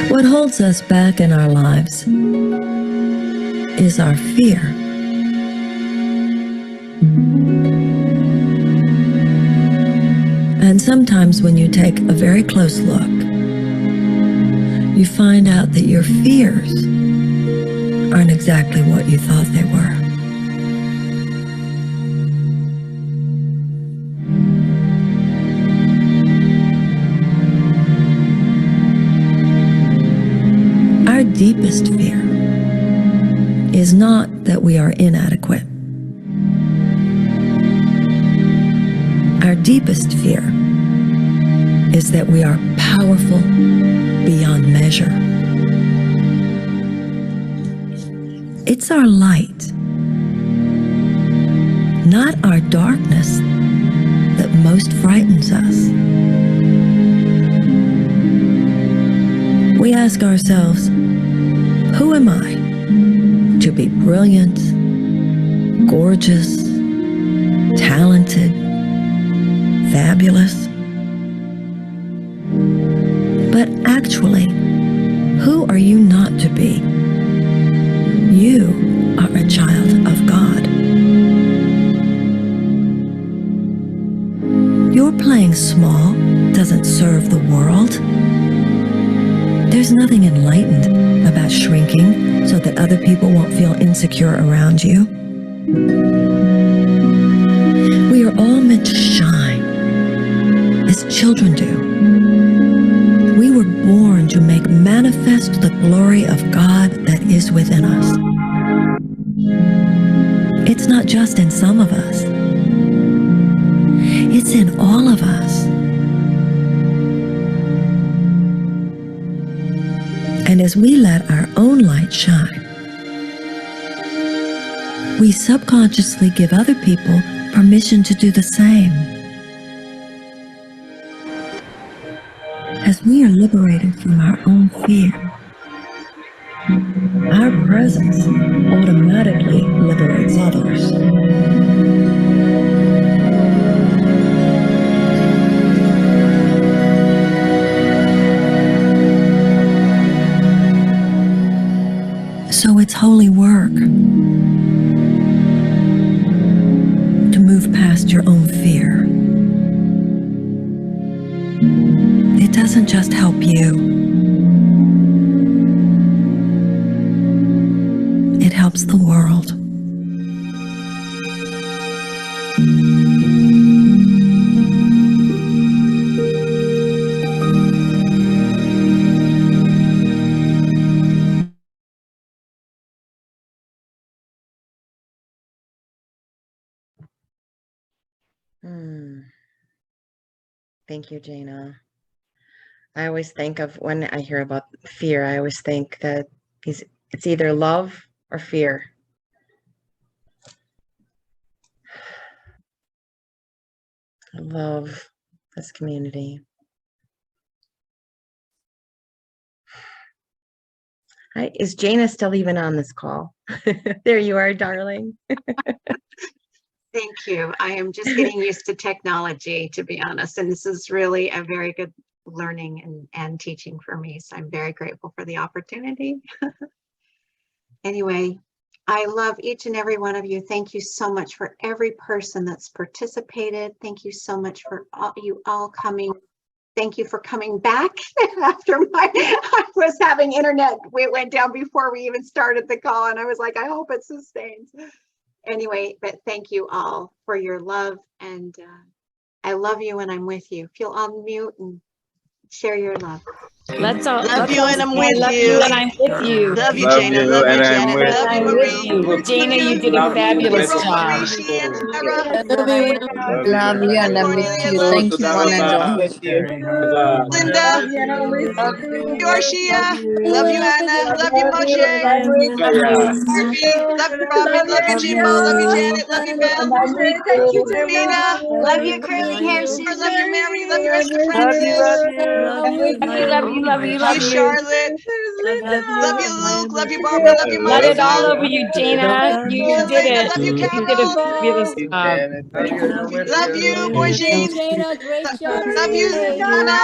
Speaker 11: What holds us back in our lives is our fear. And sometimes when you take a very close look, you find out that your fears aren't exactly what you thought they were. Our deepest fear is not that we are inadequate. Our deepest fear is that we are powerful beyond measure. It's our light, not our darkness, that most frightens us. We ask ourselves, who am I to be brilliant, gorgeous, talented, fabulous? But actually, who are you not to be? You are a child of God. Your playing small doesn't serve the world. There's nothing enlightened about shrinking so that other people won't feel insecure around you. We are all meant to shine, as children do. We were born to make manifest the glory of God that is within us. It's not just in some of us. It's in all of us. And as we let our own light shine, we subconsciously give other people permission to do the same. As we are liberated from our own fear, our presence automatically liberates others. So it's holy work to move past your own fear. It doesn't just help you. It helps the world.
Speaker 2: Thank you, Jana. I always think of when I hear about fear, I always think that it's either love or fear. I love this community. Hi, is Jana still even on this call? There you are, darling.
Speaker 1: Thank you. I am just getting used to technology, to be honest, and this is really a very good learning and teaching for me. So I'm very grateful for the opportunity. Anyway, I love each and every one of you. Thank you so much for every person that's participated. Thank you so much for you all coming. Thank you for coming back after I was having internet. It went down before we even started the call, and I was like, I hope it sustains. Anyway, but thank you all for your love, and I love you and I'm with you. If you'll unmute and share your love.
Speaker 9: Let's all
Speaker 19: Love you and I'm with
Speaker 9: love
Speaker 19: you.
Speaker 9: and I'm with you.
Speaker 19: Love you, Jana. Love you, Janet. Love you, Marie.
Speaker 9: You. Jana, you did a fabulous job.
Speaker 19: Marie, Sheehan, Sarah.
Speaker 21: Love you and I'm with you. Thank you, one and all.
Speaker 19: Linda. Georgia. Love you, Anna. Love you, Moshe. Harvey. Love you, Robin. Love you, Jimbo. Love you, Janet. Love you, Mel.
Speaker 10: Thank you,
Speaker 19: Serena.
Speaker 13: Love your curly hair, Susan.
Speaker 19: Love you, Mary. Love you, Esther
Speaker 21: Love
Speaker 19: Francis.
Speaker 21: you, love you.
Speaker 13: Love you, love you,
Speaker 19: Love you,
Speaker 13: love you.
Speaker 19: Charlotte. Love you, Luke. Love you, Barbara. Love you,
Speaker 9: Let it all
Speaker 19: Melissa.
Speaker 9: over you, Jana. You did it.
Speaker 19: Love you,
Speaker 9: You did
Speaker 19: Carol.
Speaker 9: a fabulous job.
Speaker 19: Love you, Bourgine.
Speaker 3: Jana, great job.
Speaker 19: Love you, Anna.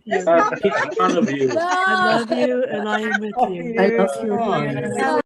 Speaker 18: Each one of you.
Speaker 8: I love you and I am with you.
Speaker 21: I love you.